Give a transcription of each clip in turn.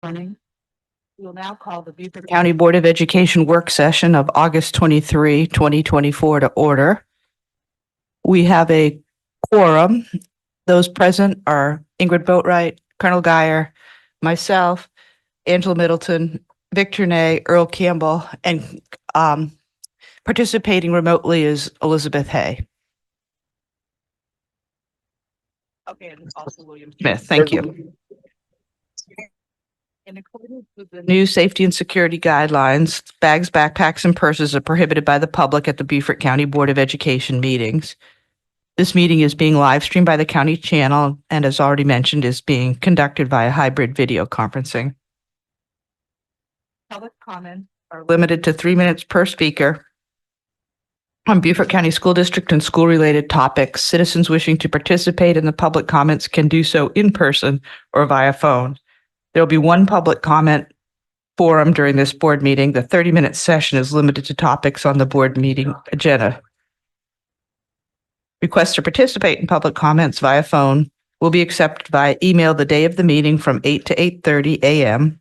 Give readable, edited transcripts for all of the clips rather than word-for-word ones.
Morning. We will now call the Beaufort County Board of Education work session of August 23, 2024 to order. We have a quorum. Those present are Ingrid Boatwright, Colonel Geyer, myself, Angela Middleton, Victor Ney, Earl Campbell, and participating remotely is Elizabeth Hay. Okay, and also William Smith. Thank you. In accordance with the new safety and security guidelines, bags, backpacks, and purses are prohibited by the public at the Beaufort County Board of Education meetings. This meeting is being live streamed by the county channel and, as already mentioned, is being conducted via hybrid video conferencing. Public comments are limited to 3 minutes per speaker on Beaufort County School District and school-related topics. Citizens wishing to participate in the public comments can do so in person or via phone. There will be one public comment forum during this board meeting. The 30-minute session is limited to topics on the board meeting agenda. Requests to participate in public comments via phone will be accepted via email the day of the meeting from 8 to 8:30 a.m.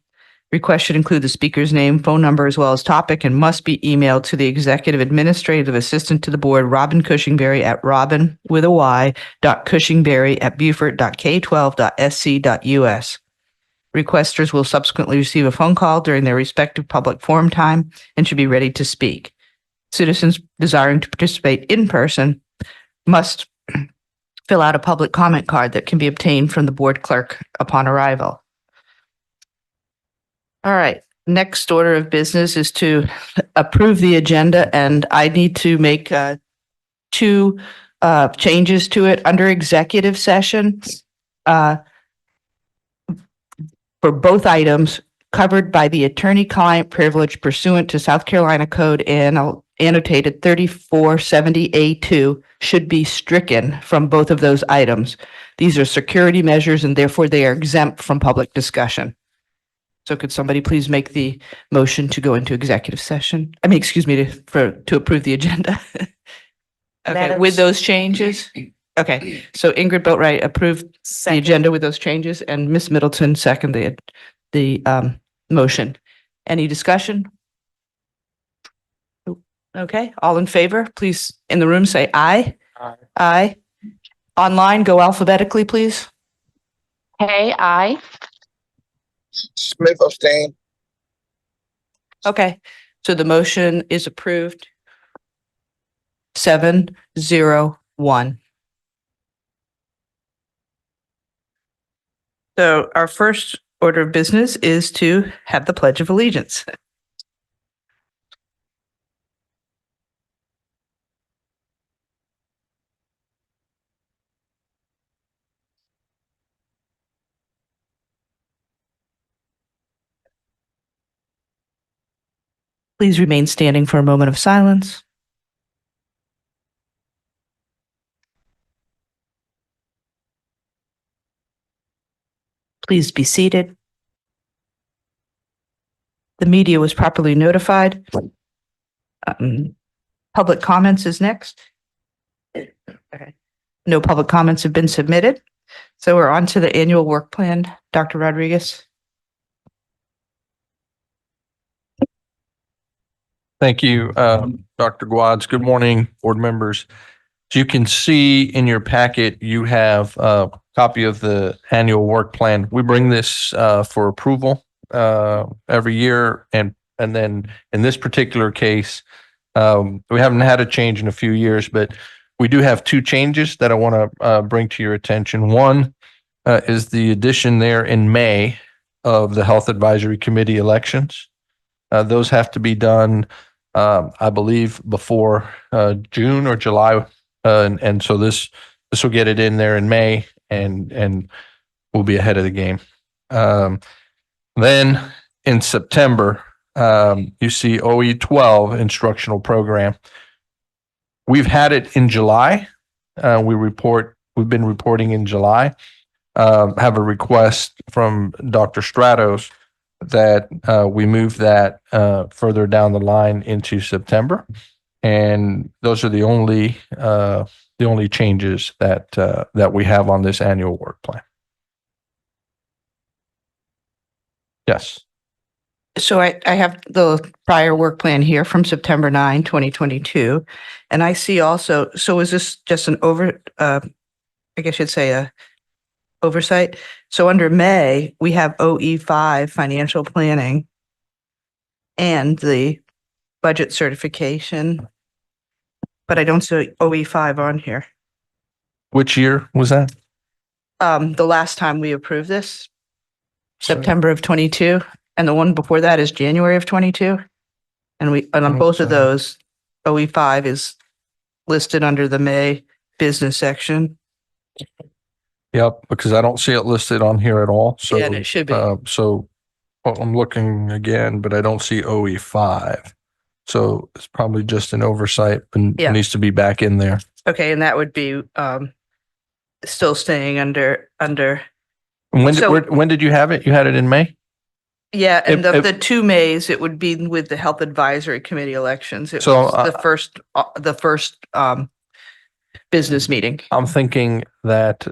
Requests should include the speaker's name, phone number, as well as topic, and must be emailed to the Executive Administrative Assistant to the Board, Robin Cushingberry, at robin.cushingberry@beaufort.k12.sc.us. Requesters will subsequently receive a phone call during their respective public forum time and should be ready to speak. Citizens desiring to participate in person must fill out a public comment card that can be obtained from the board clerk upon arrival. All right, next order of business is to approve the agenda, and I need to make two changes to it under executive session. For both items covered by the attorney-client privilege pursuant to South Carolina Code annotated 3470A2 should be stricken from both of those items. These are security measures and therefore they are exempt from public discussion. So could somebody please make the motion to go into executive session? I mean, excuse me, to approve the agenda. Okay, with those changes? Okay, so Ingrid Boatwright approved the agenda with those changes, and Ms. Middleton seconded the motion. Any discussion? Okay, all in favor, please, in the room, say aye. Aye. Aye. Online, go alphabetically, please. Hey, aye. Smith abstain. Okay, so the motion is approved. 7-0-1. So our first order of business is to have the Pledge of Allegiance. Please remain standing for a moment of silence. Please be seated. The media was properly notified. Public comments is next. Okay. No public comments have been submitted. So we're on to the annual work plan. Dr. Rodriguez. Thank you, Dr. Guads. Good morning, board members. As you can see in your packet, you have a copy of the annual work plan. We bring this for approval every year, and then in this particular case, we haven't had a change in a few years, but we do have two changes that I want to bring to your attention. One is the addition there in May of the Health Advisory Committee elections. Those have to be done, I believe, before June or July. And so this will get it in there in May, and we'll be ahead of the game. Then in September, you see OE12 instructional program. We've had it in July. We've been reporting in July. Have a request from Dr. Stratos that we move that further down the line into September. And those are the only changes that we have on this annual work plan. Yes. So I have the prior work plan here from September 9, 2022. And I see also, so is this just an I guess you'd say a oversight? So under May, we have OE5 financial planning and the budget certification. But I don't see OE5 on here. Which year was that? The last time we approved this, September of 22, and the one before that is January of 22. And on both of those, OE5 is listed under the May business section. Yep, because I don't see it listed on here at all. So, Yeah, and it should be. I'm looking again, but I don't see OE5. So it's probably just an oversight and Yeah. needs to be back in there. Okay, and that would be still staying under, And So- when did you have it? You had it in May? yeah, and If- the 2 Mays, it would be with the Health Advisory Committee elections. It So, was the first business meeting. I'm thinking that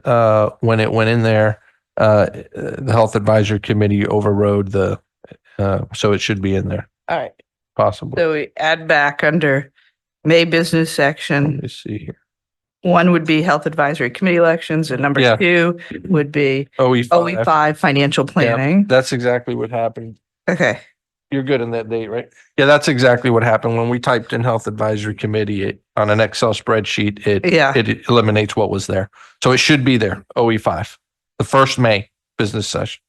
when it went in there, the Health Advisory Committee overrode so it should be in there, All right, possibly. so we add back under May business Let section. me see here. 1 would be Health Advisory Committee elections, and number Yeah. 2 would be OE5. OE5 financial Yeah, planning. that's exactly what happened. Okay, You're good in that date, right? Yeah, that's exactly what happened. When we typed in Health Advisory Committee on an Excel spreadsheet, Yeah. it eliminates what was there. So it should be there, OE5, the first May business session.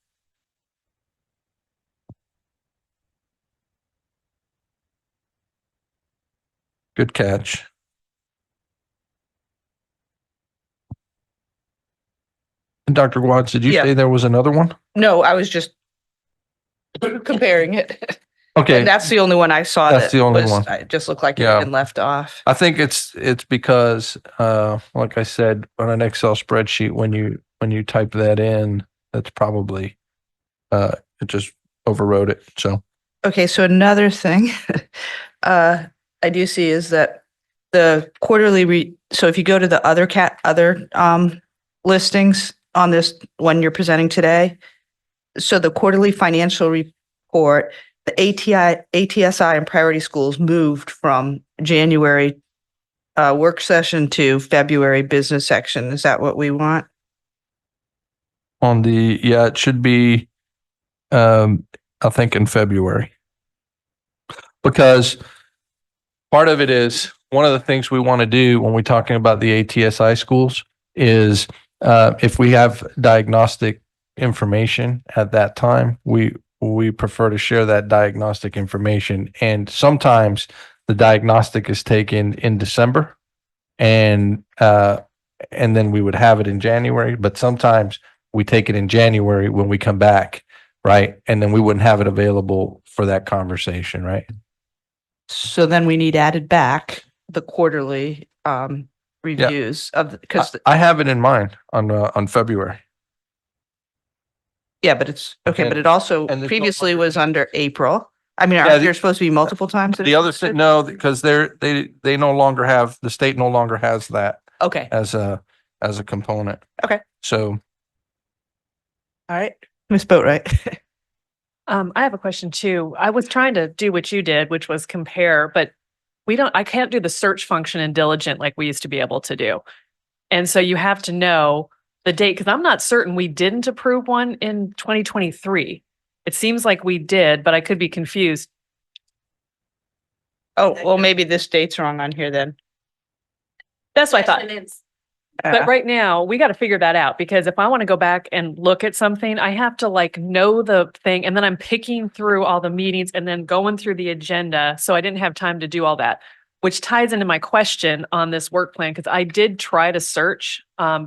Good catch. And Dr. Watts, did you Yeah. say there was another one? no, I was just comparing it. Okay. And that's the only one I saw That's that the only was, one. it just looked like it Yeah. had been left off. I think it's because, like I said, on an Excel spreadsheet, when you type that in, that's probably, it just overrode it. So, Okay, so another thing I do see is that the quarterly so if you go to the other listings on this one you're presenting today, so the quarterly financial report, the ATSI and priority schools moved from January work session to February business section. Is that what we want? it should be, I think in February. Because part of it is one of the things we want to do when we're talking about the ATSI schools is if we have diagnostic information at that time, we prefer to share that diagnostic information. And sometimes the diagnostic is taken in December and then we would have it in January, but sometimes we take it in January when we come back, right? And then we wouldn't have it available for that conversation, right? So then we need added back the quarterly reviews of, because, I have it in mind on February. yeah, but it's, okay, And- but it also and there's no previously longer- was under April. I mean, Yeah, aren't there supposed to be multiple times? that The it's other listed? thing, no, because they no longer have, the state no longer has that Okay, as a component. Okay. So all right. Miss Boatright. I have a question too. I was trying to do what you did, which was compare, but I can't do the search function in Diligent like we used to be able to do. And so you have to know the date, because I'm not certain we didn't approve one in 2023. It seems like we did, but I could be confused. Oh, well, maybe this date's wrong on here then. That's what I thought. Uh, But right now, we got to figure that out, because if I want to go back and look at something, I have to like know the thing, and then I'm picking through all the meetings and then going through the agenda. So I didn't have time to do all that, which ties into my question on this work plan, because I did try to search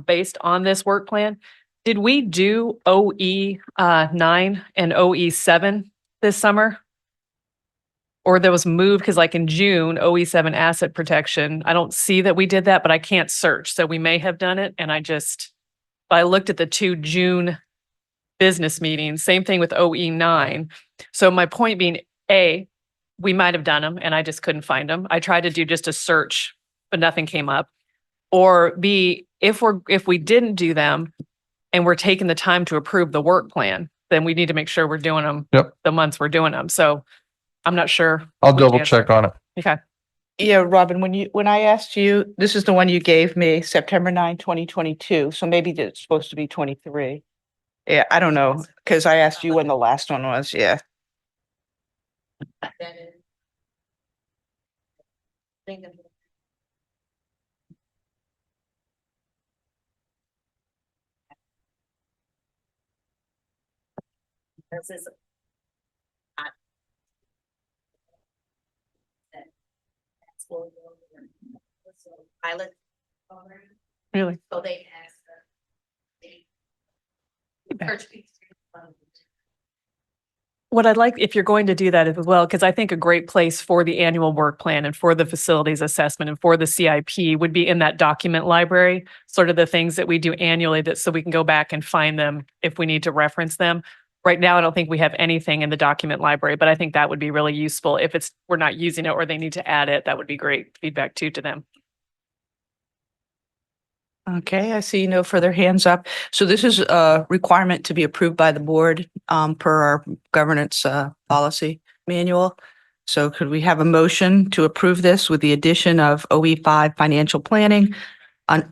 based on this work plan. Did we do OE 9 and OE 7 this summer? Or there was moved, because like in June, OE7 asset protection, I don't see that we did that, but I can't search. So we may have done it. And I looked at the 2 June business meetings, same thing with OE9. So my point being, A, we might have done them and I just couldn't find them. I tried to do just a search, but nothing came up. Or B, if we didn't do them and we're taking the time to approve the work plan, then we need to make sure we're doing them. Yep. The months we're doing them. So I'm not sure. I'll which double answer. check on it. Okay. Yeah, Robin, when I asked you, this is the one you gave me, September 9, 2022. So maybe it's supposed to be 23. Yeah, I don't know, because I asked you when the last one was. Yeah. Pilot. Really? So they asked. What I'd like, if you're going to do that as well, because I think a great place for the annual work plan and for the facilities assessment and for the CIP would be in that document library, sort of the things that we do annually that so we can go back and find them if we need to reference them. Right now, I don't think we have anything in the document library, but I think that would be really useful. If we're not using it or they need to add it, that would be great feedback too to them. Okay, I see no further hands up. So this is a requirement to be approved by the board per our governance policy manual. So could we have a motion to approve this with the addition of OE5 financial planning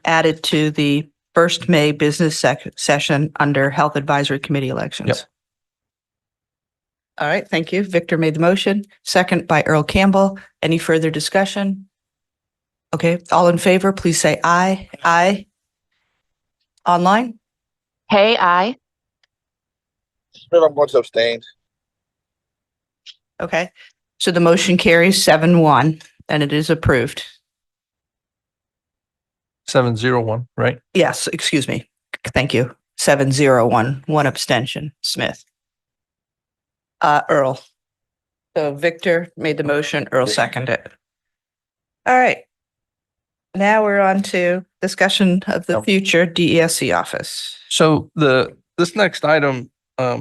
added to the first May business session under Health Advisory Committee elections? Yep. All right, thank you. Victor made the motion, second by Earl Campbell. Any further discussion? Okay, all in favor, please say aye. Aye. Online? Hey, I. Smith, I'm going to abstain. Okay, so the motion carries 7-1 and it is approved. 701, right? Yes, excuse me. Thank you. 7-0-1, one abstention, Smith. Earl. So Victor made the motion, Earl seconded it. All right. Now we're on to discussion of the Yep. future DESC office. So this next item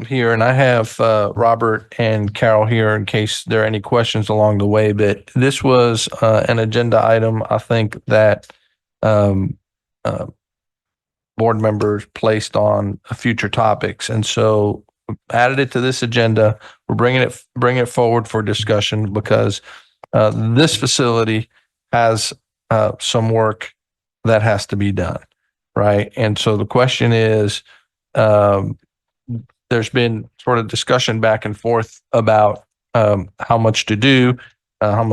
here, and I have Robert and Carol here in case there are any questions along the way, but this was an agenda item, I think, that um, uh, board members placed on future topics. And so added it to this agenda. We're bringing it forward for discussion because this facility has some work that has to be done, right? And so the question is, there's been sort of discussion back and forth about how much to do, how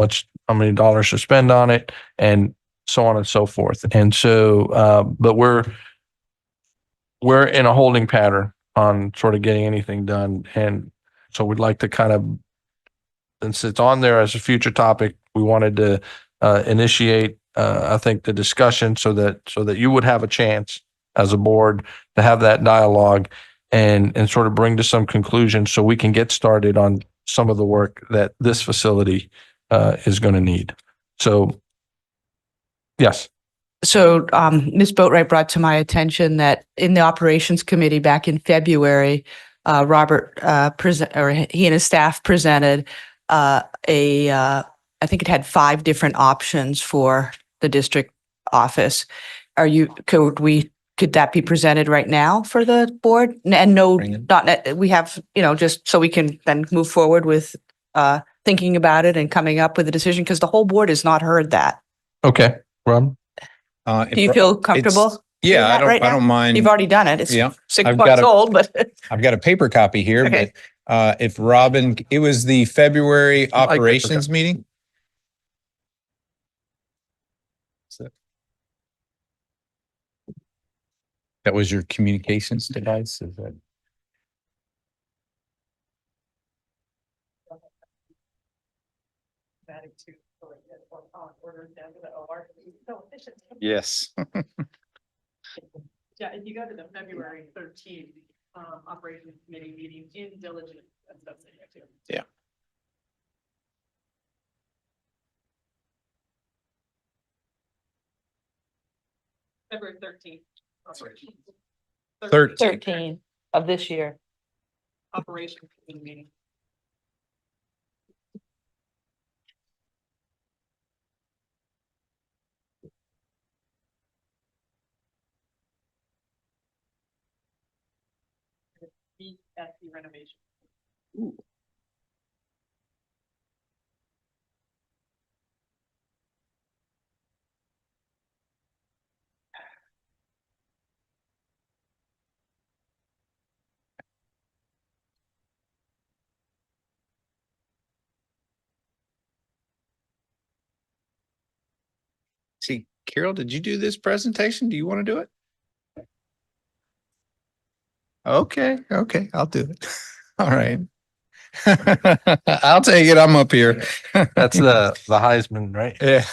many dollars to spend on it, and so on and so forth. And so, but we're in a holding pattern on sort of getting anything done. And so we'd like to kind of, since it's on there as a future topic, we wanted to initiate, I think, the discussion so that you would have a chance as a board to have that dialogue and sort of bring to some conclusion so we can get started on some of the work that this facility is going to need. So, yes. So Ms. Boatwright brought to my attention that in the operations committee back in February, Robert he and his staff presented I think it had 5 different options for the district office. Could that be presented right now for the board? And no, we have, just so we can then move forward with thinking about it and coming up with a decision because the whole board has not heard that. Okay, Rob. Do you feel comfortable? Yeah, doing that right now? I don't mind. You've already done it. It's Yeah, 6 I've months got old, but I've got a paper copy here, Okay. but if Robin, it was the February like paper operations copy. meeting. That was your communications device, is that? Yes. Yeah, if you go to the February 13th operations committee meeting in diligence, that's in there too. Yeah. February 13th. 13 of this year. Operation committee meeting. That's the renovation. See, Carol, did you do this presentation? Do you want to do it? Okay, okay, I'll do it. All right. I'll take it. I'm up here. That's the Heisman, right? Yeah.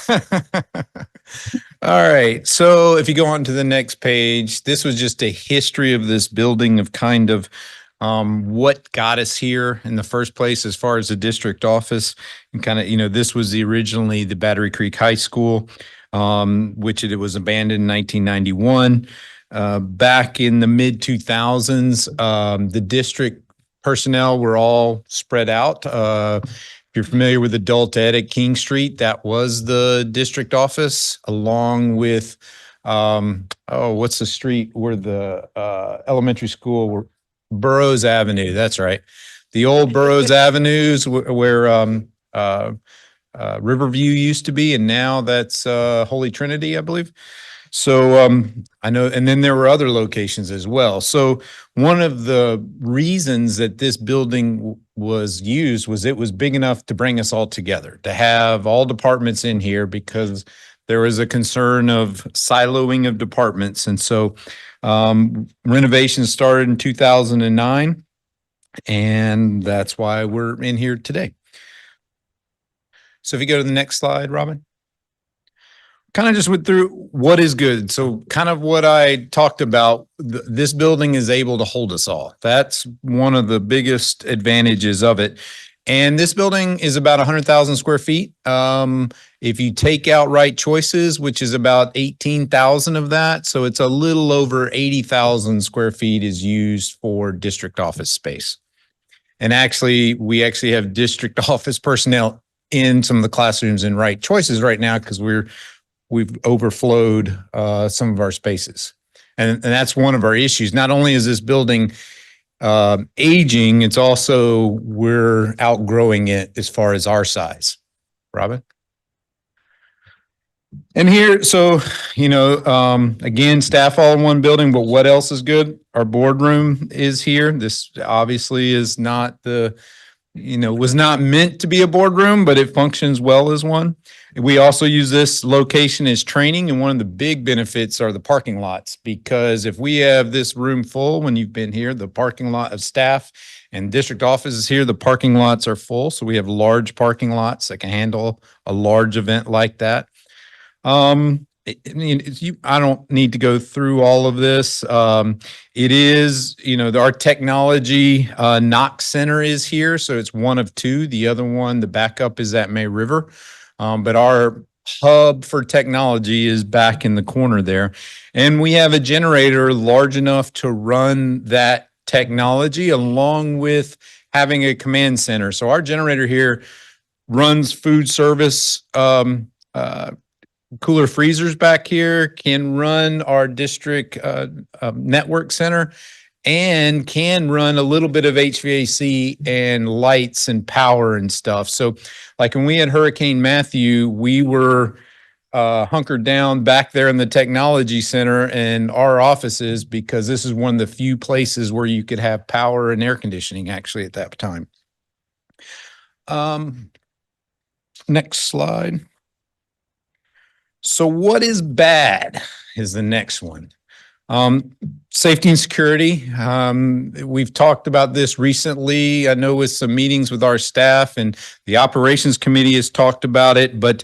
All right. So if you go on to the next page, this was just a history of this building of kind of what got us here in the first place as far as the district office. And kind of, this was originally the Battery Creek High School, which it was abandoned in 1991. Back in the mid 2000s, the district personnel were all spread out. If you're familiar with adult ed at King Street, that was the district office, along with, what's the street where the elementary school were? Burroughs Avenue. That's right. The old Burroughs Avenues where Riverview used to be, and now that's Holy Trinity, I believe. So I know, and then there were other locations as well. So one of the reasons that this building was used was it was big enough to bring us all together, to have all departments in here, because there was a concern of siloing of departments. And so renovations started in 2009, and that's why we're in here today. So if you go to the next slide, Robin. Kind of just went through what is good. So kind of what I talked about, this building is able to hold us all. That's one of the biggest advantages of it. And this building is about 100,000 square feet. If you take out Right Choices, which is about 18,000 of that, so it's a little over 80,000 square feet is used for district office space. And actually, we actually have district office personnel in some of the classrooms in Right Choices right now because we've overflowed some of our spaces. And that's one of our issues. Not only is this building aging, it's also we're outgrowing it as far as our size. Robin? And here, so, again, staff all in one building, but what else is good? Our boardroom is here. This obviously is not was not meant to be a boardroom, but it functions well as one. We also use this location as training, and one of the big benefits are the parking lots, because if we have this room full, when you've been here, the parking lot of staff and district offices here, the parking lots are full. So we have large parking lots that can handle a large event like that. I don't need to go through all of this. It is, our technology Knox Center is here. So it's one of two. The other one, the backup is at May River. But our hub for technology is back in the corner there. And we have a generator large enough to run that technology along with having a command center. So our generator here runs food service, cooler freezers back here, can run our district network center, and can run a little bit of HVAC and lights and power and stuff. So like when we had Hurricane Matthew, we were hunkered down back there in the technology center and our offices, because this is one of the few places where you could have power and air conditioning actually at that time. Next slide. So what is bad is the next one. Safety and security. We've talked about this recently. I know with some meetings with our staff, and the operations committee has talked about it, but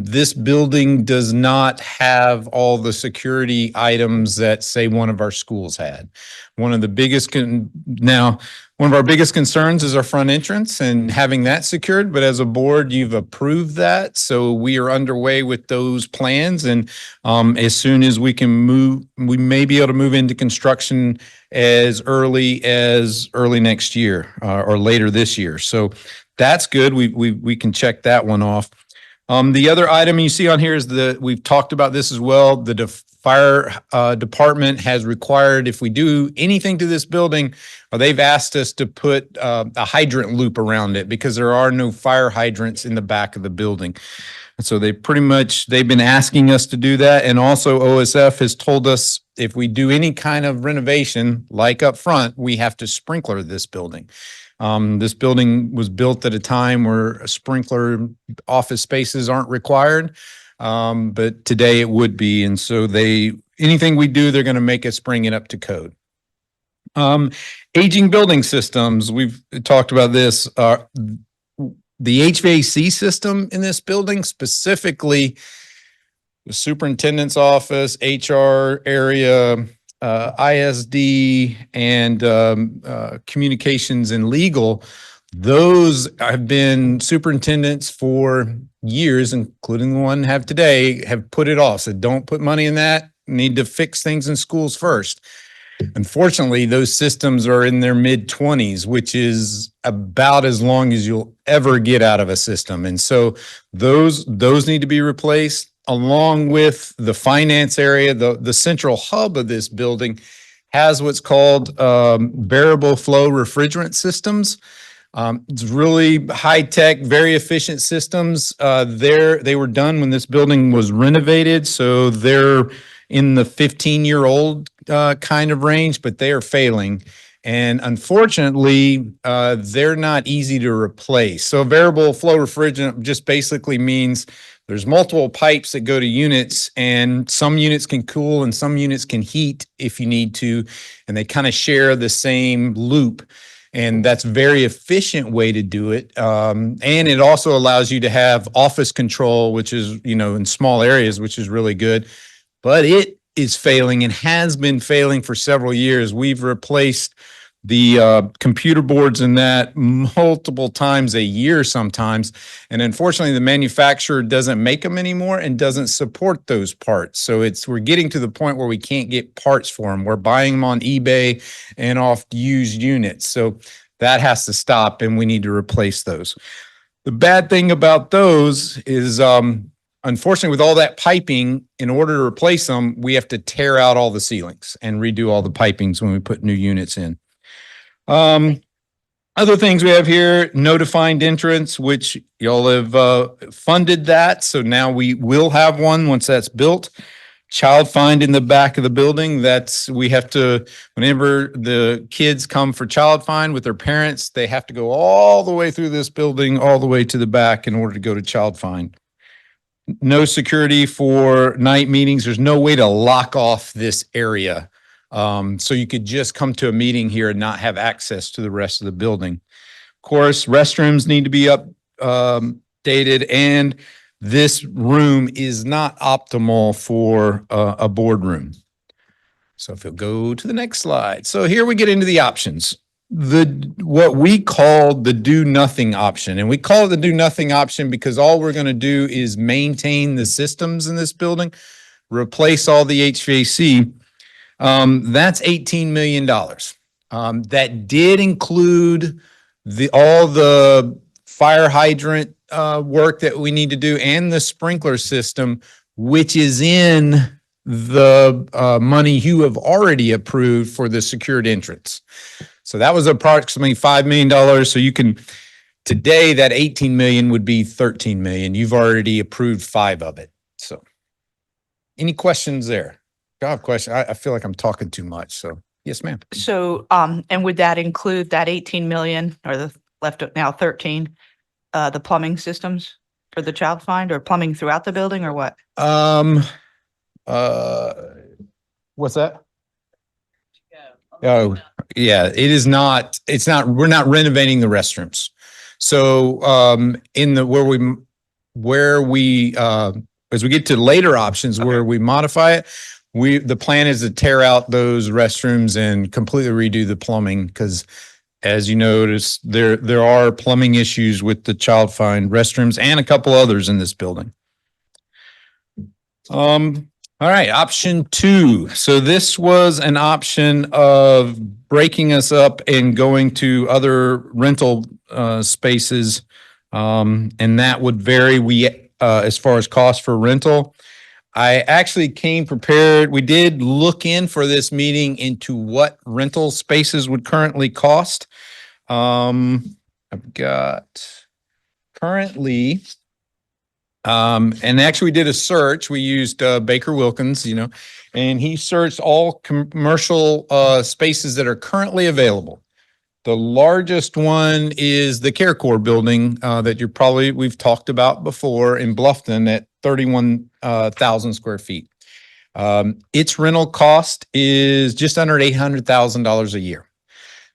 this building does not have all the security items that, say, one of our schools had. One of the biggest one of our biggest concerns is our front entrance and having that secured, but as a board, you've approved that. So we are underway with those plans. And as soon as we can move, we may be able to move into construction as early next year or later this year. So that's good. We can check that one off. The other item you see on here is we've talked about this as well. The fire department has required, if we do anything to this building, they've asked us to put a hydrant loop around it because there are no fire hydrants in the back of the building. And so they've been asking us to do that. And also OSF has told us if we do any kind of renovation, like up front, we have to sprinkler this building. This building was built at a time where sprinkler office spaces aren't required. But today it would be. And so anything we do, they're going to make us bring it up to code. Aging building systems, we've talked about this. The HVAC system in this building, specifically the superintendent's office, HR area, ISD, and communications and legal, those have been superintendents for years, including the one I have today, have put it off. So don't put money in that. Need to fix things in schools first. Unfortunately, those systems are in their mid-20s, which is about as long as you'll ever get out of a system. And so those need to be replaced, along with the finance area. The central hub of this building has what's called variable flow refrigerant systems. It's really high-tech, very efficient systems. They were done when this building was renovated, so they're in the 15-year-old kind of range, but they are failing. And unfortunately, they're not easy to replace. So variable flow refrigerant just basically means there's multiple pipes that go to units, and some units can cool and some units can heat if you need to, and they kind of share the same loop. And that's a very efficient way to do it. And it also allows you to have office control, which is, in small areas, which is really good. But it is failing and has been failing for several years. We've replaced the computer boards in that multiple times a year sometimes. And unfortunately, the manufacturer doesn't make them anymore and doesn't support those parts. So we're getting to the point where we can't get parts for them. We're buying them on eBay and off used units. So that has to stop, and we need to replace those. The bad thing about those is, unfortunately, with all that piping, in order to replace them, we have to tear out all the ceilings and redo all the pipings when we put new units in. Other things we have here, no defined entrance, which y'all have funded that. So now we will have one once that's built. Child find in the back of the building. We have to, whenever the kids come for child find with their parents, they have to go all the way through this building, all the way to the back in order to go to child find. No security for night meetings. There's no way to lock off this area. So you could just come to a meeting here and not have access to the rest of the building. Of course, restrooms need to be updated, and this room is not optimal for a boardroom. So if you'll go to the next slide. So here we get into the options. What we call the do nothing option. And we call it the do nothing option because all we're going to do is maintain the systems in this building, replace all the HVAC. That's $18 million. That did include all the fire hydrant work that we need to do and the sprinkler system, which is in the money you have already approved for the secured entrance. So that was approximately $5 million. So today that 18 million would be 13 million. You've already approved 5 of it. So any questions there? God, question. I feel like I'm talking too much. So yes, ma'am. So, and would that include that 18 million or the left now 13, the plumbing systems for the child find, or plumbing throughout the building, or what? What's that? Oh, yeah, it is not, we're not renovating the restrooms. So, as we get to later options where we modify it, the plan is to tear out those restrooms and completely redo the plumbing, because as you notice, there are plumbing issues with the child find restrooms and a couple others in this building. All right, option 2. So this was an option of breaking us up and going to other rental spaces, and that would vary. We as far as cost for rental. I actually came prepared. We did look in for this meeting into what rental spaces would currently cost. I've got currently, and actually we did a search. We used Baker Wilkins, and he searched all commercial spaces that are currently available. The largest one is the CareCore building that we've talked about before in Bluffton at 31,000 square feet. Its rental cost is just under $800,000 a year.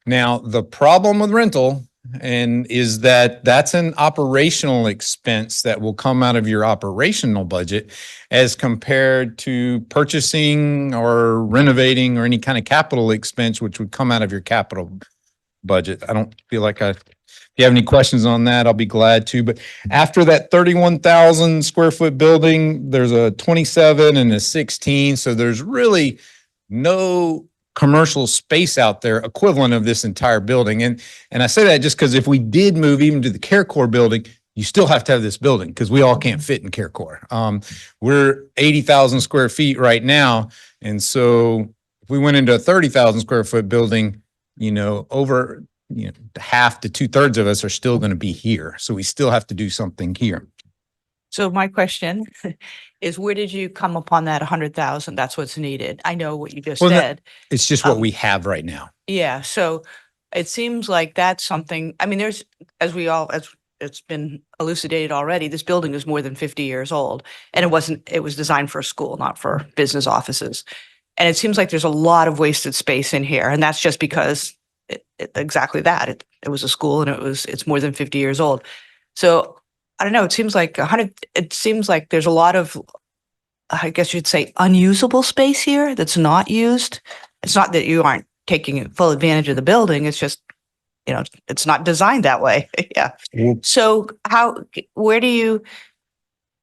Now, the problem with rental is that that's an operational expense that will come out of your operational budget as compared to purchasing or renovating or any kind of capital expense, which would come out of your capital budget. I don't feel like if you have any questions on that, I'll be glad to. But after that 31,000 square foot building, there's a 27 and a 16. So there's really no commercial space out there equivalent of this entire building. And I say that just because if we did move even to the CareCore building, you still have to have this building because we all can't fit in CareCore. We're 80,000 square feet right now. And so if we went into a 30,000 square foot building, over half to 2/3 of us are still going to be here. So we still have to do something here. So my question is, where did you come upon that 100,000? That's what's needed. I know what you just Well, said. It's just what we have right now. Yeah, so it seems like that's something, I mean, as it's been elucidated already, this building is more than 50 years old. And it was designed for a school, not for business offices. And it seems like there's a lot of wasted space in here. And that's just because exactly that. It was a school and it's more than 50 years old. So I don't know, it seems like there's a lot of, I guess you'd say, unusable space here that's not used. It's not that you aren't taking full advantage of the building. It's just, it's not designed that way. Yeah. So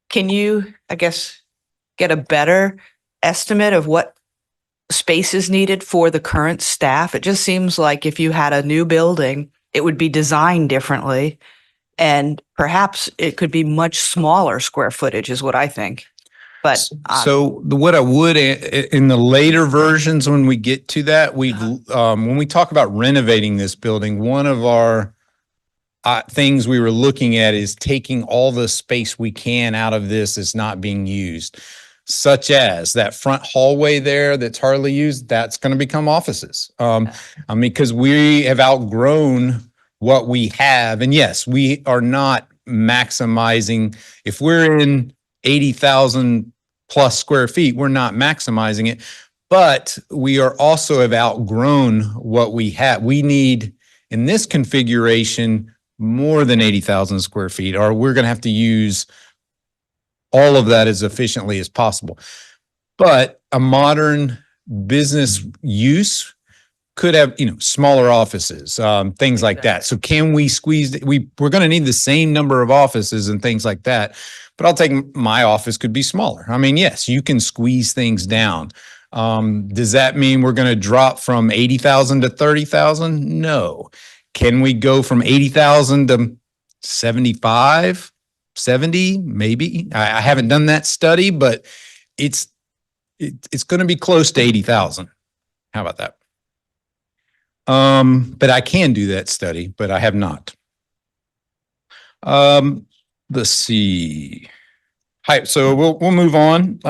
can you, I guess, get a better estimate of what space is needed for the current staff? It just seems like if you had a new building, it would be designed differently. And perhaps it could be much smaller square footage is what I think. But what I would in the later versions, when we get to that, when we talk about renovating this building, one of our things we were looking at is taking all the space we can out of this that's not being used, such as that front hallway there that's hardly used. That's going to become offices. Because we have outgrown what we have. And yes, we are not maximizing. If we're in 80,000 plus square feet, we're not maximizing it, but we are also have outgrown what we have. We need, in this configuration, more than 80,000 square feet, or we're going to have to use all of that as efficiently as possible. But a modern business use could have, smaller offices, things like that. So can we squeeze, we're going to need the same number of offices and things like that. But I'll take my office could be smaller. I mean, yes, you can squeeze things down. Does that mean we're going to drop from 80,000 to 30,000? No. Can we go from 80,000 to 75, 70? Maybe. I haven't done that study, but it's going to be close to 80,000. How about that? But I can do that study, but I have not. Let's see. Hi, so we'll move on.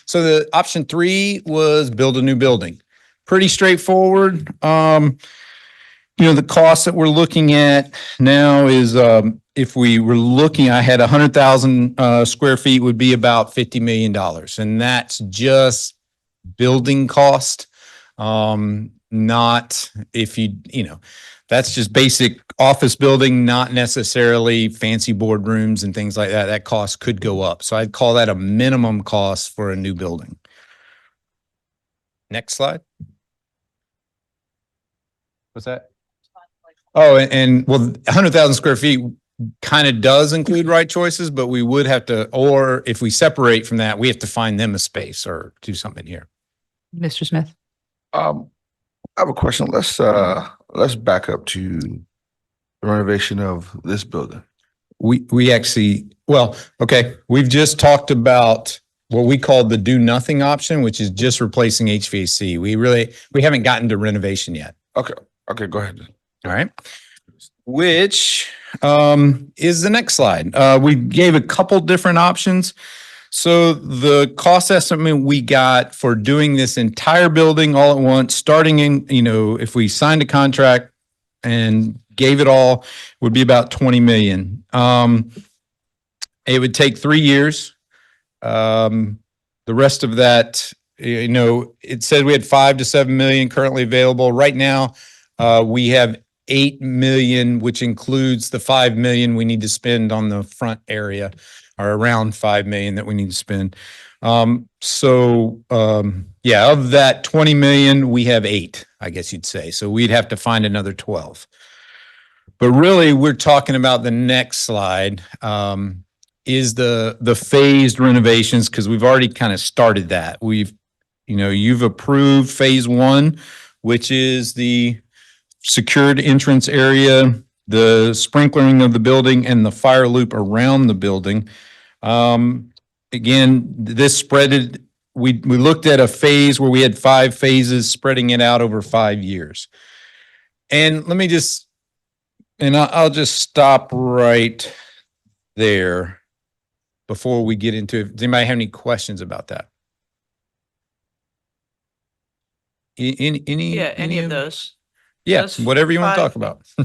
So the option 3 was build a new building. Pretty straightforward. The cost that we're looking at now is if we were looking, I had 100,000 square feet would be about $50 million. And that's just building cost. Not if that's just basic office building, not necessarily fancy boardrooms and things like that. That cost could go up. So I'd call that a minimum cost for a new building. Next slide. What's that? Oh, and 100,000 square feet kind of does include right choices, but we would have to, or if we separate from that, we have to find them a space or do something here. Mr. Smith? I have a question. Let's back up to the renovation of this building. We actually Well, okay, we've just talked about what we call the do nothing option, which is just replacing HVAC. We haven't gotten to renovation yet. Okay, go ahead. All right. Which is the next slide. We gave a couple different options. So the cost estimate we got for doing this entire building all at once, starting in, if we signed a contract and gave it all, would be about 20 million. It would take 3 years. The rest of that, it said we had 5 to 7 million currently available. Right now, we have 8 million, which includes the 5 million we need to spend on the front area, or around 5 million that we need to spend. Yeah, of that 20 million, we have 8, I guess you'd say. So we'd have to find another 12. But really, we're talking about the next slide, is the phased renovations, because we've already kind of started that. You've approved phase 1, which is the secured entrance area, the sprinklering of the building, and the fire loop around the building. Again, this spreaded, we looked at a phase where we had 5 phases, spreading it out over 5 years. And I'll just stop right there before we get into it. Does anybody have any questions about that? Any of those. Yeah, Those whatever you want to 5. talk about. I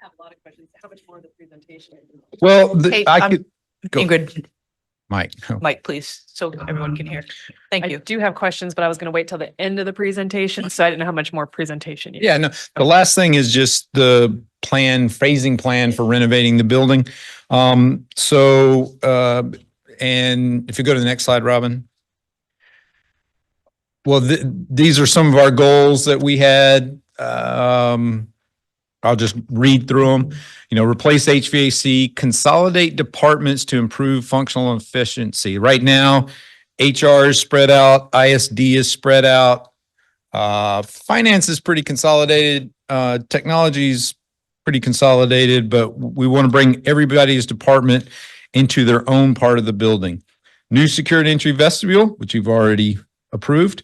have a lot of questions. How much more of the presentation? Well, Hey, I could, go. Ingrid, Mike. Mike, please, so everyone can hear. Thank I you. do have questions, but I was going to wait till the end of the presentation, so I didn't know how much more presentation you Yeah, no, the last thing is just the phasing plan for renovating the building. And if you go to the next slide, Robin. Well, these are some of our goals that we had. I'll just read through them. Replace HVAC, consolidate departments to improve functional efficiency. Right now, HR is spread out, ISD is spread out. Finance is pretty consolidated. Technology is pretty consolidated, but we want to bring everybody's department into their own part of the building. New secured entry vestibule, which you've already approved.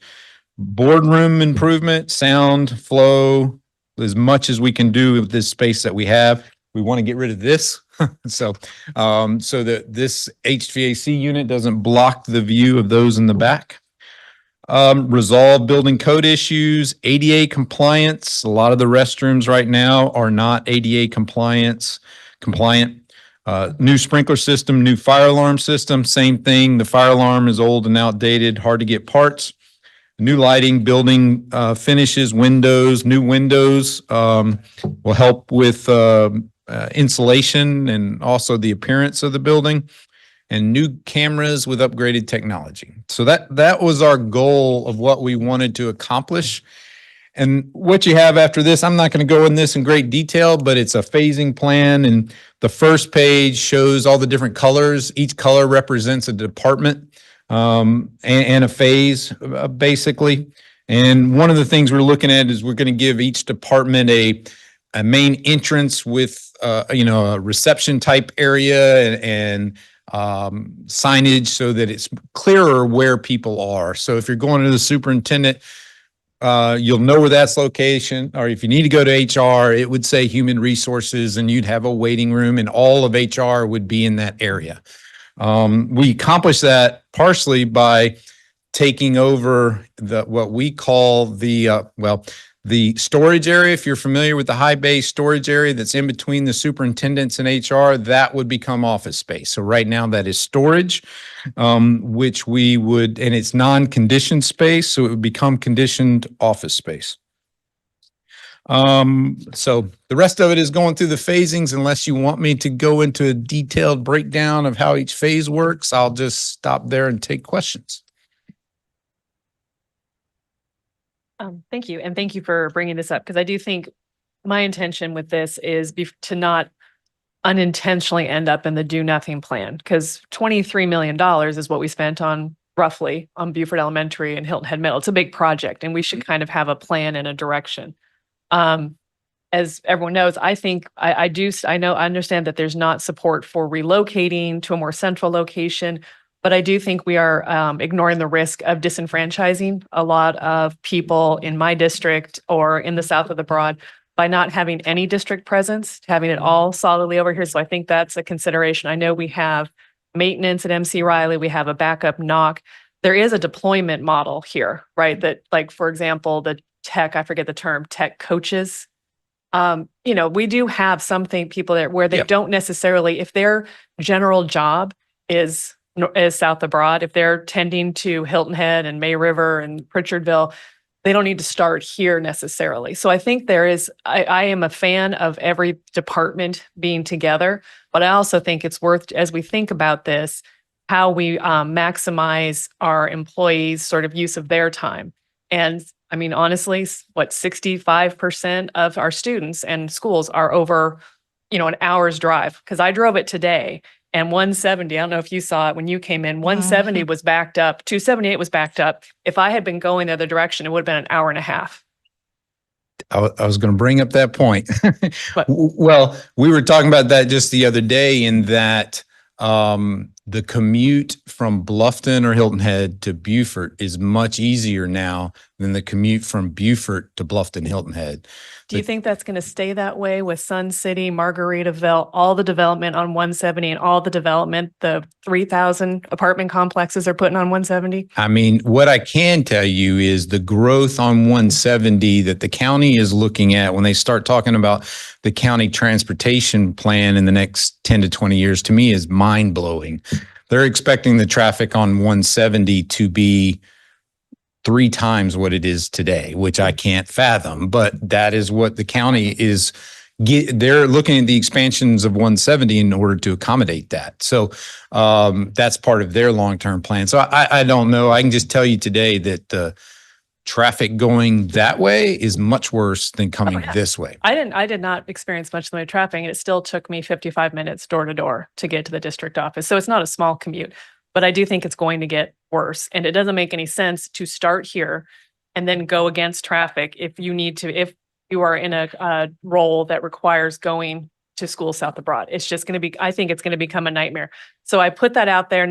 Boardroom improvement, sound, flow, as much as we can do with this space that we have. We want to get rid of this. So that this HVAC unit doesn't block the view of those in the back. Resolve building code issues, ADA compliance. A lot of the restrooms right now are not ADA compliant. New sprinkler system, new fire alarm system, same thing. The fire alarm is old and outdated, hard to get parts. New lighting, building finishes, windows, new windows will help with insulation and also the appearance of the building. And new cameras with upgraded technology. So that was our goal of what we wanted to accomplish. And what you have after this, I'm not going to go in this in great detail, but it's a phasing plan. And the first page shows all the different colors. Each color represents a department and a phase, basically. And one of the things we're looking at is we're going to give each department a main entrance with a reception type area and signage so that it's clearer where people are. So if you're going to the superintendent, you'll know where that's location, or if you need to go to HR, it would say human resources and you'd have a waiting room and all of HR would be in that area. We accomplish that partially by taking over what we call the storage area. If you're familiar with the high bay storage area that's in between the superintendents and HR, that would become office space. So right now that is storage, which we would, and it's non-conditioned space, so it would become conditioned office space. So the rest of it is going through the phasings. Unless you want me to go into a detailed breakdown of how each phase works, I'll just stop there and take questions. Thank you. And thank you for bringing this up, because I do think my intention with this is to not unintentionally end up in the do nothing plan, because $23 million is what we spent on roughly on Beaufort Elementary and Hilton Head Middle. It's a big project and we should kind of have a plan and a direction. as everyone knows, I think I understand that there's not support for relocating to a more central location, but I do think we are ignoring the risk of disenfranchising a lot of people in my district or in the south of the Broad by not having any district presence, having it all solidly over here. So I think that's a consideration. I know we have maintenance at MC Riley, we have a backup knock. There is a deployment model here, right? That, like, for example, the tech, I forget the term, tech coaches. We do have people there where they Yeah. don't necessarily, if their general job is south of Broad, if they're tending to Hilton Head and May River and Pritchardville, they don't need to start here necessarily. So I think I am a fan of every department being together, but I also think it's worth, as we think about this, how we maximize our employees' sort of use of their time. And I mean, honestly, 65% of our students and schools are over, an hour's drive. Because I drove it today, and 170, I don't know if you saw it when you came in, 170 was backed up, 278 was backed up. If I had been going the other direction, it would have been an hour and a half. I was going to bring up that point. What? Well, we were talking about that just the other day, in that the commute from Bluffton or Hilton Head to Beaufort is much easier now than the commute from Beaufort to Bluffton Hilton Head. Do you think that's going to stay that way with Sun City, Margaritaville, all the development on 170 and all the development the 3,000 apartment complexes are putting on 170? I mean, what I can tell you is the growth on 170 that the county is looking at when they start talking about the county transportation plan in the next 10 to 20 years, to me, is mind blowing. They're expecting the traffic on 170 to be 3 times what it is today, which I can't fathom, but that is what the county is. They're looking at the expansions of 170 in order to accommodate that. So that's part of their long-term plan. So I don't know. I can just tell you today that the traffic going that way is much worse than coming this way. I did not experience much in the way of traffic, and it still took me 55 minutes door to door to get to the district office. So it's not a small commute, but I do think it's going to get worse. And it doesn't make any sense to start here and then go against traffic if you are in a role that requires going to school south of Broad. It's just going to I think it's going to become a nightmare. So I put that out there.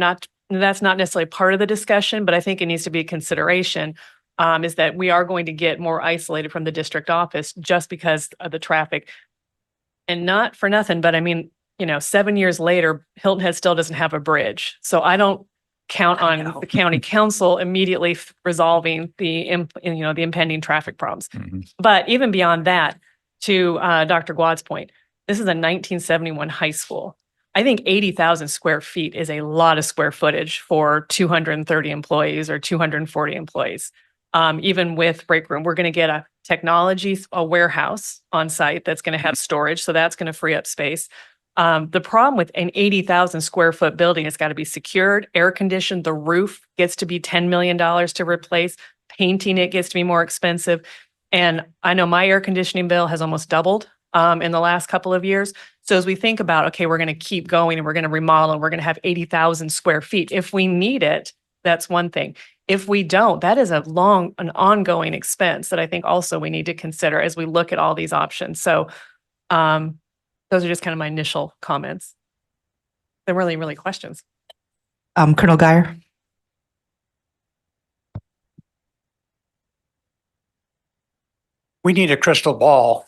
That's not necessarily part of the discussion, but I think it needs to be a consideration. Is that we are going to get more isolated from the district office just because of the traffic. And not for nothing, but I mean, 7 years later, Hilton Head still doesn't have a bridge. So I don't count on the county council immediately resolving the impending traffic problems. Mm-hmm. But even beyond that, to Dr. Guad's point, this is a 1971 high school. I think 80,000 square feet is a lot of square footage for 230 employees or 240 employees. Even with break room, we're going to get a warehouse on site that's going to have storage. So that's going to free up space. The problem with an 80,000 square foot building, it's got to be secured, air conditioned. The roof gets to be $10 million to replace. Painting it gets to be more expensive. And I know my air conditioning bill has almost doubled in the last couple of years. So as we think about, okay, we're going to keep going and we're going to remodel and we're going to have 80,000 square feet. If we need it, that's one thing. If we don't, that is an ongoing expense that I think also we need to consider as we look at all these options. So those are just kind of my initial comments. They're really questions. Colonel Geyer. We need a crystal ball.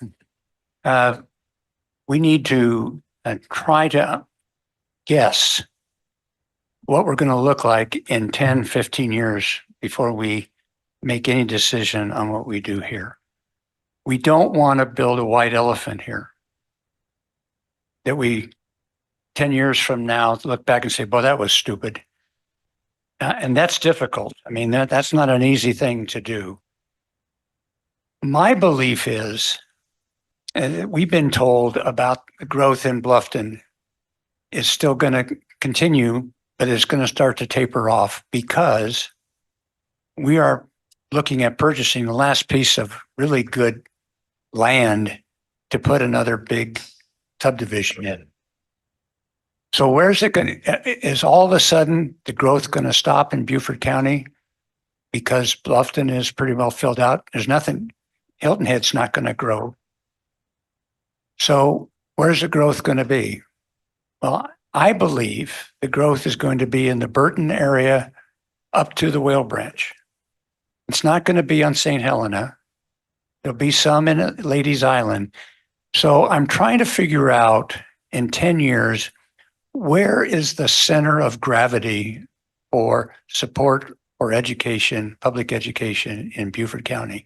We need to try to guess what we're going to look like in 10, 15 years before we make any decision on what we do here. We don't want to build a white elephant here that we 10 years from now look back and say, boy, that was stupid. And that's difficult. I mean, that's not an easy thing to do. My belief is, we've been told about the growth in Bluffton is still going to continue, but it's going to start to taper off because we are looking at purchasing the last piece of really good land to put another big subdivision in. So where's it going to, is all of a sudden the growth going to stop in Beaufort County because Bluffton is pretty well filled out? There's nothing, Hilton Head's not going to grow. So where's the growth going to be? Well, I believe the growth is going to be in the Burton area up to the Whale Branch. It's not going to be on St. Helena. There'll be some in Ladies Island. So I'm trying to figure out in 10 years, where is the center of gravity for support or education, public education in Beaufort County?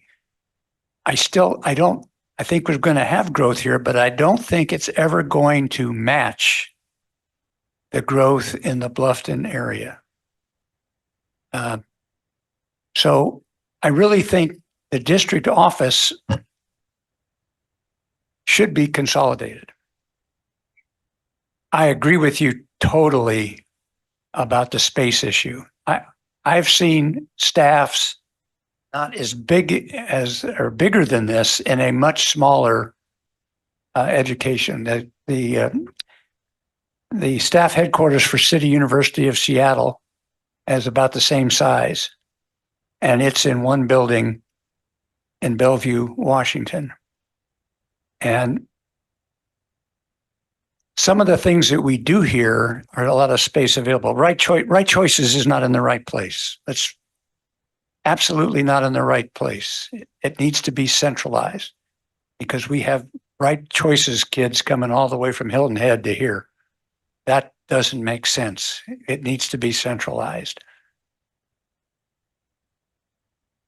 I think we're going to have growth here, but I don't think it's ever going to match the growth in the Bluffton area. So I really think the district office should be consolidated. I agree with you totally about the space issue. I've seen staffs not as big as or bigger than this in a much smaller education. The staff headquarters for City University of Seattle is about the same size, and it's in one building in Bellevue, Washington. And some of the things that we do here are a lot of space available. Right choices is not in the right place. That's absolutely not in the right place. It needs to be centralized because we have right choices kids coming all the way from Hilton Head to here. That doesn't make sense. It needs to be centralized.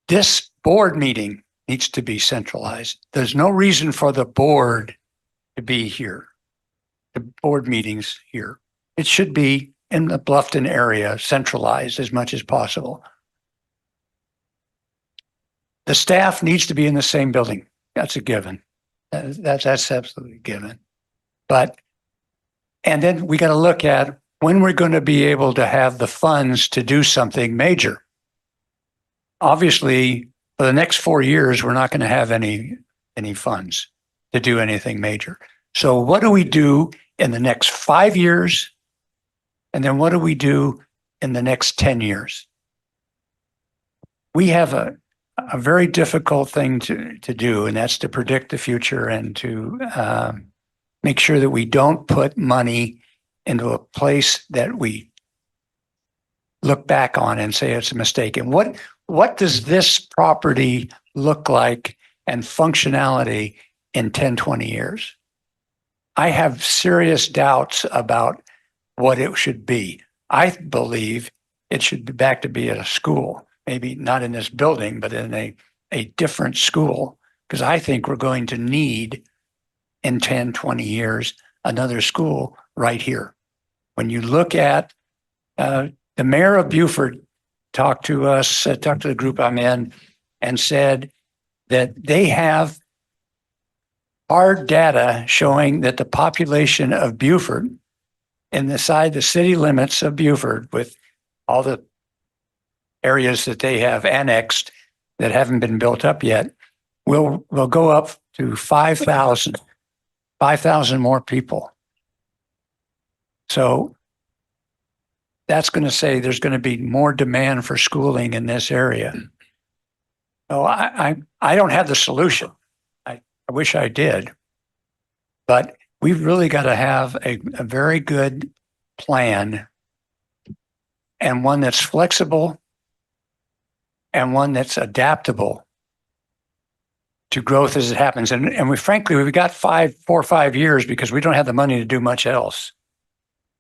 This board meeting needs to be centralized. There's no reason for the board to be here, the board meetings here. It should be in the Bluffton area, centralized as much as possible. The staff needs to be in the same building. That's a given. That's absolutely a given. And then we got to look at when we're going to be able to have the funds to do something major. Obviously, for the next 4 years, we're not going to have any funds to do anything major. So what do we do in the next 5 years? And then what do we do in the next 10 years? We have a very difficult thing to do, and that's to predict the future and to make sure that we don't put money into a place that we look back on and say it's a mistake. And what does this property look like and functionality in 10, 20 years? I have serious doubts about what it should be. I believe it should be back to be at a school, maybe not in this building, but in a different school, because I think we're going to need in 10, 20 years, another school right here. When you look at the mayor of Beaufort talked to us, talked to the group I'm in, and said that they have hard data showing that the population of Beaufort inside the city limits of Beaufort, with all the areas that they have annexed that haven't been built up yet, will go up to 5,000 more people. So that's going to say there's going to be more demand for schooling in this area. So I don't have the solution. I wish I did, but we've really got to have a very good plan, and one that's flexible and one that's adaptable to growth as it happens. And we've got 4 or 5 years because we don't have the money to do much else.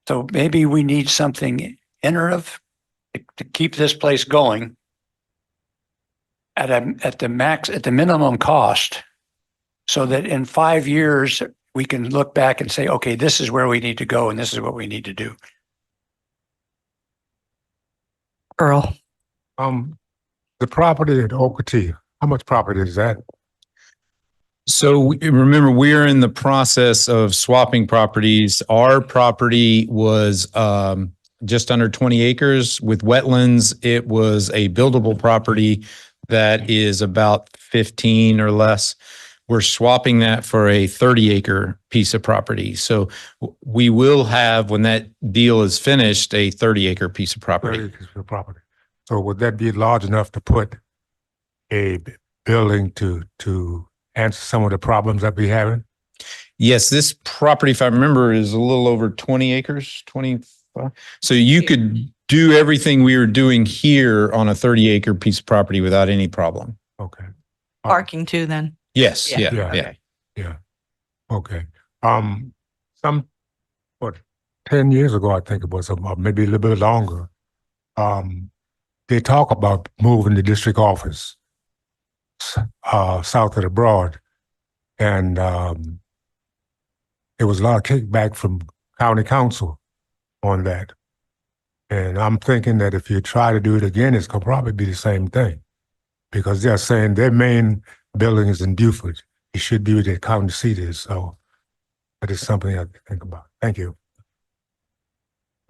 So maybe we need something iterative to keep this place going at the minimum cost, so that in 5 years we can look back and say, okay, this is where we need to go and this is what we need to do. Earl. The property at Okatee, how much property is that? So remember, we're in the process of swapping properties. Our property was just under 20 acres with wetlands. It was a buildable property that is about 15 or less. We're swapping that for a 30-acre piece of property. So we will have, when that deal is finished, a 30-acre piece of 30 property. acres of property. So would that be large enough to put a building to answer some of the problems that we're having? Yes, this property, if I remember, is a little over 20 acres, 25. So you could do everything we were doing here on a 30-acre piece of property without any problem. Okay. Parking too, then? Yes, Yeah. yeah, yeah. Okay. Yeah. Okay. Some, what, 10 years ago, I think it was, or maybe a little bit longer. They talk about moving the district office south of the Broad. And there was a lot of kickback from county council on that. And I'm thinking that if you try to do it again, it's gonna probably be the same thing. Because they're saying their main building is in Beaufort. It should be where the county seat is. So that is something I have to think about. Thank you.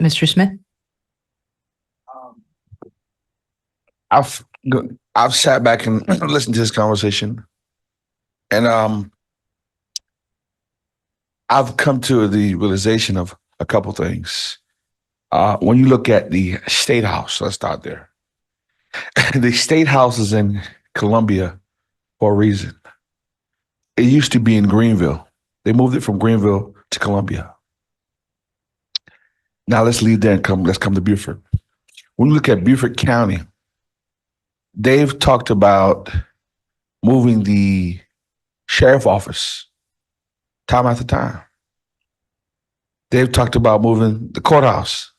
Mr. Smith? I've sat back and listened to this conversation, and I've come to the realization of a couple things. When you look at the State House, let's start there. The State House is in Columbia for a reason. It used to be in Greenville. They moved it from Greenville to Columbia. Now let's leave there and let's come to Beaufort. When you look at Beaufort County, they've talked about moving the sheriff office time after time. They've talked about moving the courthouse.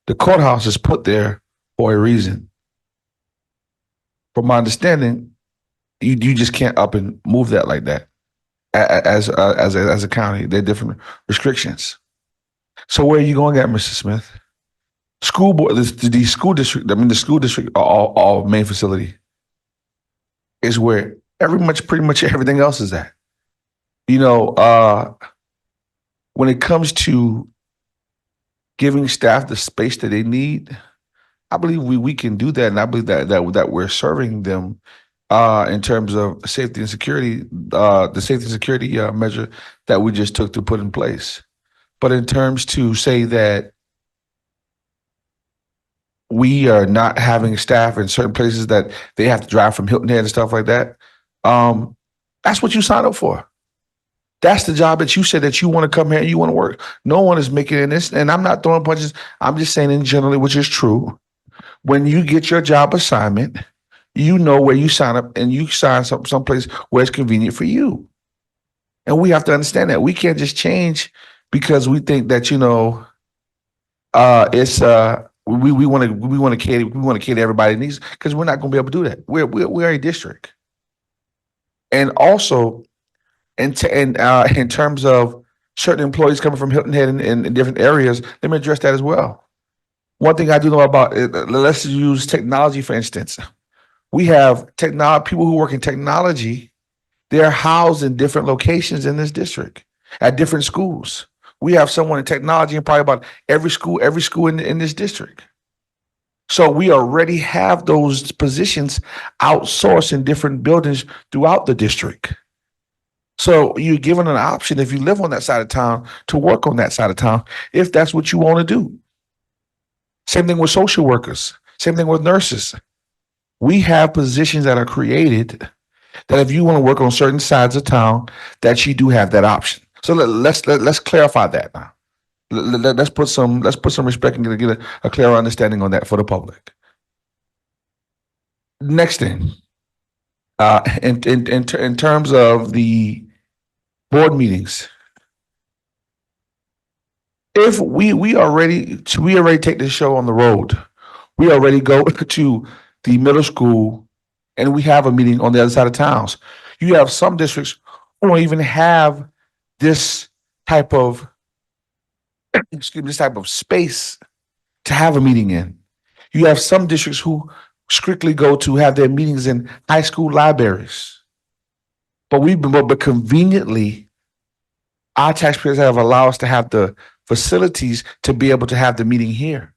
The courthouse is put there for a reason. From my understanding, you just can't up and move that like that as a county. There are different restrictions. So where are you going at, Mr. Smith? School board, the school district. I mean, the school district, all main facility is where pretty much everything else is at. You know, when it comes to giving staff the space that they need, I believe we can do that, and I believe that we're serving them in terms of safety and security, the safety and security measure that we just took to put in place. But in terms to say that we are not having staff in certain places that they have to drive from Hilton Head and stuff like that, that's what you signed up for. That's the job that you said that you want to come here and you want to work. No one is making this, and I'm not throwing punches. I'm just saying in generally, which is true. When you get your job assignment, you know where you sign up and you sign someplace where it's convenient for you. And we have to understand that we can't just change because we think that, you know, it's we want to cater everybody's needs, because we're not going to be able to do that. We're a district. And also in terms of certain employees coming from Hilton Head in different areas, let me address that as well. One thing I do know about, let's use technology, for instance. We have people who work in technology. They're housed in different locations in this district at different schools. We have someone in technology in probably about every school in this district. So we already have those positions outsourced in different buildings throughout the district. So you're given an option, if you live on that side of town, to work on that side of town, if that's what you want to do. Same thing with social workers. Same thing with nurses. We have positions that are created that if you want to work on certain sides of town, that you do have that option. So let's clarify that now. Let's put some respect and get a clearer understanding on that for the public. Next thing, in terms of the board meetings, if we already take this show on the road, we already go to the middle school and we have a meeting on the other side of towns. You have some districts who don't even have this type of space to have a meeting in. You have some districts who strictly go to have their meetings in high school libraries. But conveniently, our taxpayers have allowed us to have the facilities to be able to have the meeting here.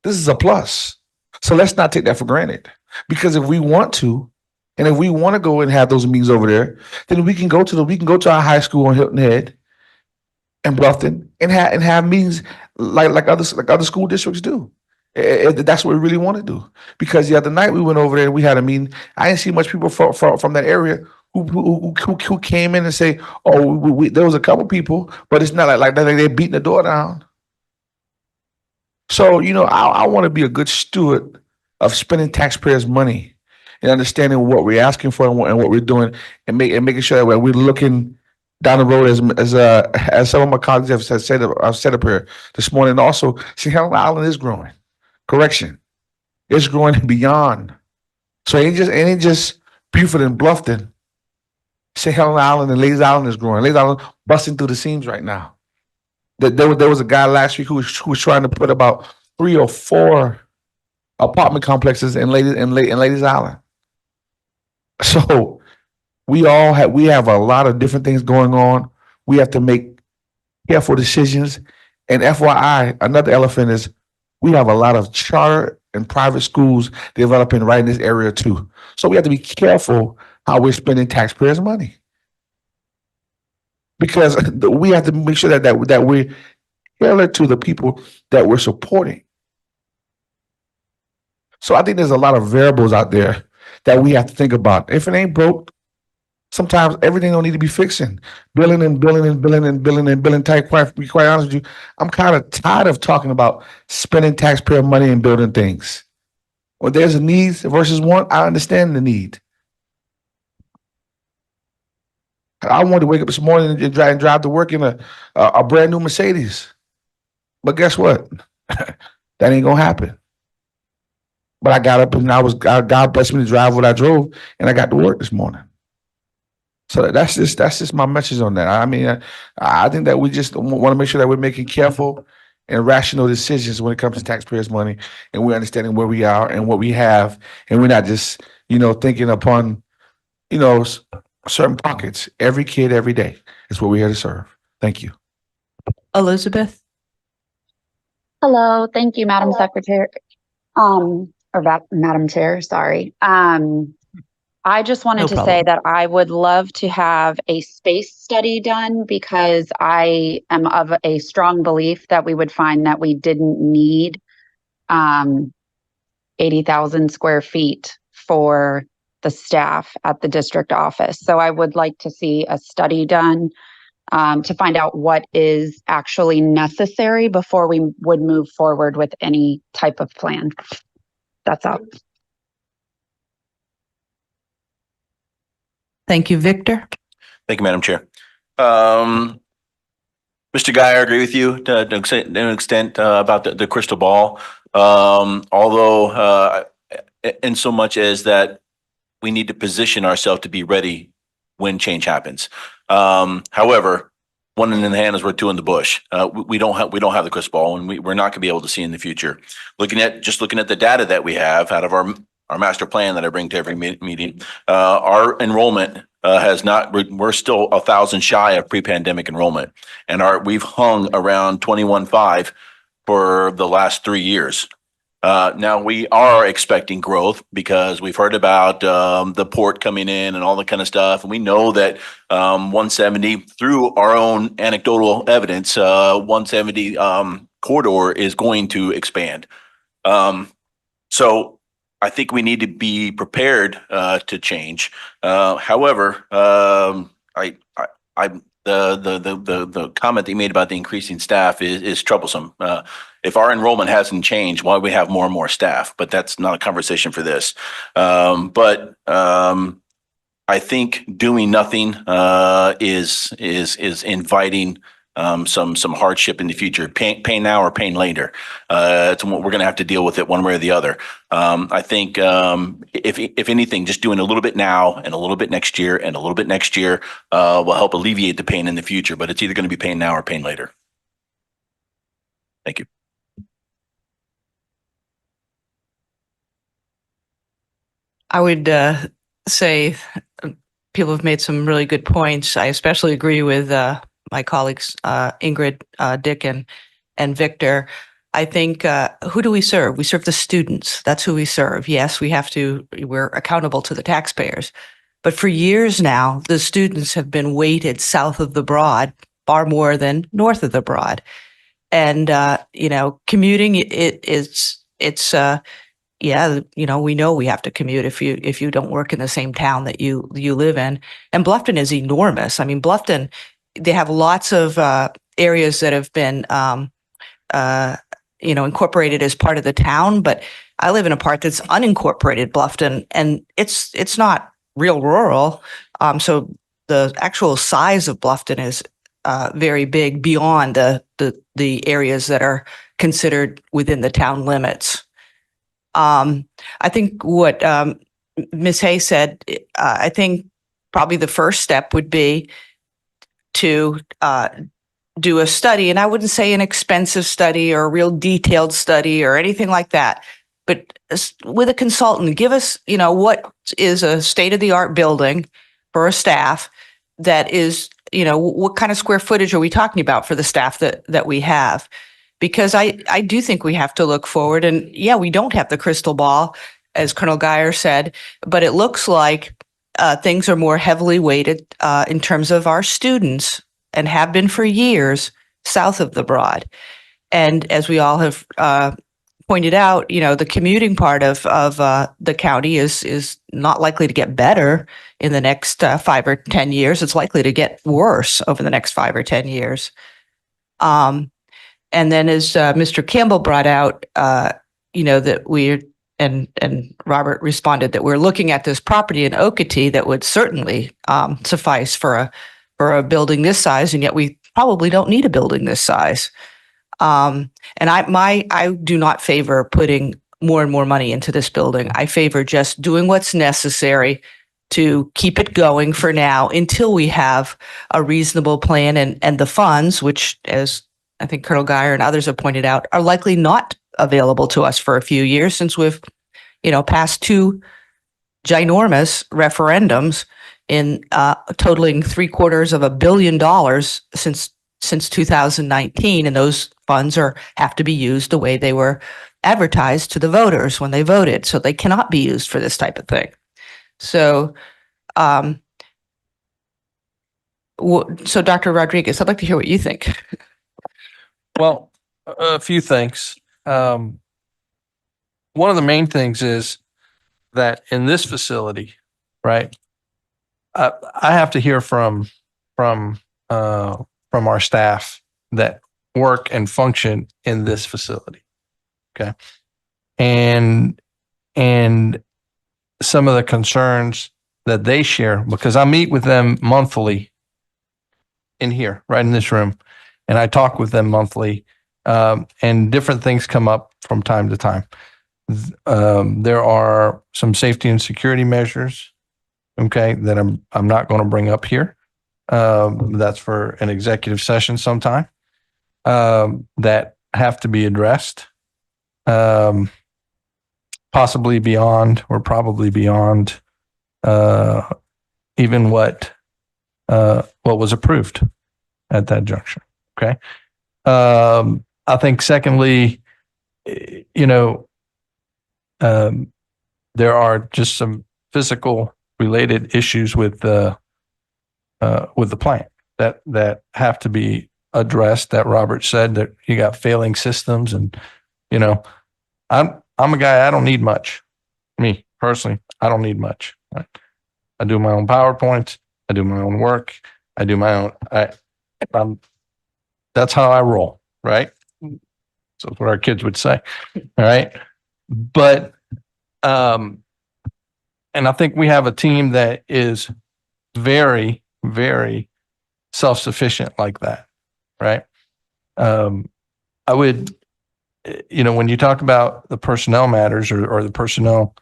This is a plus. So let's not take that for granted. Because if we want to, and if we want to go and have those meetings over there, then we can go to our high school on Hilton Head and Bluffton and have meetings like other school districts do. That's what we really want to do. Because the other night we went over there and we had a meeting. I didn't see much people from that area who came in and say, "Oh, there was a couple people, but it's not like they're beating the door down." So I want to be a good steward of spending taxpayers' money and understanding what we're asking for and what we're doing, and making sure that we're looking down the road as some of my colleagues have said I've said up here this morning. And also, St. Helena Island is growing. Correction, it's growing beyond. So it ain't just Beaufort and Bluffton. St. Helena Island and Ladies Island is growing. Ladies Island busting through the seams right now. There was a guy last week who was trying to put about 3 or 4 apartment complexes in Ladies Island. So we have a lot of different things going on. We have to make careful decisions. And FYI, another elephant is we have a lot of charter and private schools developing right in this area too. So we have to be careful how we're spending taxpayers' money, because we have to make sure that we're tailored to the people that we're supporting. So I think there's a lot of variables out there that we have to think about. If it ain't broke, sometimes everything don't need to be fixing. Billing and billing and billing and billing and billing type. To be quite honest with you, I'm kind of tired of talking about spending taxpayer money and building things. When there's a need versus want, I understand the need. I wanted to wake up this morning and drive to work in a brand new Mercedes. But guess what? That ain't gonna happen. But I got up and God blessed me to drive what I drove, and I got to work this morning. So that's just my message on that. I mean, I think that we just want to make sure that we're making careful and rational decisions when it comes to taxpayers' money, and we're understanding where we are and what we have, and we're not just thinking upon certain pockets. Every kid, every day is what we're here to serve. Thank you. Elizabeth? Hello, thank you, Madam Secretary. Madam Chair, sorry. I just wanted No to problem. say that I would love to have a space study done, because I am of a strong belief that we would find that we didn't need 80,000 square feet for the staff at the district office. So I would like to see a study done to find out what is actually necessary before we would move forward with any type of plan. That's all. Thank you, Victor. Thank you, Madam Chair. Mr. Guy, I agree with you to an extent about the crystal ball. Although, in so much as that we need to position ourselves to be ready when change happens. However, one in the hand is worth two in the bush. We don't have the crystal ball, and we're not going to be able to see in the future. Looking at the data that we have out of our master plan that I bring to every meeting, our enrollment has not. We're still 1,000 shy of pre-pandemic enrollment, and we've hung around 21.5 for the last 3 years. Now we are expecting growth because we've heard about the port coming in and all that kind of stuff, and we know that 170, through our own anecdotal evidence, 170 corridor is going to expand. So I think we need to be prepared to change. However, the comment that you made about the increasing staff is troublesome. If our enrollment hasn't changed, why do we have more and more staff? But that's not a conversation for this. But I think doing nothing is inviting some hardship in the future. Pain now or pain later. It's we're going to have to deal with it one way or the other. I think if anything, just doing a little bit now and a little bit next year and a little bit next year will help alleviate the pain in the future. But it's either going to be pain now or pain later. Thank you. I would say people have made some really good points. I especially agree with my colleagues, Ingrid, Dick, and Victor. I think, who do we serve? We serve the students. That's who we serve. Yes, we're accountable to the taxpayers. But for years now, the students have been weighted south of the Broad far more than north of the Broad. And, commuting, it's yeah, we know we have to commute if you don't work in the same town that you live in. And Bluffton is enormous. I mean, Bluffton, they have lots of areas that have been uh, incorporated as part of the town, but I live in a part that's unincorporated, Bluffton, and it's not real rural. So the actual size of Bluffton is very big beyond the areas that are considered within the town limits. I think what Ms. Hay said, I think probably the first step would be to do a study, and I wouldn't say an expensive study or a real detailed study or anything like that, but with a consultant, give us, what is a state-of-the-art building for a staff that is, what kind of square footage are we talking about for the staff that we have? Because I do think we have to look forward, and yeah, we don't have the crystal ball, as Colonel Geyer said, but it looks like things are more heavily weighted in terms of our students and have been for years south of the Broad. And as we all have pointed out, the commuting part of the county is not likely to get better in the next 5 or 10 years. It's likely to get worse over the next 5 or 10 years. And then as Mr. Campbell brought out, that we're, and Robert responded that we're looking at this property in Okatee that would certainly suffice for a building this size, and yet we probably don't need a building this size. And I do not favor putting more and more money into this building. I favor just doing what's necessary to keep it going for now until we have a reasonable plan, and the funds, which, as I think Colonel Geyer and others have pointed out, are likely not available to us for a few years, since we've, passed 2 ginormous referendums in totaling $750 million since 2019, and those funds have to be used the way they were advertised to the voters when they voted, so they cannot be used for this type of thing. So, so Dr. Rodriguez, I'd like to hear what you think. Well, a few things. One of the main things is that in this facility, right, I have to hear from our staff that work and function in this facility. Okay. And some of the concerns that they share, because I meet with them monthly in here, right in this room, and I talk with them monthly, and different things come up from time to time. There are some safety and security measures, okay, that I'm not going to bring up here. That's for an executive session sometime, that have to be addressed, possibly beyond, or probably beyond even what was approved at that juncture. Okay. I think secondly, there are just some physical related issues with the plant that have to be addressed, that Robert said, that you got failing systems, and I'm a guy, I don't need much. Me personally, I don't need much. Right? I do my own PowerPoints, I do my own work, I do my own that's how I roll, right? So that's what our kids would say. All right. But and I think we have a team that is very, very self-sufficient like that, right? I would, when you talk about the personnel matters, or the personnel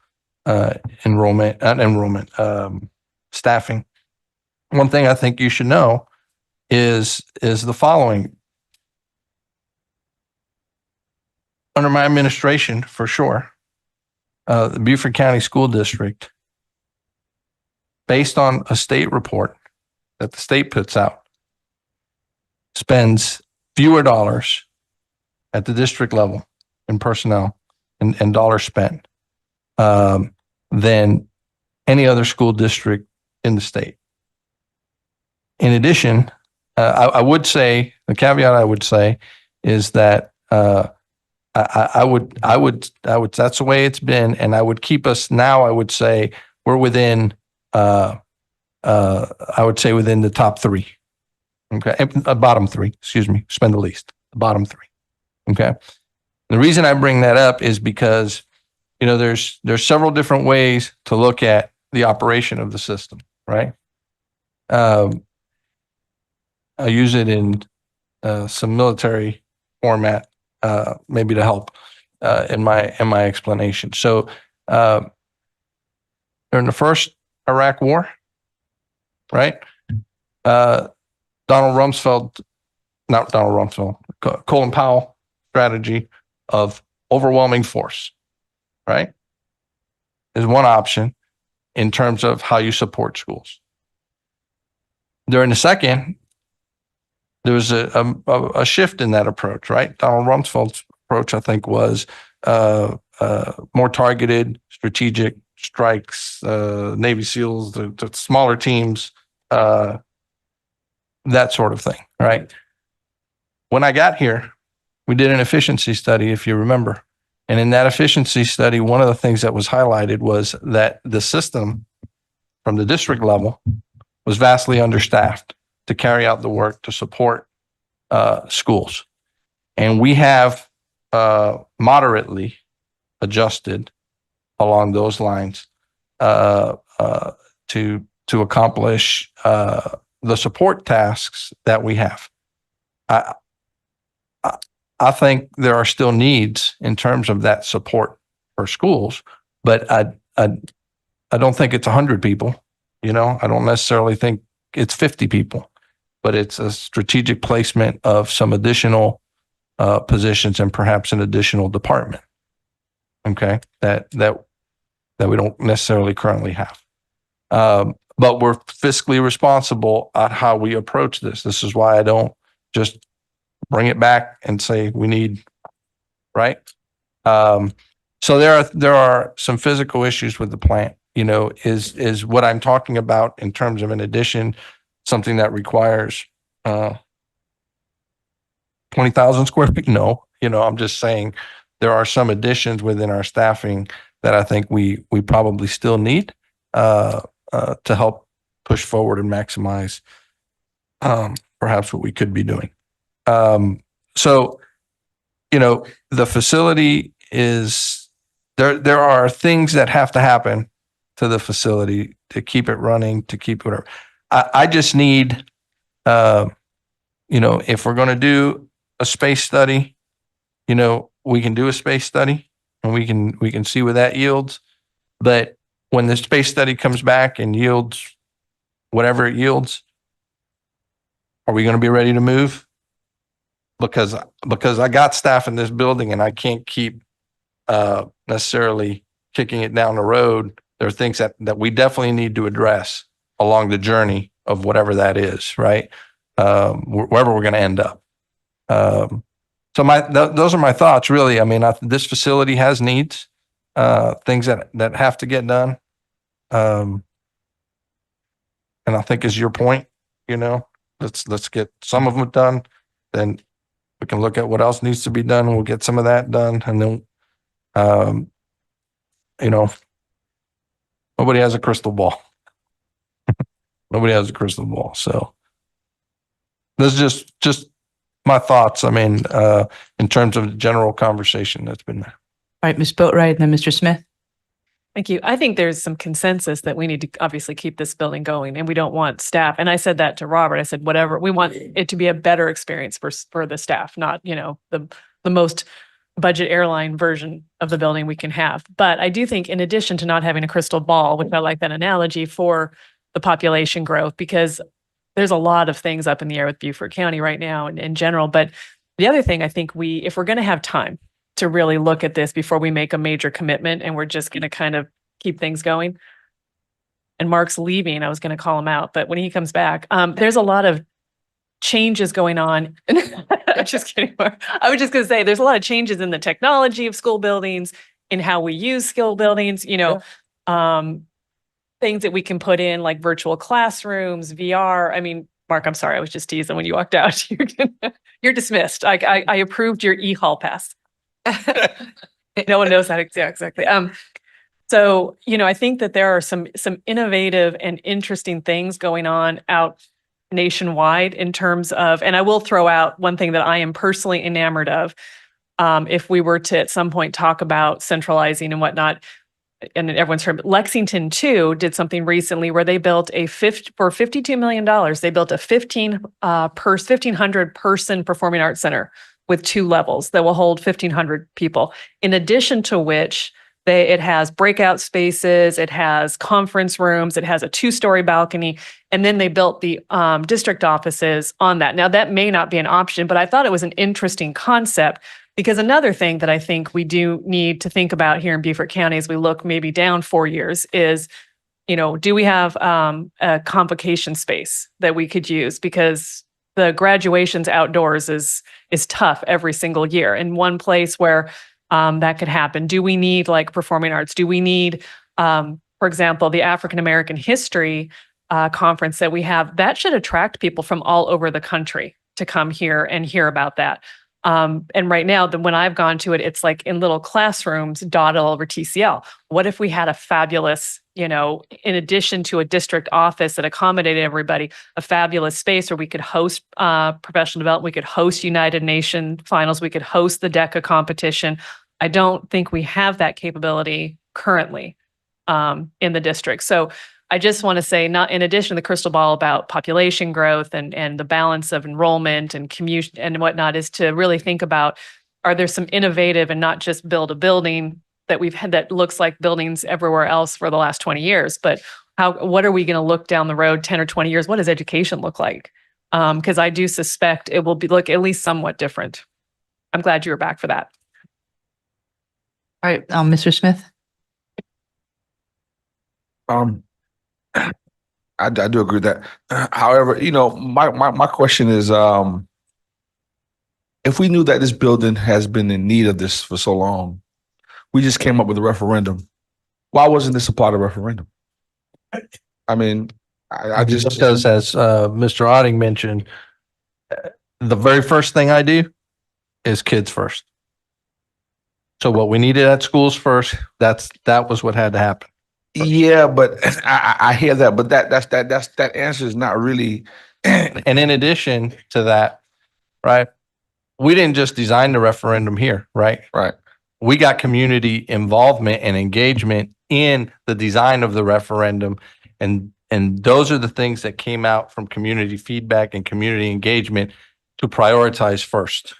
staffing, one thing I think you should know is the following. Under my administration, for sure, the Beaufort County School District, based on a state report that the state puts out, spends fewer dollars at the district level in personnel and dollars spent than any other school district in the state. In addition, I would say, the caveat I would say is that That's the way it's been. And I would keep us now, I would say we're within, I would say within the top three. Okay. Bottom three, excuse me, spend the least, the bottom three. Okay. The reason I bring that up is because, there's several different ways to look at the operation of the system, right? I use it in some military format, maybe to help in my explanation. So during the first Iraq War, right? Colin Powell strategy of overwhelming force, right? Is one option in terms of how you support schools. During the second, there was a shift in that approach, right? Donald Rumsfeld's approach, I think, was more targeted, strategic strikes, Navy SEALs, the smaller teams, that sort of thing, right? When I got here, we did an efficiency study, if you remember. And in that efficiency study, one of the things that was highlighted was that the system from the district level was vastly understaffed to carry out the work to support schools. And we have moderately adjusted along those lines to accomplish the support tasks that we have. I think there are still needs in terms of that support for schools, but I don't think it's 100 people. I don't necessarily think it's 50 people, but it's a strategic placement of some additional positions and perhaps an additional department. Okay, that we don't necessarily currently have. But we're fiscally responsible at how we approach this. This is why I don't just bring it back and say we need, right? So there are some physical issues with the plant. Is what I'm talking about in terms of an addition, something that requires 20,000 square feet? No, I'm just saying there are some additions within our staffing that I think we probably still need to help push forward and maximize perhaps what we could be doing. So, the facility is there are things that have to happen to the facility to keep it running, to keep whatever. I just need, if we're going to do a space study, we can do a space study and we can see what that yields. But when the space study comes back and yields whatever it yields, are we going to be ready to move? Because I got staff in this building and I can't keep necessarily kicking it down the road. There are things that we definitely need to address along the journey of whatever that is, right? Wherever we're going to end up. So those are my thoughts, really. I mean, this facility has needs, things that have to get done. And I think is your point, let's get some of them done. Then we can look at what else needs to be done and we'll get some of that done. And then, nobody has a crystal ball. Nobody has a crystal ball. So this is just my thoughts. I mean, in terms of the general conversation that's been there. All right, Ms. Boatright, and then Mr. Smith. Thank you. I think there's some consensus that we need to obviously keep this building going and we don't want staff. And I said that to Robert. I said, whatever, we want it to be a better experience for the staff, not, the most budget airline version of the building we can have. But I do think in addition to not having a crystal ball, which I like that analogy for the population growth, because there's a lot of things up in the air with Beaufort County right now and in general. But the other thing I think if we're going to have time to really look at this before we make a major commitment and we're just going to kind of keep things going. And Mark's leaving, I was going to call him out, but when he comes back, there's a lot of changes going on. Just kidding, Mark. I was just going to say, there's a lot of changes in the technology of school buildings, in how we use school buildings, things that we can put in like virtual classrooms, VR. I mean, Mark, I'm sorry. I was just teasing when you walked out. You're dismissed. I approved your e-hall pass. No one knows how to, yeah, exactly. So, I think that there are some innovative and interesting things going on out nationwide in terms of, and I will throw out one thing that I am personally enamored of. If we were to at some point talk about centralizing and whatnot, and everyone's heard, but Lexington too did something recently where they built for $52 million. They built a 1,500 person performing arts center with 2 levels that will hold 1,500 people. In addition to which, it has breakout spaces, it has conference rooms, it has a 2-story balcony, and then they built the district offices on that. Now that may not be an option, but I thought it was an interesting concept. Because another thing that I think we do need to think about here in Beaufort County as we look maybe down 4 years is, do we have a convocation space that we could use? Because the graduations outdoors is tough every single year. And one place where that could happen. Do we need like performing arts? Do we need, for example, the African American History conference that we have? That should attract people from all over the country to come here and hear about that. And right now, when I've gone to it, it's like in little classrooms dotted all over TCL. What if we had a fabulous, in addition to a district office that accommodated everybody, a fabulous space where we could host professional development, we could host United Nations finals, we could host the DECA competition. I don't think we have that capability currently in the district. So I just want to say, not in addition to the crystal ball about population growth and the balance of enrollment and commute and whatnot, is to really think about, are there some innovative and not just build a building that we've had that looks like buildings everywhere else for the last 20 years, but what are we going to look down the road 10 or 20 years? What does education look like? Because I do suspect it will look at least somewhat different. I'm glad you were back for that. All right, Mr. Smith? I do agree with that. However, my question is, if we knew that this building has been in need of this for so long, we just came up with a referendum. Why wasn't this a part of the referendum? I mean, I just Because as Mr. Otting mentioned, the very first thing I do is kids first. So what we needed at schools first, that was what had to happen. Yeah, but I hear that, but that answer is not really. And in addition to that, right, we didn't just design the referendum here, right? Right. We got community involvement and engagement in the design of the referendum. And those are the things that came out from community feedback and community engagement to prioritize first,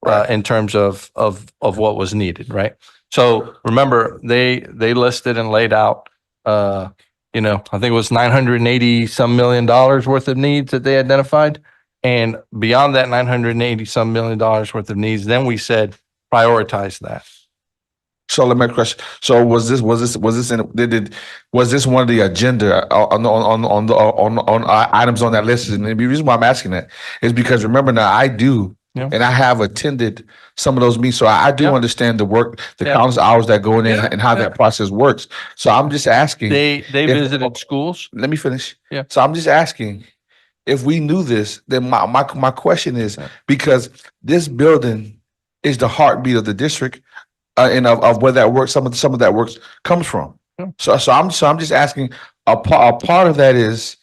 Right. in terms of what was needed, right? So remember, they listed and laid out, I think it was 980 some million dollars worth of needs that they identified. And beyond that 980 some million dollars worth of needs, then we said, prioritize that. So let me ask a question. So was this one of the agenda on items on that list? And the reason why I'm asking that is because remember now I do. Yeah. And I have attended some of those meetings, so I do Yeah. understand the work, the Yeah. countless hours that go in Yeah. and how that process works. So I'm just asking. They if- visited schools. Let me finish. Yeah. So I'm just asking, if we knew this, then my question is, because this building is the heartbeat of the district, and of where that work, some of that work comes from. Yeah. So I'm just asking, a part of that is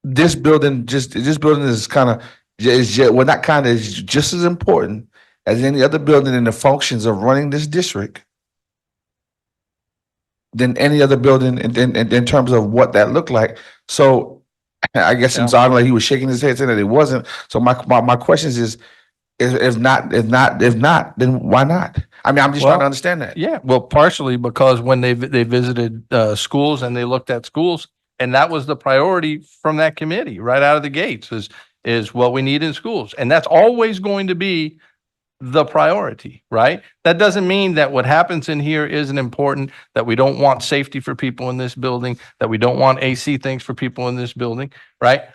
this building is kind of not kind of, is just as important as any other building in the functions of running this district than any other building in terms of what that looked like. So I guess in Zahn, like he was shaking his head saying that it wasn't. So my question is if not, then why not? I mean, I'm just trying to understand that. Yeah, well, partially because when they visited schools and they looked at schools, and that was the priority from that committee right out of the gates is what we need in schools. And that's always going to be the priority, right? That doesn't mean that what happens in here isn't important, that we don't want safety for people in this building, that we don't want AC things for people in this building, right?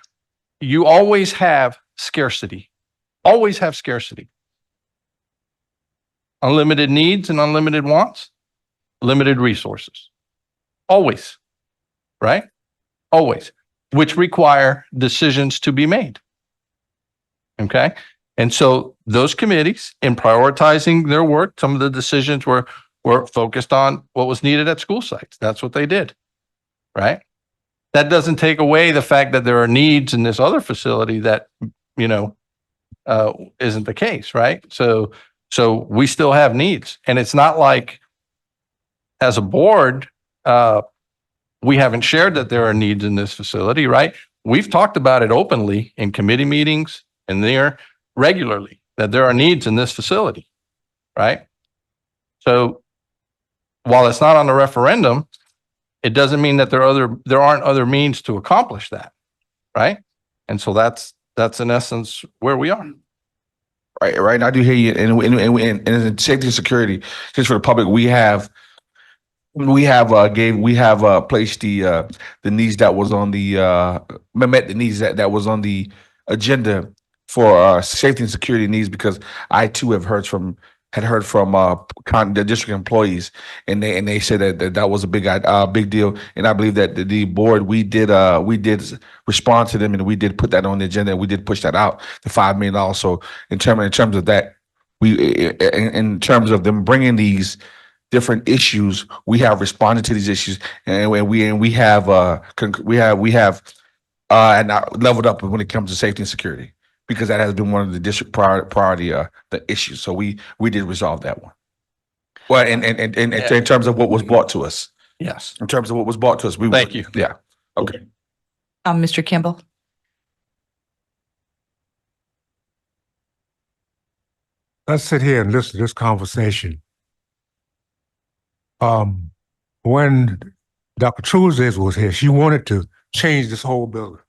You always have scarcity. Always have scarcity. Unlimited needs and unlimited wants, limited resources. Always, right? Always, which require decisions to be made. Okay. And so those committees, in prioritizing their work, some of the decisions were focused on what was needed at school sites. That's what they did, right? That doesn't take away the fact that there are needs in this other facility that, you know, isn't the case, right? So we still have needs, and it's not like as a board, we haven't shared that there are needs in this facility, right? We've talked about it openly in committee meetings and there regularly that there are needs in this facility, right? So while it's not on the referendum, it doesn't mean that there aren't other means to accomplish that, right? And so that's in essence where we are. Right, right. I do hear you. And in safety and security, just for the public, we have placed the needs that was on the met the needs that was on the agenda for safety and security needs, because I too had heard from the district employees, and they said that was a big deal. And I believe that the board, we did respond to them, and we did put that on the agenda, and we did push that out, the $5 million. So in terms of that, in terms of them bringing these different issues, we have responded to these issues, and we have leveled up when it comes to safety and security, because that has been one of the district priority the issues. So we did resolve that one. Well, and in terms of what was brought to us, Yes. in terms of what was brought to us, Thank you. Yeah. Okay. Mr. Kimball? Let's sit here and listen to this conversation. When Dr. Truesdale was here, she wanted to change this whole building.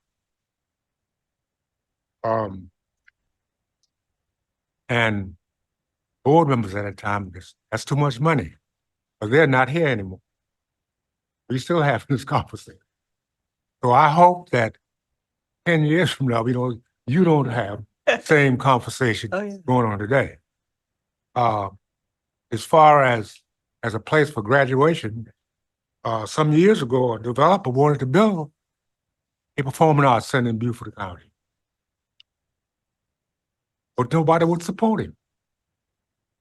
And board members at that time, that's too much money, but they're not here anymore. We still have this conversation. So I hope that 10 years from now, you don't have the same conversation going on today. As far as a place for graduation, some years ago, a developer wanted to build a performing arts center in Beaufort County, but nobody would support him.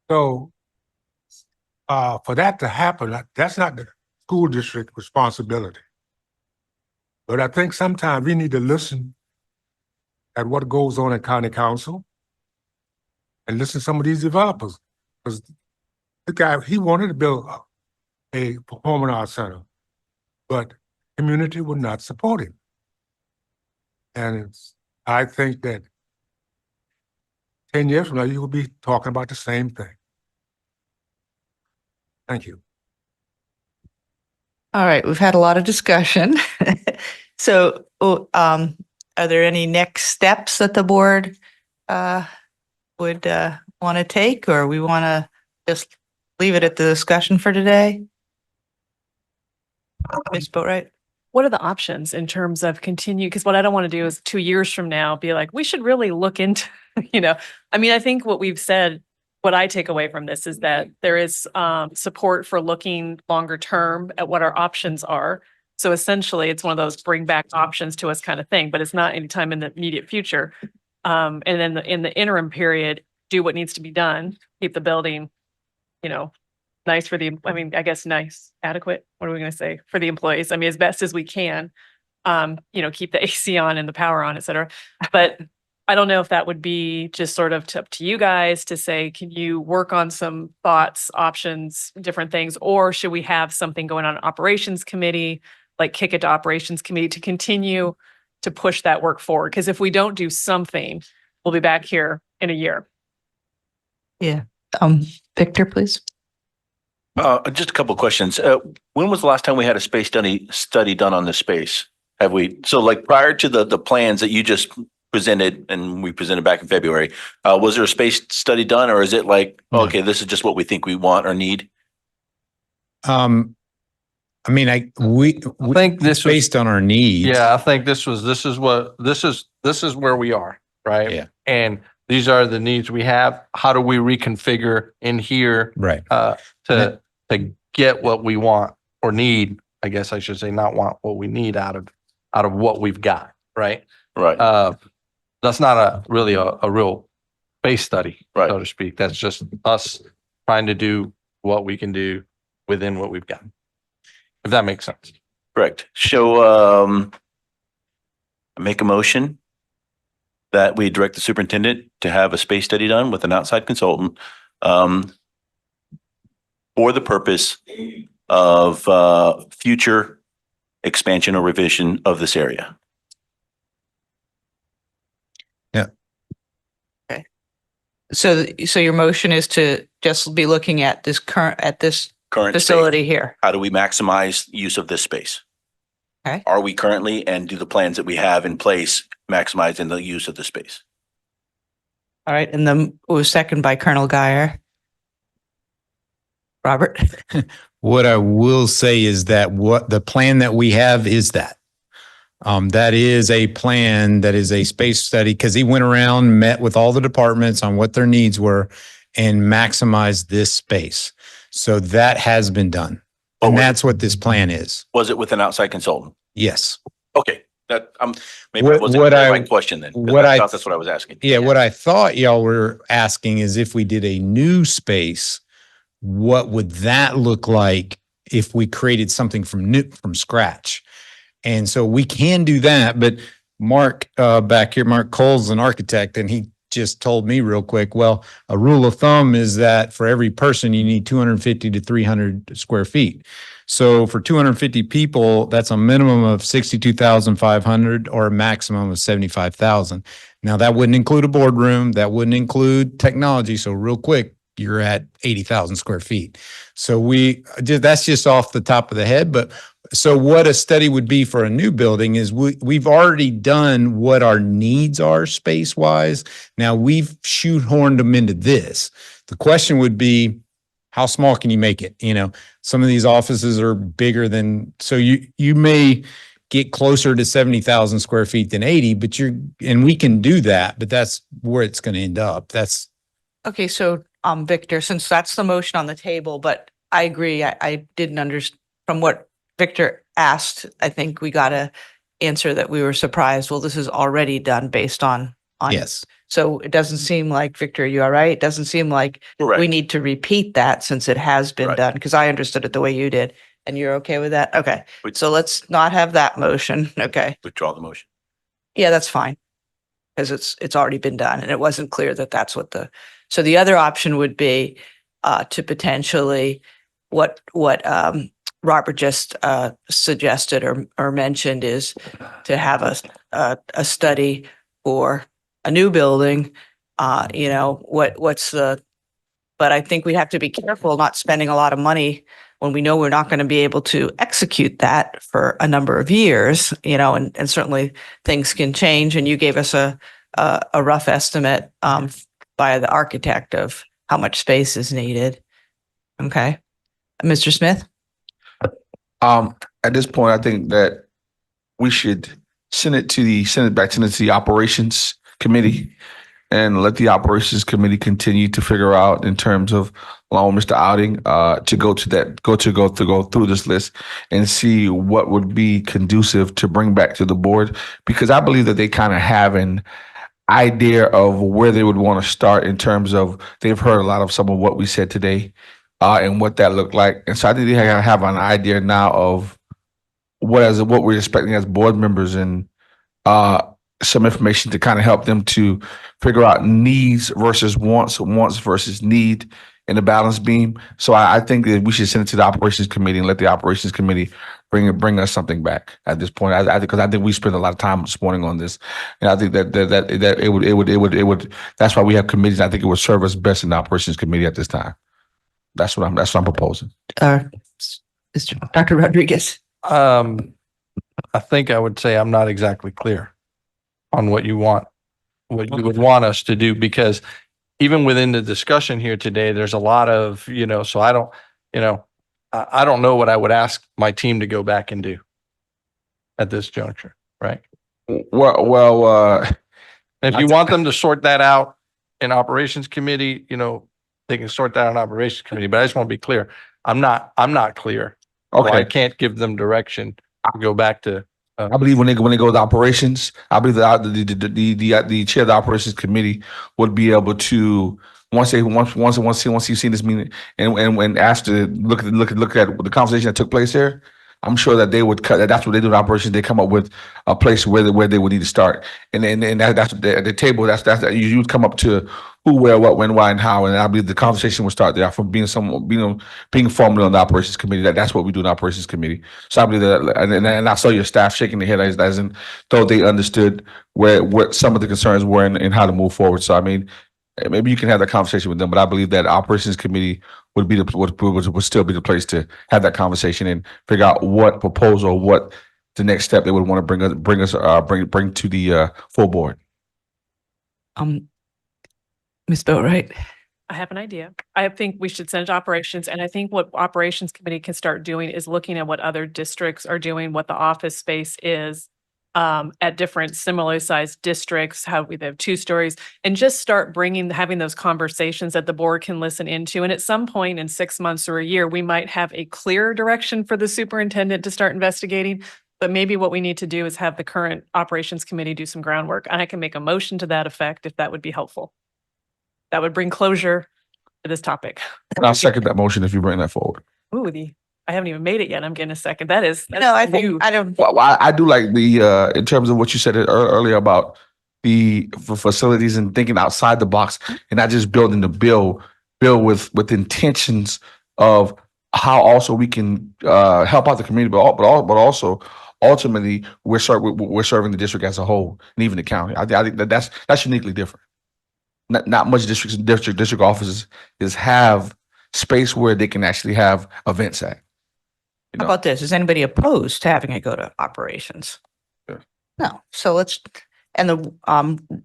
So for that to happen, that's not the school district responsibility. But I think sometimes we need to listen at what goes on at county council and listen to some of these developers. Because the guy, he wanted to build a performing arts center, but community would not support him. And I think that 10 years from now, you will be talking about the same thing. Thank you. All right, we've had a lot of discussion. So, are there any next steps that the board would want to take, or we want to just leave it at the discussion for today? Ms. Boatwright? What are the options in terms of continue? Because what I don't want to do is 2 years from now be like, we should really look into, I mean, I think what we've said, what I take away from this is that there is support for looking longer term at what our options are. So essentially, it's one of those bring back options to us kind of thing, but it's not anytime in the immediate future. And then in the interim period, do what needs to be done, keep the building, nice for nice, adequate. What are we going to say for the employees? I mean, as best as we can, keep the AC on and the power on, et cetera. But I don't know if that would be just sort of up to you guys to say, can you work on some thoughts, options, different things, or should we have something going on operations committee, like kick it to operations committee to continue to push that work forward? Because if we don't do something, we'll be back here in a year. Yeah. Victor, please. Just a couple of questions. When was the last time we had a space study done on this space? Have we? So like prior to the plans that you just presented and we presented back in February, was there a space study done, or is it like, okay, this is just what we think we want or need? I think this based on our needs. Yeah, I think this is where we are, right? Yeah. And these are the needs we have. How do we reconfigure in here, Right. To get what we want or need? I guess I should say, not want, what we need out of what we've got, right? Right. That's not really a real space study, Right. so to speak. That's just us trying to do what we can do within what we've got. If that makes sense. Correct. So, I make a motion that we direct the superintendent to have a space study done with an outside consultant, for the purpose of, future expansion or revision of this area. So your motion is to just be looking at this current Current space. facility here. How do we maximize use of this space? Okay. Are we currently, and do the plans that we have in place maximizing the use of the space? All right. And then it was seconded by Colonel Geyer. Robert? What I will say is that what the plan that we have is that. That is a plan, that is a space study, because he went around, met with all the departments on what their needs were and maximized this space. So that has been done. And that's what this plan is. Was it with an outside consultant? Yes. Okay, that, maybe I What- wasn't what clear I- my question then. 'Cause what I I- thought that's what I was asking. Yeah, what I thought y'all were asking is if we did a new space, what would that look like if we created something from scratch? And so we can do that, but Mark back here, Mark Cole's an architect, and he just told me real quick, well, a rule of thumb is that for every person, you need 250 to 300 square feet. So for 250 people, that's a minimum of 62,500 or a maximum of 75,000. Now that wouldn't include a boardroom, that wouldn't include technology. So real quick, you're at 80,000 square feet. So that's just off the top of the head. But so what a study would be for a new building is we've already done what our needs are space wise. Now we've shoehorned them into this. The question would be, how small can you make it? You know, some of these offices are bigger than, so you may get closer to 70,000 square feet than 80, and we can do that, but that's where it's going to end up. Okay, so Victor, since that's the motion on the table, but I agree, I didn't understand from what Victor asked. I think we got to answer that we were surprised. Well, this is already done based on. Yes. So it doesn't seem like, Victor, you all right? It doesn't seem like Correct. we need to repeat that since it has been Right. done, because I understood it the way you did. And you're okay with that? Okay. We- So let's not have that motion. Okay. Withdraw the motion. Yeah, that's fine. Because it's already been done and it wasn't clear that that's what so the other option would be to potentially what Robert just suggested or mentioned is to have a study for a new building. But I think we have to be careful not spending a lot of money when we know we're not going to be able to execute that for a number of years, and certainly things can change. And you gave us a rough estimate by the architect of how much space is needed. Okay. Mr. Smith? At this point, I think that we should send it back to the operations committee and let the operations committee continue to figure out in terms of along with Mr. Outing, to go through this list and see what would be conducive to bring back to the board, because I believe that they kind of have an idea of where they would want to start in terms of they've heard a lot of some of what we said today, and what that looked like. And so I think they have an idea now of what we're expecting as board members, and some information to kind of help them to figure out needs versus wants versus need in the balance beam. So I think that we should send it to the operations committee and let the operations committee bring us something back at this point. Because I think we spent a lot of time this morning on this, and I think that it would. That's why we have committees. I think it would serve us best in the operations committee at this time. That's what I'm proposing. Dr. Rodriguez. I think I would say I'm not exactly clear on what you would want us to do, because even within the discussion here today, there's a lot of, so I don't know what I would ask my team to go back and do at this juncture, right? Well, If you want them to sort that out in operations committee, they can sort that out in operations committee, but I just want to be clear. I'm not clear. So I okay. can't give them direction to go back to I believe when they go to operations, I believe that the chair of the operations committee would be able to once you've seen this meeting and asked to look at the conversation that took place there. I'm sure that they would cut. That's what they do in operations. They come up with a place where they would need to start, and that's the table. That's you would come up to who, where, what, when, why, and how, and I believe the conversation would start there from being formally on the operations committee. That's what we do in the operations committee. So I believe that, and I saw your staff shaking their head as in though they understood where some of the concerns were and how to move forward. So I mean, maybe you can have that conversation with them, but I believe that operations committee would be would still be the place to have that conversation and figure out what proposal, what the next step they would want to bring to the full board. Ms. Boatright. I have an idea. I think we should send it to operations, and I think what operations committee can start doing is looking at what other districts are doing, what the office space is at different similarly sized districts, how we have 2 stories, and just start having those conversations that the board can listen into. And at some point in 6 months or a year, we might have a clearer direction for the superintendent to start investigating. But maybe what we need to do is have the current operations committee do some groundwork, and I can make a motion to that effect if that would be helpful. That would bring closure to this topic. And I'll second that motion if you bring that forward. Ooh, I haven't even made it yet. I'm getting a second. That's No, I think new. I don't. Well, I do like the in terms of what you said earlier about the facilities and thinking outside the box and not just building the bill with intentions of how also we can help out the community, but also ultimately we're serving the district as a whole and even the county. I think that's uniquely different. Not much district offices have space where they can actually have events at. How about this? Is anybody opposed to having it go to operations? Yeah. No. So and the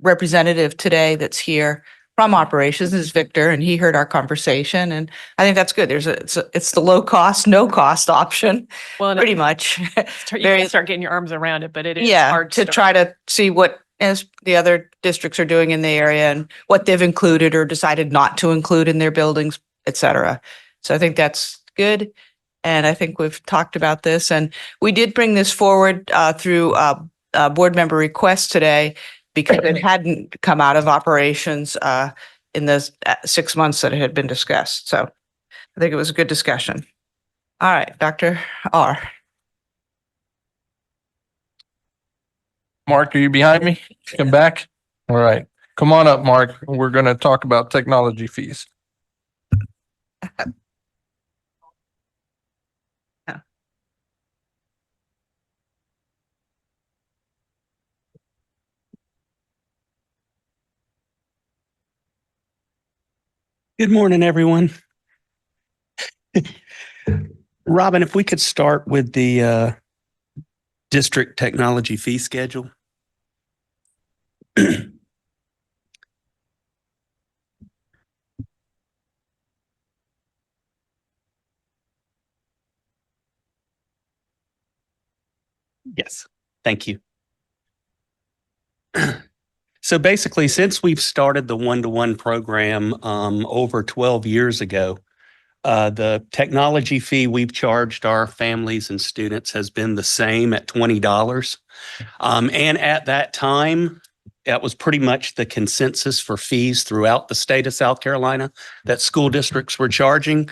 representative today that's here from operations is Victor, and he heard our conversation, and I think that's good. It's the low cost, no cost option, Well, and pretty much. you can start getting your arms around it, but it is Yeah, hard to try to see what as the other districts are doing in the area and what they've included or decided not to include in their buildings, et cetera. So I think that's good. And I think we've talked about this, and we did bring this forward through board member requests today because it hadn't come out of operations in the 6 months that it had been discussed. So I think it was a good discussion. All right, Dr. R. Mark, are you behind me? Come back. All right. Come on up, Mark. We're going to talk about technology fees. Good morning, everyone. Robin, if we could start with the district technology fee schedule. Yes, thank you. So basically, since we've started the one-to-one program over 12 years ago, the technology fee we've charged our families and students has been the same at $20. And at that time, that was pretty much the consensus for fees throughout the state of South Carolina that school districts were charging.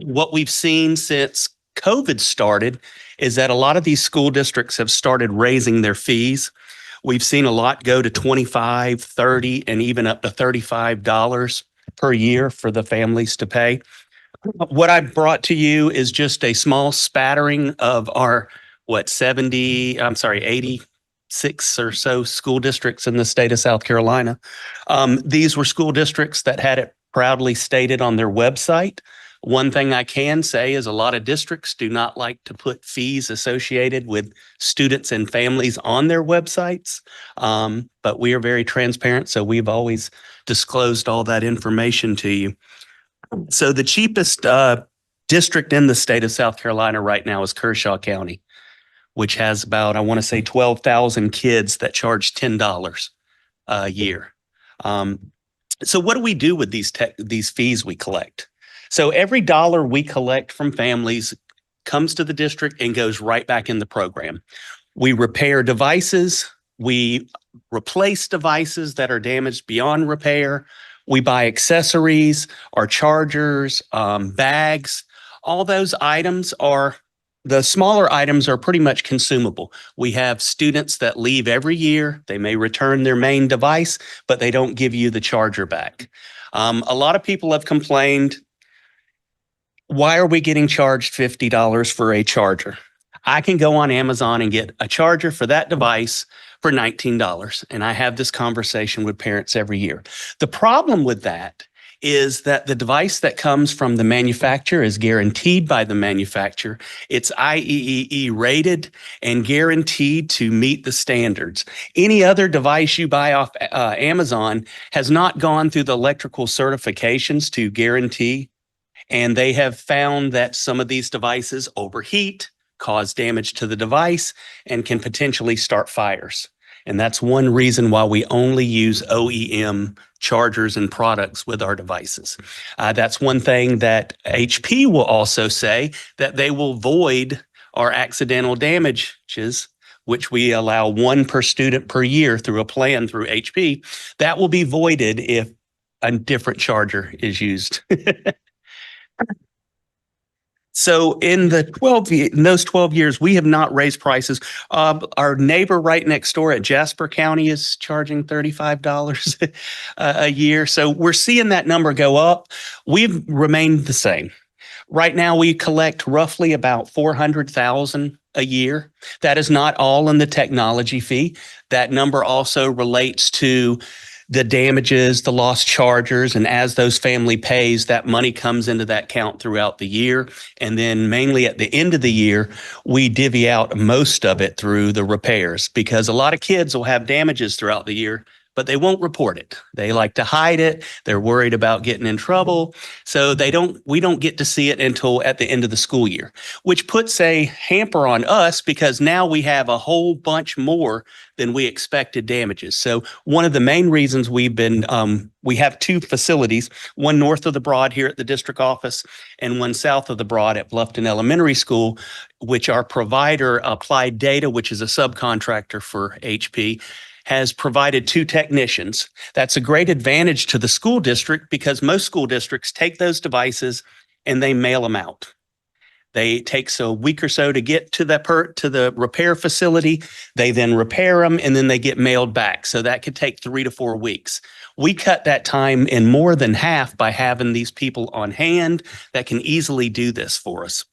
What we've seen since COVID started is that a lot of these school districts have started raising their fees. We've seen a lot go to $25, $30, and even up to $35 per year for the families to pay. What I brought to you is just a small spattering of our, 86 or so school districts in the state of South Carolina. These were school districts that had it proudly stated on their website. One thing I can say is a lot of districts do not like to put fees associated with students and families on their websites, but we are very transparent, so we've always disclosed all that information to you. So the cheapest district in the state of South Carolina right now is Kershaw County, which has about, I want to say 12,000 kids that charge $10 a year. So what do we do with these fees we collect? So every dollar we collect from families comes to the district and goes right back in the program. We repair devices. We replace devices that are damaged beyond repair. We buy accessories, our chargers, bags. All those items are, the smaller items are pretty much consumable. We have students that leave every year. They may return their main device, but they don't give you the charger back. A lot of people have complained, why are we getting charged $50 for a charger? I can go on Amazon and get a charger for that device for $19. And I have this conversation with parents every year. The problem with that is that the device that comes from the manufacturer is guaranteed by the manufacturer. It's IEEE rated and guaranteed to meet the standards. Any other device you buy off Amazon has not gone through the electrical certifications to guarantee. And they have found that some of these devices overheat, cause damage to the device, and can potentially start fires. And that's one reason why we only use OEM chargers and products with our devices. That's one thing that HP will also say, that they will void our accidental damages, which we allow 1 per student per year through a plan through HP. That will be voided if a different charger is used. So in those 12 years, we have not raised prices. Our neighbor right next door at Jasper County is charging $35 a year. So we're seeing that number go up. We've remained the same. Right now, we collect roughly about $400,000 a year. That is not all in the technology fee. That number also relates to the damages, the lost chargers, and as those family pays, that money comes into that count throughout the year. And then mainly at the end of the year, we divvy out most of it through the repairs, because a lot of kids will have damages throughout the year, but they won't report it. They like to hide it. They're worried about getting in trouble. So we don't get to see it until at the end of the school year, which puts a hamper on us, because now we have a whole bunch more than we expected damages. So one of the main reasons we have 2 facilities, one north of the Broad here at the district office and one south of the Broad at Bluffton Elementary School, which our provider, Applied Data, which is a subcontractor for HP, has provided 2 technicians. That's a great advantage to the school district, because most school districts take those devices and they mail them out. It takes a week or so to get to the repair facility. They then repair them and then they get mailed back. So that could take 3 to 4 weeks. We cut that time in more than half by having these people on hand that can easily do this for us.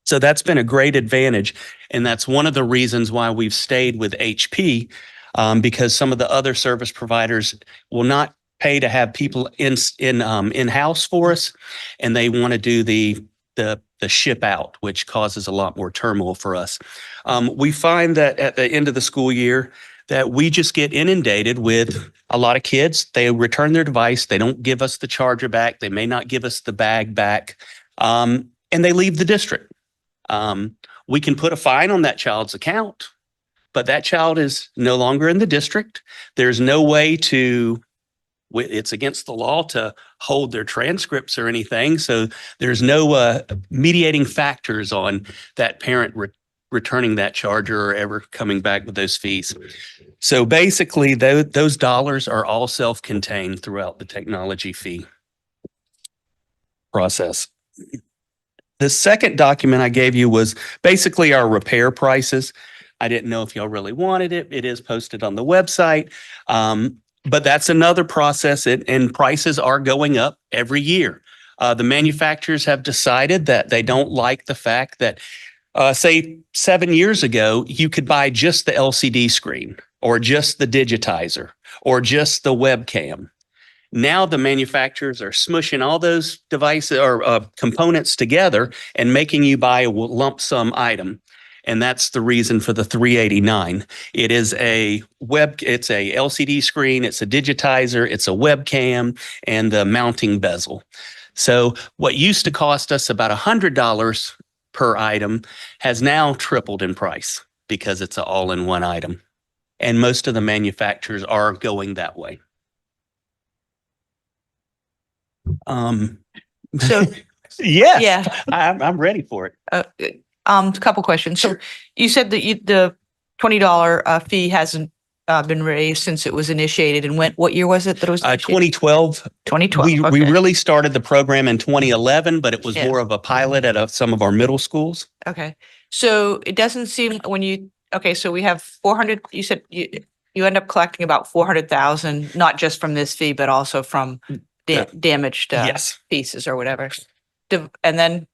So that's been a great advantage. And that's one of the reasons why we've stayed with HP, because some of the other service providers will not pay to have people in-house for us, and they want to do the ship out, which causes a lot more turmoil for us. We find that at the end of the school year that we just get inundated with a lot of kids. They return their device. They don't give us the charger back. They may not give us the bag back, and they leave the district. We can put a fine on that child's account, but that child is no longer in the district. There's no way it's against the law to hold their transcripts or anything. So there's no mediating factors on that parent returning that charger or ever coming back with those fees. So basically, those dollars are all self-contained throughout the technology fee process. The second document I gave you was basically our repair prices. I didn't know if y'all really wanted it. It is posted on the website. But that's another process, and prices are going up every year. The manufacturers have decided that they don't like the fact that, say, 7 years ago, you could buy just the LCD screen or just the digitizer or just the webcam. Now the manufacturers are smushing all those devices or components together and making you buy a lump sum item. And that's the reason for the $389. It is it's a LCD screen, it's a digitizer, it's a webcam, and the mounting bezel. So what used to cost us about $100 per item has now tripled in price because it's an all-in-one item. And most of the manufacturers are going that way. So, yes, yeah. I'm ready for it. A couple questions. So you said that the $20 fee hasn't been raised since it was initiated. And what year was it that it was? 2012, 2012. we Okay. really started the program in 2011, but it was Yeah. more of a pilot at some of our middle schools. Okay. So it doesn't seem so we have 400, you said you end up collecting about 400,000, not just from this fee, but also from damaged Yes. pieces or whatever. And then,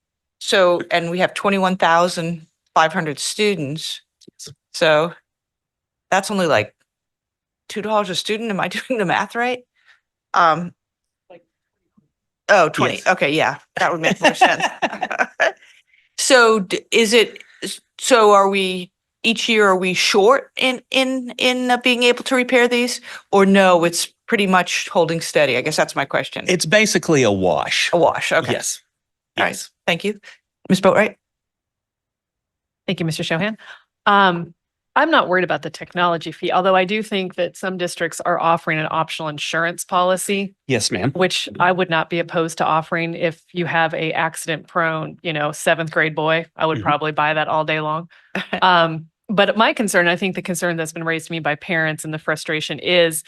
and we have 21,500 students. So that's only like $2 a student. Am I doing the math right? Oh, 20. Yes. Okay. Yeah, that would make more sense. So are we, each year, are we short in being able to repair these? Or no, it's pretty much holding steady? I guess that's my question. It's basically a wash. A wash. Okay. Yes. All right. Yes. Thank you. Ms. Boatright? Thank you, Mr. Shohan. I'm not worried about the technology fee, although I do think that some districts are offering an optional insurance policy, Yes, ma'am. which I would not be opposed to offering. If you have a accident prone, 7th grade boy, I would Mhm. probably buy that all day long. But my concern, I think the concern that's been raised to me by parents and the frustration is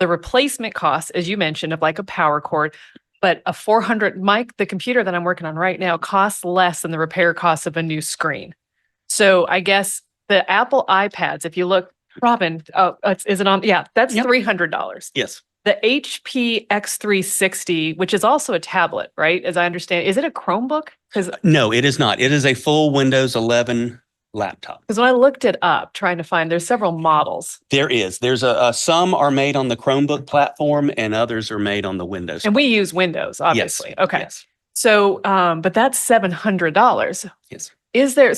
the replacement cost, as you mentioned, of like a power cord. But the computer that I'm working on right now costs less than the repair cost of a new screen. So I guess the Apple iPads, if you look, Robin, is it on? Yeah, that's Yep. $300. Yes. The HP X360, which is also a tablet, right? As I understand, is it a Chromebook? Because No, it is not. It is a full Windows 11 laptop. when I looked it up, trying to find, there's several models. There's some are made on the Chromebook platform and others are made on the Windows. And we use Windows, obviously. Yes. Okay. Yes. So, but that's $700. Yes.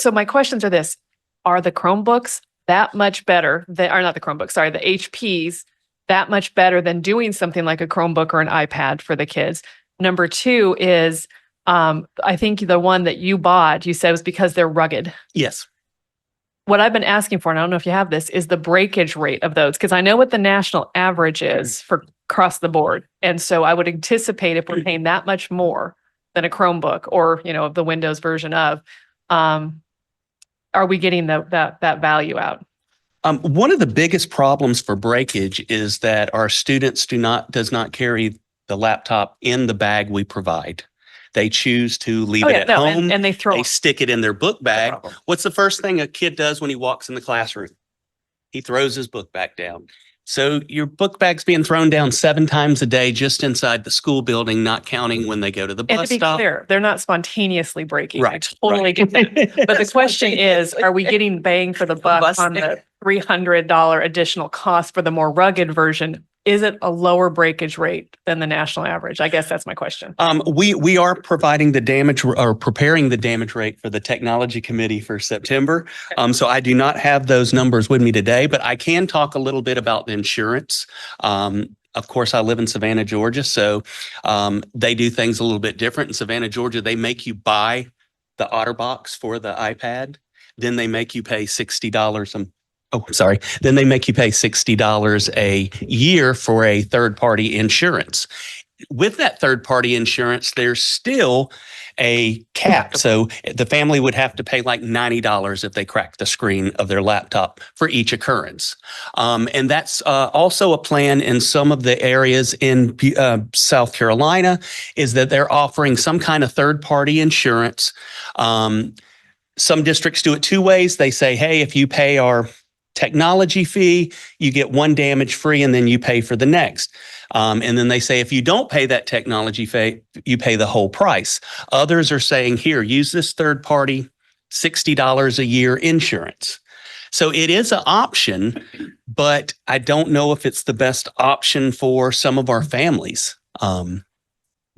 So my questions are this, are the Chromebooks that much better? They are not the Chromebooks, sorry, the HPs that much better than doing something like a Chromebook or an iPad for the kids? Number two is, I think the one that you bought, you said was because they're rugged. Yes. What I've been asking for, and I don't know if you have this, is the breakage rate of those, because I know what the national average is for across the board. And so I would anticipate if we're paying that much more than a Chromebook or, the Windows version of, are we getting that value out? One of the biggest problems for breakage is that our students does not carry the laptop in the bag we provide. They choose to leave it at home. And they throw They stick it in their book bag. problem. What's the first thing a kid does when he walks in the classroom? He throws his book bag down. So your book bag's being thrown down 7 times a day just inside the school building, not counting when they go to the And bus to be stop. clear, they're not spontaneously breaking. I Right. totally get that. But the question is, are we getting bang for the buck on the $300 additional cost for the more rugged version? Is it a lower breakage rate than the national average? I guess that's my question. We are providing the damage or preparing the damage rate for the technology committee for September. So I do not have those numbers with me today, but I can talk a little bit about the insurance. Of course, I live in Savannah, Georgia, so they do things a little bit different. In Savannah, Georgia, they make you buy the OtterBox for the iPad. Then they make you pay $60 Then they make you pay $60 a year for a third-party insurance. With that third-party insurance, there's still a cap. So the family would have to pay like $90 if they crack the screen of their laptop for each occurrence. And that's also a plan in some of the areas in South Carolina, is that they're offering some kind of third-party insurance. Some districts do it 2 ways. They say, hey, if you pay our technology fee, you get one damage free, and then you pay for the next. And then they say, if you don't pay that technology fee, you pay the whole price. Others are saying, here, use this third party $60 a year insurance. So it is an option, but I don't know if it's the best option for some of our families.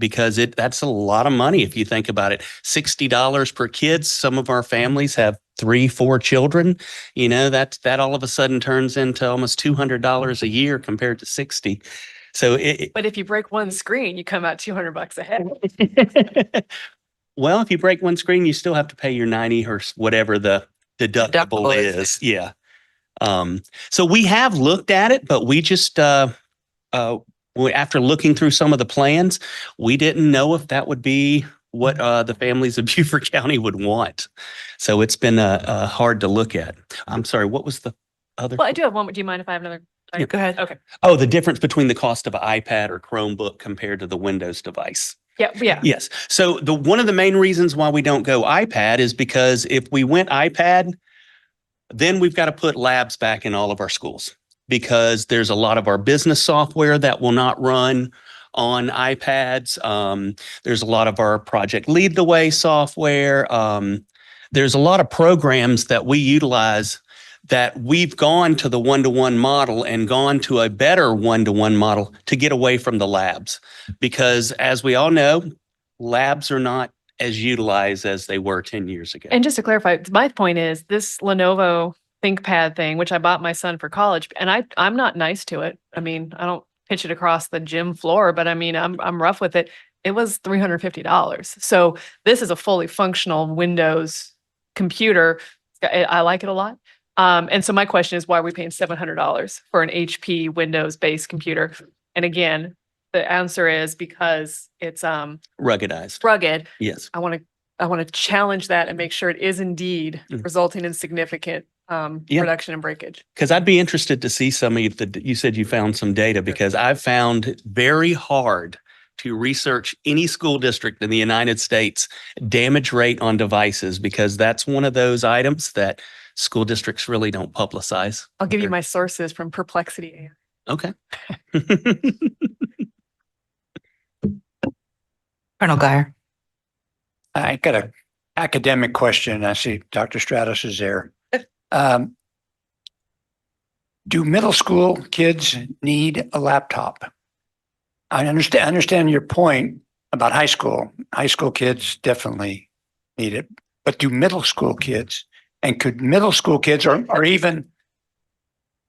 Because that's a lot of money if you think about it. $60 per kid. Some of our families have 3-4 children. That all of a sudden turns into almost $200 a year compared to 60. So But if you break one screen, you come out $200 ahead. Well, if you break one screen, you still have to pay your 90 or whatever the deductible is. Yeah. So we have looked at it, but we just after looking through some of the plans, we didn't know if that would be what the families of Beaufort County would want. So it's been hard to look at. I'm sorry, what was the other? Well, I do have one. Do you mind if I have another? Yeah. Go ahead. Okay. Oh, the difference between the cost of an iPad or Chromebook compared to the Windows device. Yeah. Yeah. Yes. So one of the main reasons why we don't go iPad is because if we went iPad, then we've got to put labs back in all of our schools because there's a lot of our business software that will not run on iPads. There's a lot of our Project Lead the Way software. There's a lot of programs that we utilize that we've gone to the one-to-one model and gone to a better one-to-one model to get away from the labs. Because as we all know, labs are not as utilized as they were 10 years ago. And just to clarify, my point is this Lenovo ThinkPad thing, which I bought my son for college, and I'm not nice to it. I mean, I don't pitch it across the gym floor, but I mean, I'm rough with it. It was $350. So this is a fully functional Windows computer. I like it a lot. And so my question is, why are we paying $700 for an HP Windows-based computer? And again, the answer is because it's Ruggedized. rugged. Yes. I want to challenge that and make sure it is indeed resulting in significant reduction in breakage. Because I'd be interested to see some of you said you found some data, because I've found it very hard to research any school district in the United States damage rate on devices, because that's one of those items that school districts really don't publicize. I'll give you my sources from Perplexity. Okay. Colonel Guyer. I got an academic question. I see Dr. Stratos is there. Do middle school kids need a laptop? I understand your point about high school. High school kids definitely need it. But do middle school kids, and could middle school kids or even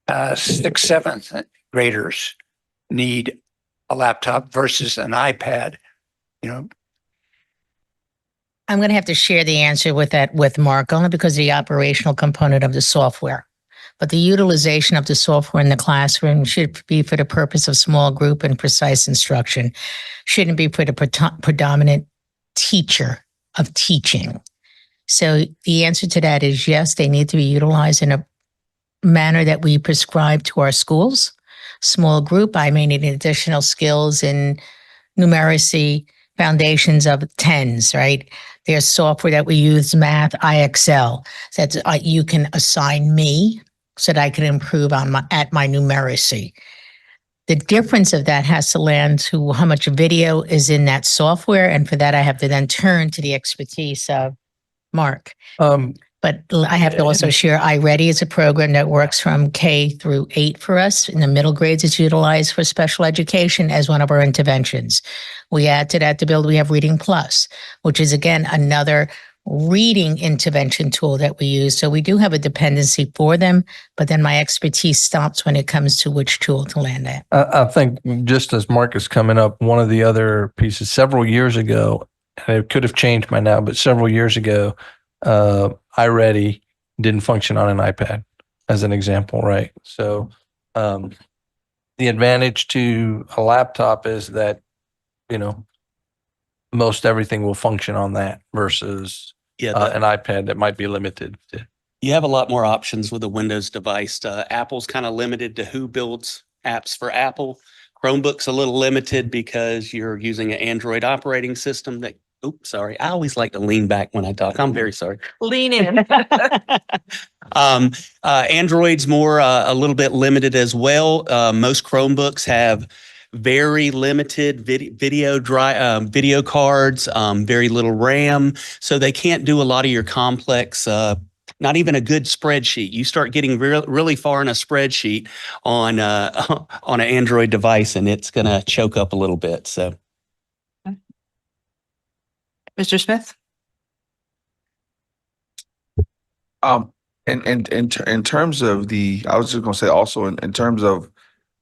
6th, 7th graders need a laptop versus an iPad? You know, I'm going to have to share the answer with Mark, only because of the operational component of the software. But the utilization of the software in the classroom should be for the purpose of small group and precise instruction. Shouldn't be for the predominant teacher of teaching. So the answer to that is yes, they need to be utilized in a manner that we prescribe to our schools. Small group, I may need additional skills in numeracy, foundations of tens, right? There's software that we use, math, IXL, that you can assign me so that I can improve on my numeracy. The difference of that has to land to how much video is in that software. And for that, I have to then turn to the expertise of Mark. But I have to also share iReady is a program that works from K through 8 for us. In the middle grades, it's utilized for special education as one of our interventions. We add to that we have Reading Plus, which is again another reading intervention tool that we use. So we do have a dependency for them, but then my expertise stops when it comes to which tool to land at. I think just as Mark is coming up, one of the other pieces several years ago, and it could have changed by now, but several years ago, iReady didn't function on an iPad, as an example, right? So the advantage to a laptop is that, most everything will function on that versus an iPad that might be limited. You have a lot more options with a Windows device. Apple's kind of limited to who builds apps for Apple. Chromebook's a little limited because you're using an Android operating system that, oops, sorry. I always like to lean back when I talk. I'm very sorry. Lean in. Android's more a little bit limited as well. Most Chromebooks have very limited video cards, very little RAM, so they can't do a lot of your complex. Not even a good spreadsheet. You start getting really far in a spreadsheet on an Android device, and it's going to choke up a little bit. So. Mr. Smith? In terms of I was just going to say also in terms of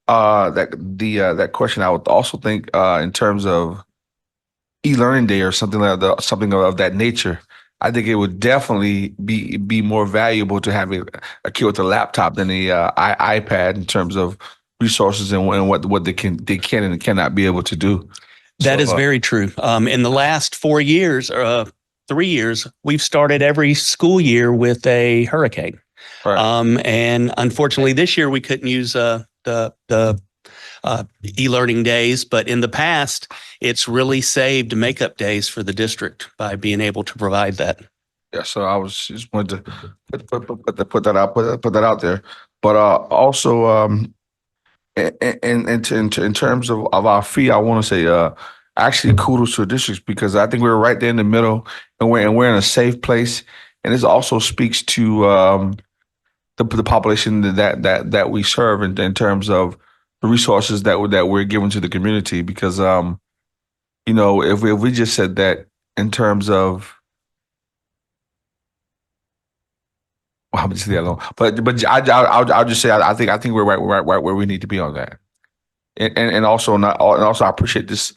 that question, I would also think in terms of e-learning day or something something of that nature. I think it would definitely be more valuable to have a kid with a laptop than the iPad in terms of resources and what they can and cannot be able to do. That is So, very true. In the last 4 years, 3 years, we've started every school year with a hurricane. right. And unfortunately, this year we couldn't use the e-learning days, but in the past, it's really saved makeup days for the district by being able to provide that. Yeah, so I was just wanted to put that out there. But also in terms of our fee, I want to say actually kudos to the districts because I think we're right there in the middle and we're in a safe place. And this also speaks to the population that we serve in terms of the resources that we're giving to the community because you know if we just said that in terms of well, I'm just leave that alone. But I'll just say I think we're right where we need to be on that. And also not and also I appreciate this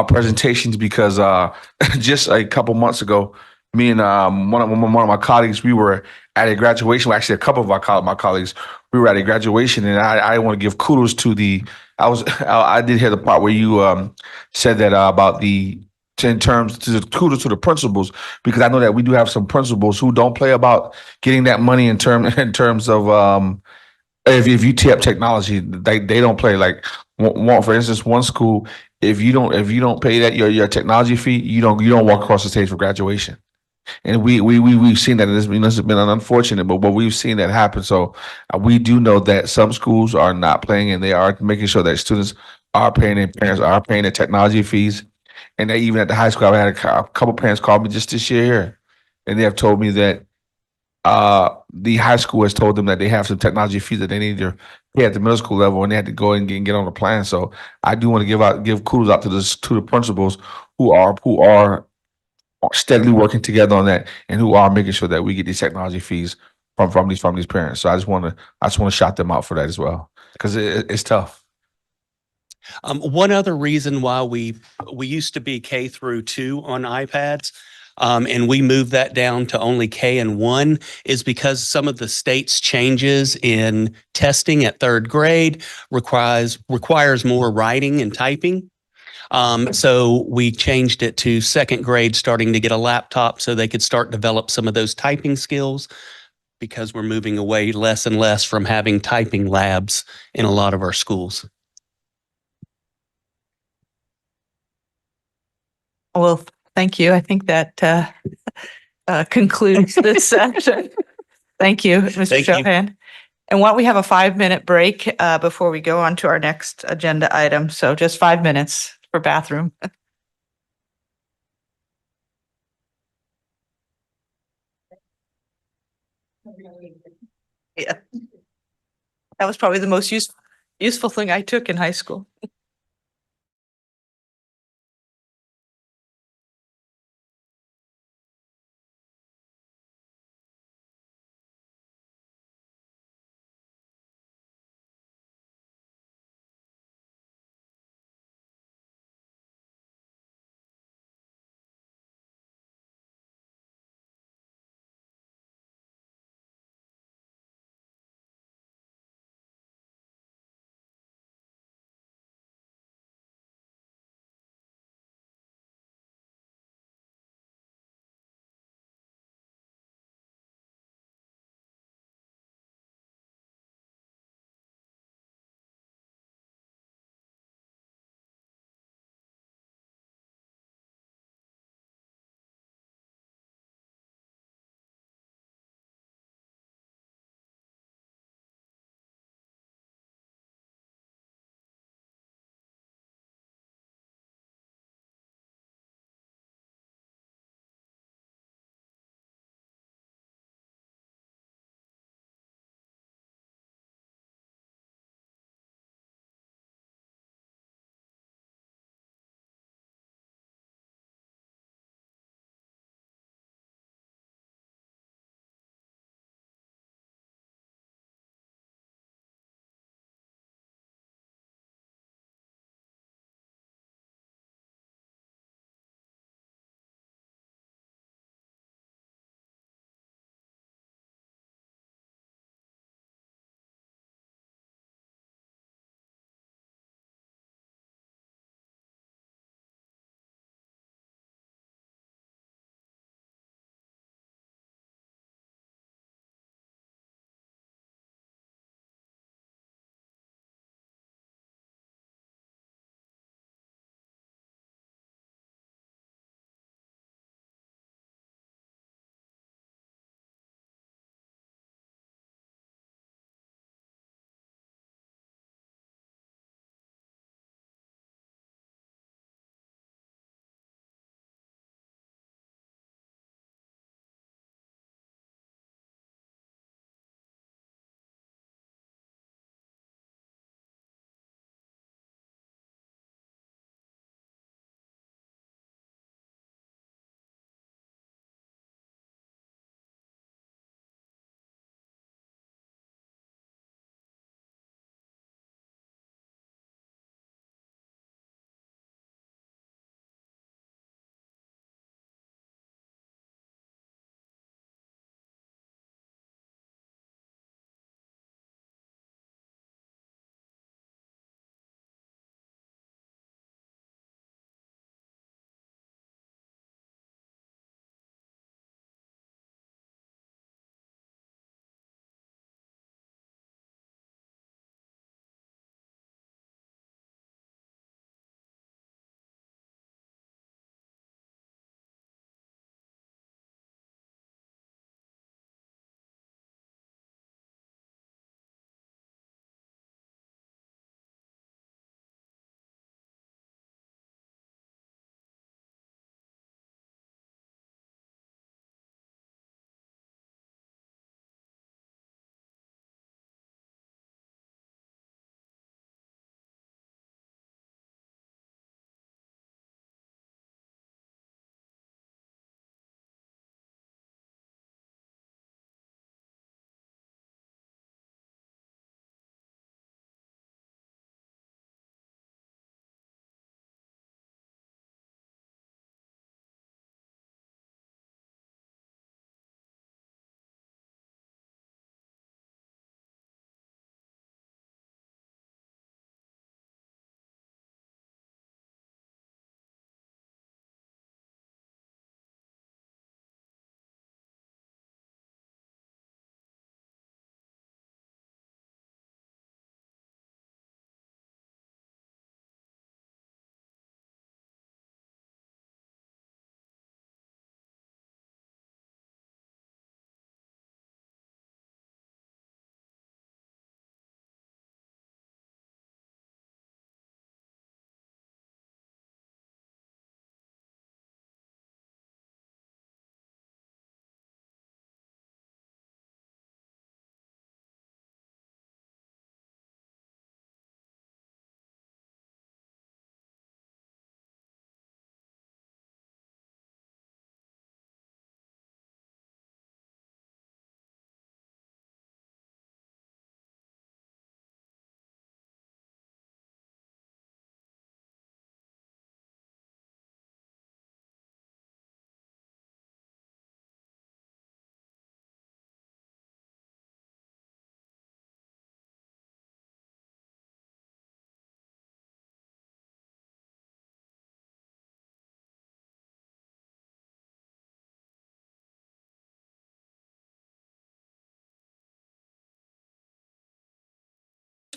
presentations because just a couple months ago, me and one of my colleagues, we were at a graduation. Well, actually, a couple of my colleagues, we were at a graduation, and I want to give kudos to the. I did hear the part where you said that about the in terms to the kudos to the principals because I know that we do have some principals who don't play about getting that money in terms of if you tap technology, they don't play like one for instance one school if you don't pay that your technology fee you don't walk across the stage for graduation and we've seen that it's been unfortunate but we've seen that happen so we do know that some schools are not playing and they are making sure that students are paying their parents are paying their technology fees and they even at the high school I had a couple parents call me just this year here and they have told me that the high school has told them that they have some technology fees that they need to pay at the middle school level, and they had to go and get on the plan. So I do want to give kudos out to the principals who are steadily working together on that and who are making sure that we get these technology fees from these parents. So I just want to shout them out for that as well because it's tough. One other reason why we used to be K through 2 on iPads, and we moved that down to only K and 1 is because some of the state's changes in testing at third grade requires more writing and typing. So we changed it to second grade, starting to get a laptop so they could start develop some of those typing skills because we're moving away less and less from having typing labs in a lot of our schools. Well, thank you. I think that concludes this session. Thank you, Mr. Thank you. Chopin. And why don't we have a 5-minute break before we go on to our next agenda item? So just 5 minutes for bathroom. Yeah. That was probably the most useful thing I took in high school.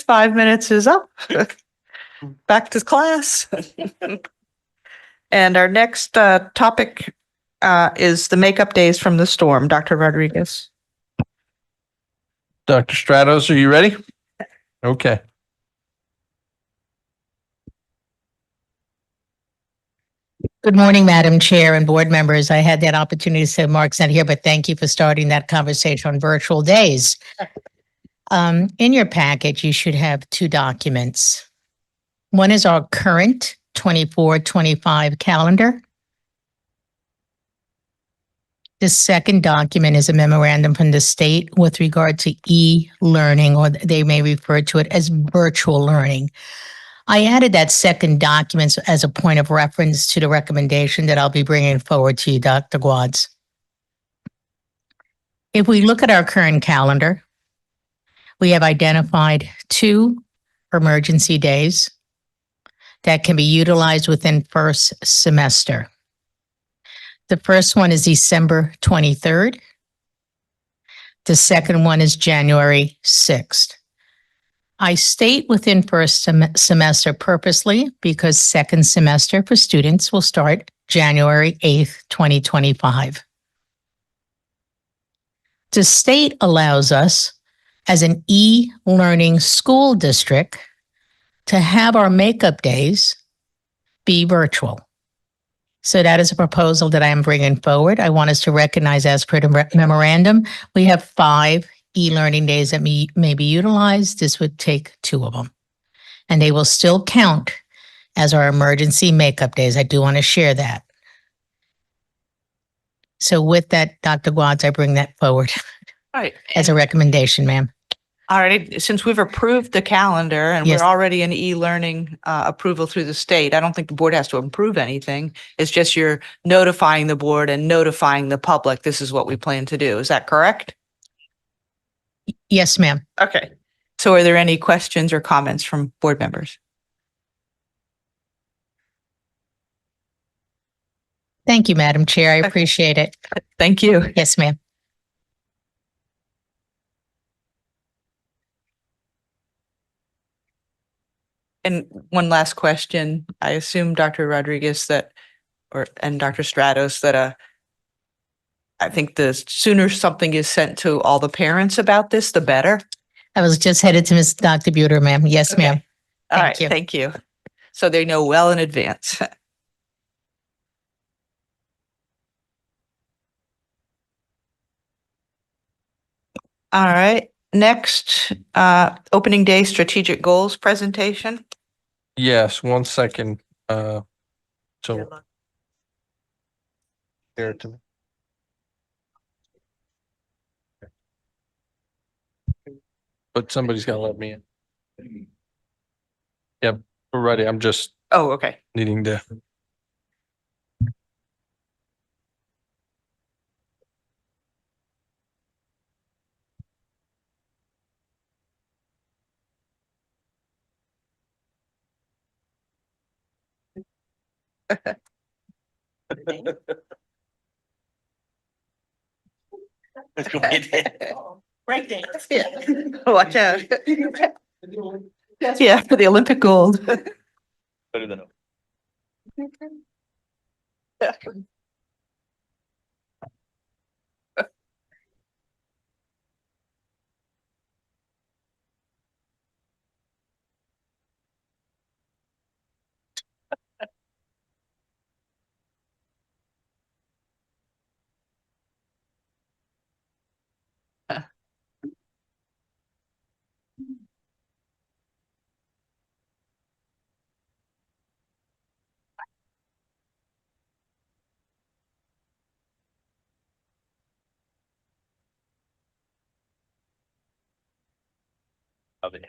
next 5 minutes is up. Back to class. And our next topic is the makeup days from the storm. Dr. Rodriguez. Dr. Stratos, are you ready? Okay. Good morning, Madam Chair and board members. I had that opportunity to say Mark's not here, but thank you for starting that conversation on virtual days. In your package, you should have two documents. One is our current 24-25 calendar. The second document is a memorandum from the state with regard to e-learning, or they may refer to it as virtual learning. I added that second document as a point of reference to the recommendation that I'll be bringing forward to you, Dr. Gwads. If we look at our current calendar, we have identified 2 emergency days that can be utilized within first semester. The first one is December 23rd. The second one is January 6th. I state within first semester purposely because second semester for students will start January 8th, 2025. The state allows us as an e-learning school district to have our makeup days be virtual. So that is a proposal that I am bringing forward. I want us to recognize, as per the memorandum, we have 5 e-learning days that may be utilized. This would take 2 of them. And they will still count as our emergency makeup days. I do want to share that. So with that, Dr. Gwads, I bring that forward All right. as a recommendation, ma'am. All right. Since we've approved the calendar and Yes. we're already in e-learning approval through the state, I don't think the board has to approve anything. It's just you're notifying the board and notifying the public. This is what we plan to do. Is that correct? Yes, ma'am. Okay. So are there any questions or comments from board members? Thank you, Madam Chair. I appreciate it. Thank you. Yes, ma'am. And one last question. I assume Dr. Rodriguez and Dr. Stratos that I think the sooner something is sent to all the parents about this, the better. I was just headed to Ms. Dr. Buter, ma'am. Yes, Okay. ma'am. All Thank right. you. Thank you. So they know well in advance. All right. Next, opening day strategic goals presentation. Yes, 1 second. So share it to me. But somebody's got to let me in. Yep, we're ready. I'm just Oh, okay. needing to. Right there. Yeah. Watch out. Yeah, for the Olympic gold. Better than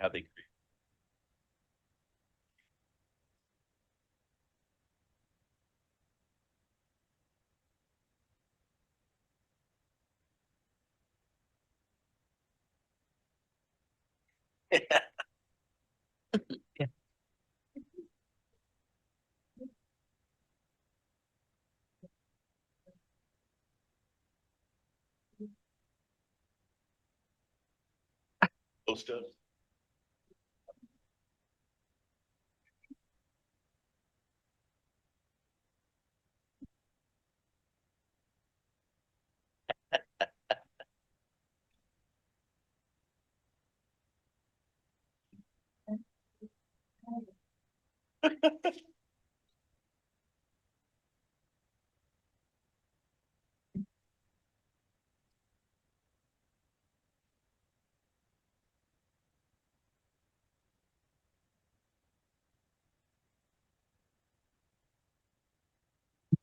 how they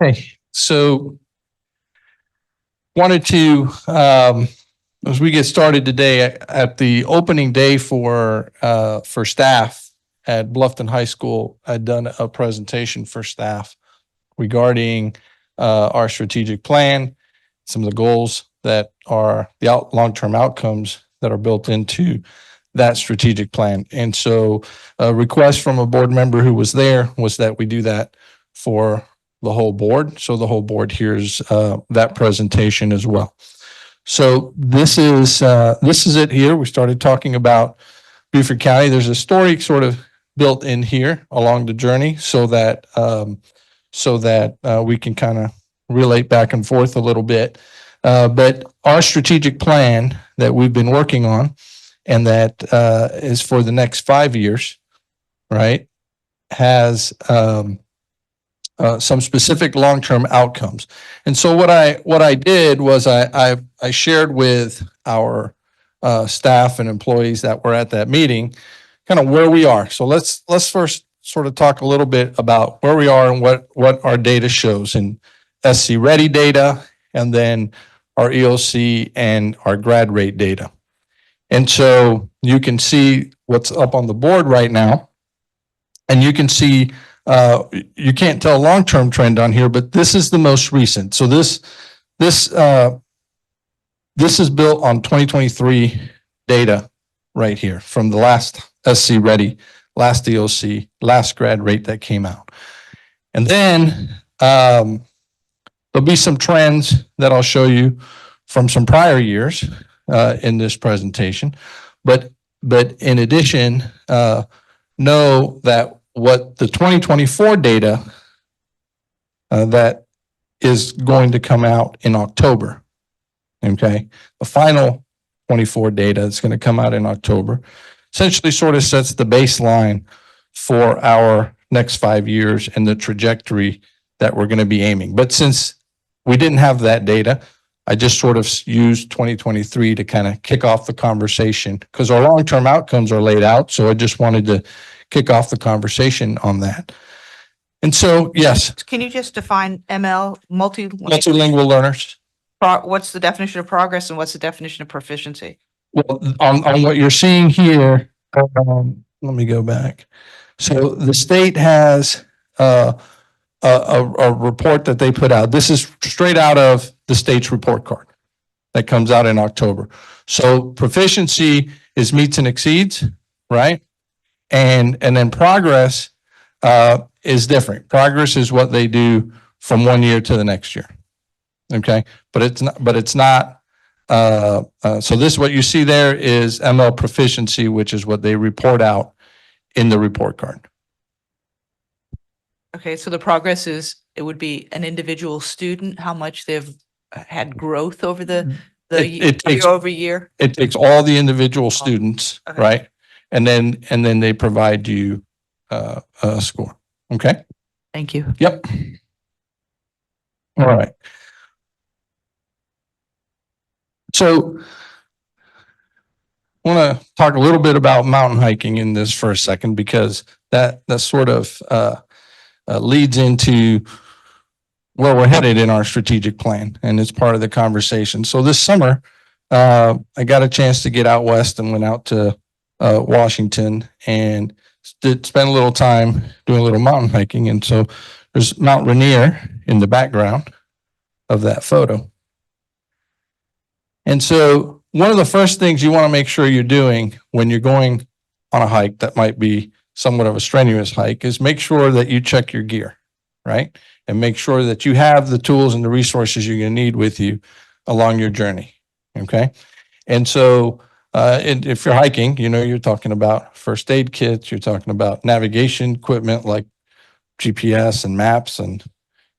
Okay, so wanted to, as we get started today, at the opening day for staff at Bluffton High School, I'd done a presentation for staff regarding our strategic plan, some of the goals that are the long-term outcomes that are built into that strategic plan. And so a request from a board member who was there was that we do that for the whole board. So the whole board hears that presentation as well. So this is it here. We started talking about Beaufort County. There's a story sort of built in here along the journey so that we can kind of relate back and forth a little bit. But our strategic plan that we've been working on and that is for the next 5 years, right, has some specific long-term outcomes. And so what I did was I shared with our staff and employees that were at that meeting kind of where we are. So let's first sort of talk a little bit about where we are and what our data shows in SC Ready data, and then our EOC and our grad rate data. And so you can see what's up on the board right now, and you can see you can't tell a long-term trend on here, but this is the most recent. So this is built on 2023 data right here from the last SC Ready, last EOC, last grad rate that came out. And then there'll be some trends that I'll show you from some prior years in this presentation. But in addition, know that what the 2024 data that is going to come out in October, okay? The final 24 data is going to come out in October, essentially sort of sets the baseline for our next 5 years and the trajectory that we're going to be aiming. But since we didn't have that data, I just sort of used 2023 to kind of kick off the conversation because our long-term outcomes are laid out. So I just wanted to kick off the conversation on that. And so, yes, Can you just define ML, multilingual learners. what's the definition of progress and what's the definition of proficiency? Well, on what you're seeing here, let me go back. So the state has a report that they put out. This is straight out of the state's report card that comes out in October. So proficiency is meets and exceeds, right? And then progress is different. Progress is what they do from 1 year to the next year. Okay, but it's not. So this, what you see there is ML proficiency, which is what they report out in the report card. Okay, so the progress is, it would be an individual student, how much they've had growth over the It takes- year over year? It takes all the individual students, okay. right? And then they provide you a score. Okay. Thank you. Yep. All right. So I want to talk a little bit about mountain hiking in this for a second, because that sort of leads into where we're headed in our strategic plan, and it's part of the conversation. So this summer, I got a chance to get out west and went out to Washington and spend a little time doing a little mountain hiking. And so there's Mount Rainier in the background of that photo. And so one of the first things you want to make sure you're doing when you're going on a hike that might be somewhat of a strenuous hike is make sure that you check your gear, right? And make sure that you have the tools and the resources you're going to need with you along your journey. Okay. And so if you're hiking, you're talking about first aid kits, you're talking about navigation equipment like GPS and maps, and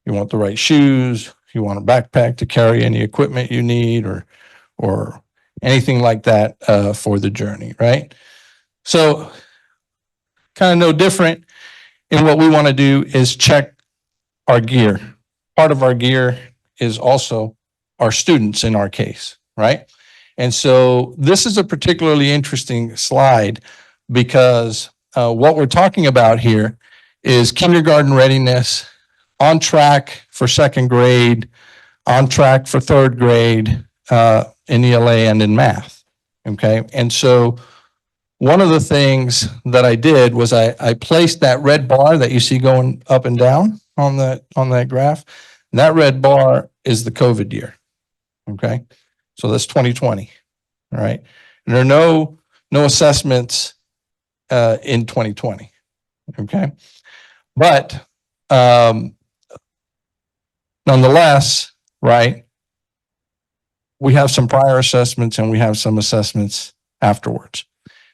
you want the right shoes, you want a backpack to carry any equipment you need or anything like that for the journey, right? So kind of no different And what we want to do is check our gear. Part of our gear is also our students in our case, right? And so this is a particularly interesting slide because what we're talking about here is kindergarten readiness, on track for second grade, on track for third grade in ELA and in math. Okay. And so one of the things that I did was I placed that red bar that you see going up and down on that graph. And that red bar is the COVID year. Okay. So that's 2020. All right. And there are no assessments in 2020. Okay. But nonetheless, right, we have some prior assessments and we have some assessments afterwards.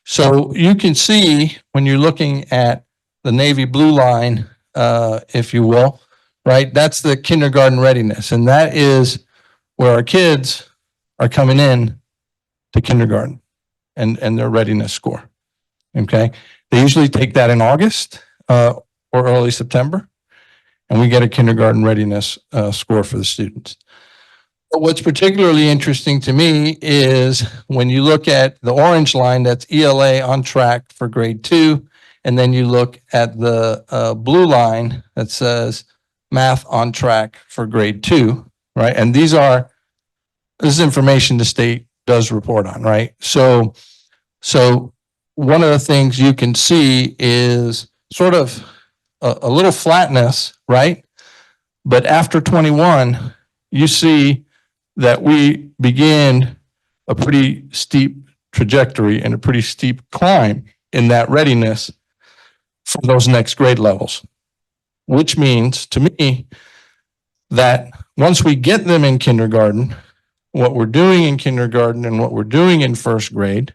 So you can see when you're looking at the navy blue line, if you will, right, that's the kindergarten readiness. And that is where our kids are coming in to kindergarten and their readiness score. Okay. They usually take that in August or early September, and we get a kindergarten readiness score for the students. But what's particularly interesting to me is when you look at the orange line, that's ELA on track for grade 2. And then you look at the blue line that says math on track for grade 2, right? And this is information the state does report on, right? So one of the things you can see is sort of a little flatness, right? But after 21, you see that we begin a pretty steep trajectory and a pretty steep climb in that readiness for those next grade levels, which means to me that once we get them in kindergarten, what we're doing in kindergarten and what we're doing in first grade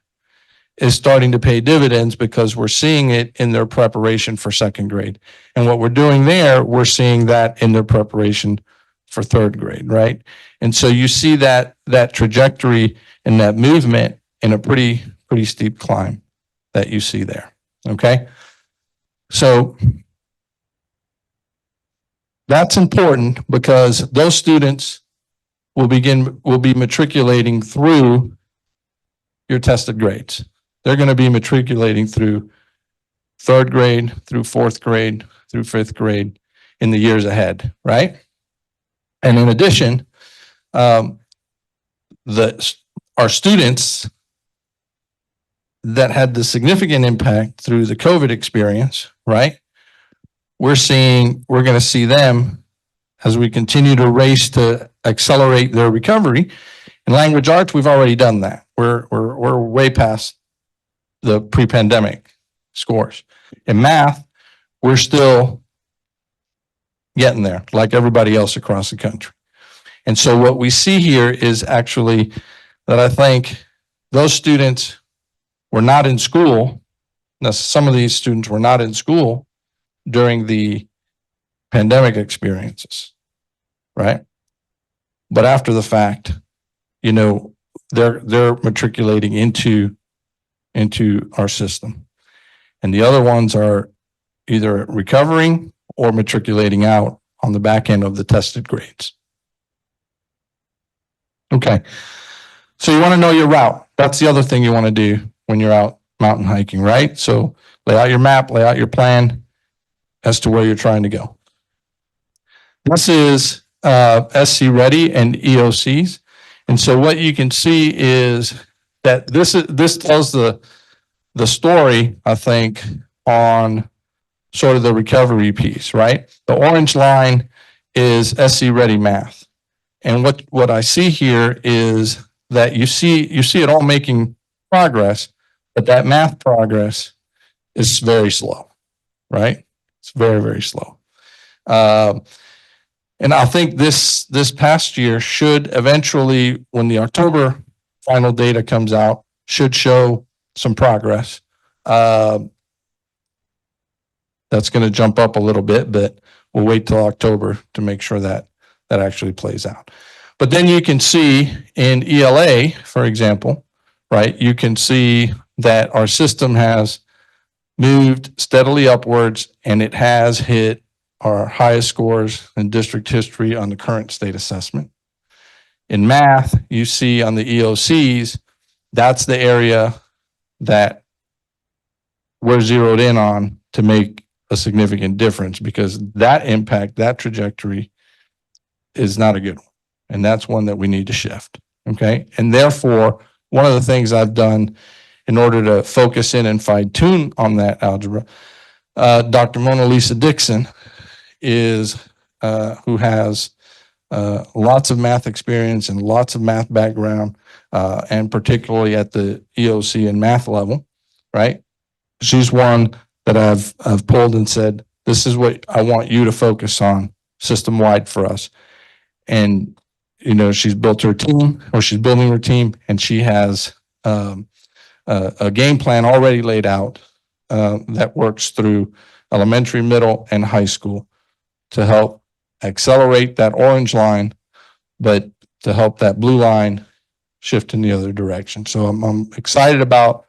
is starting to pay dividends because we're seeing it in their preparation for second grade. And what we're doing there, we're seeing that in their preparation for third grade, right? And so you see that trajectory and that movement in a pretty steep climb that you see there. Okay. So that's important because those students will be matriculating through your tested grades. They're going to be matriculating through third grade, through fourth grade, through fifth grade in the years ahead, right? And in addition, our students that had the significant impact through the COVID experience, right? We're going to see them as we continue to race to accelerate their recovery. In language arts, we've already done that. We're way past the pre-pandemic scores. In math, we're still getting there, like everybody else across the country. And so what we see here is actually that I think those students were not in school. Now, some of these students were not in school during the pandemic experiences, right? But after the fact, they're matriculating into our system. And the other ones are either recovering or matriculating out on the back end of the tested grades. Okay. So you want to know your route. That's the other thing you want to do when you're out mountain hiking, right? So lay out your map, lay out your plan as to where you're trying to go. This is SC Ready and EOCs. And so what you can see is that this tells the story, I think, on sort of the recovery piece, right? The orange line is SC Ready math. And what I see here is that you see it all making progress, but that math progress is very slow, right? It's very, very slow. And I think this past year should eventually, when the October final data comes out, should show some progress. That's going to jump up a little bit, but we'll wait till October to make sure that actually plays out. But then you can see in ELA, for example, right, you can see that our system has moved steadily upwards, and it has hit our highest scores in district history on the current state assessment. In math, you see on the EOCs, that's the area that we're zeroed in on to make a significant difference, because that impact, that trajectory is not a good one. And that's one that we need to shift. Okay. And therefore, one of the things I've done in order to focus in and fine tune on that algebra, Dr. Mona Lisa Dixon is, who has lots of math experience and lots of math background, and particularly at the EOC and math level, right? She's one that I've pulled and said, this is what I want you to focus on system wide for us. And, you know, she's built her team, or she's building her team, and she has a game plan already laid out that works through elementary, middle, and high school to help accelerate that orange line, but to help that blue line shift in the other direction. So I'm excited about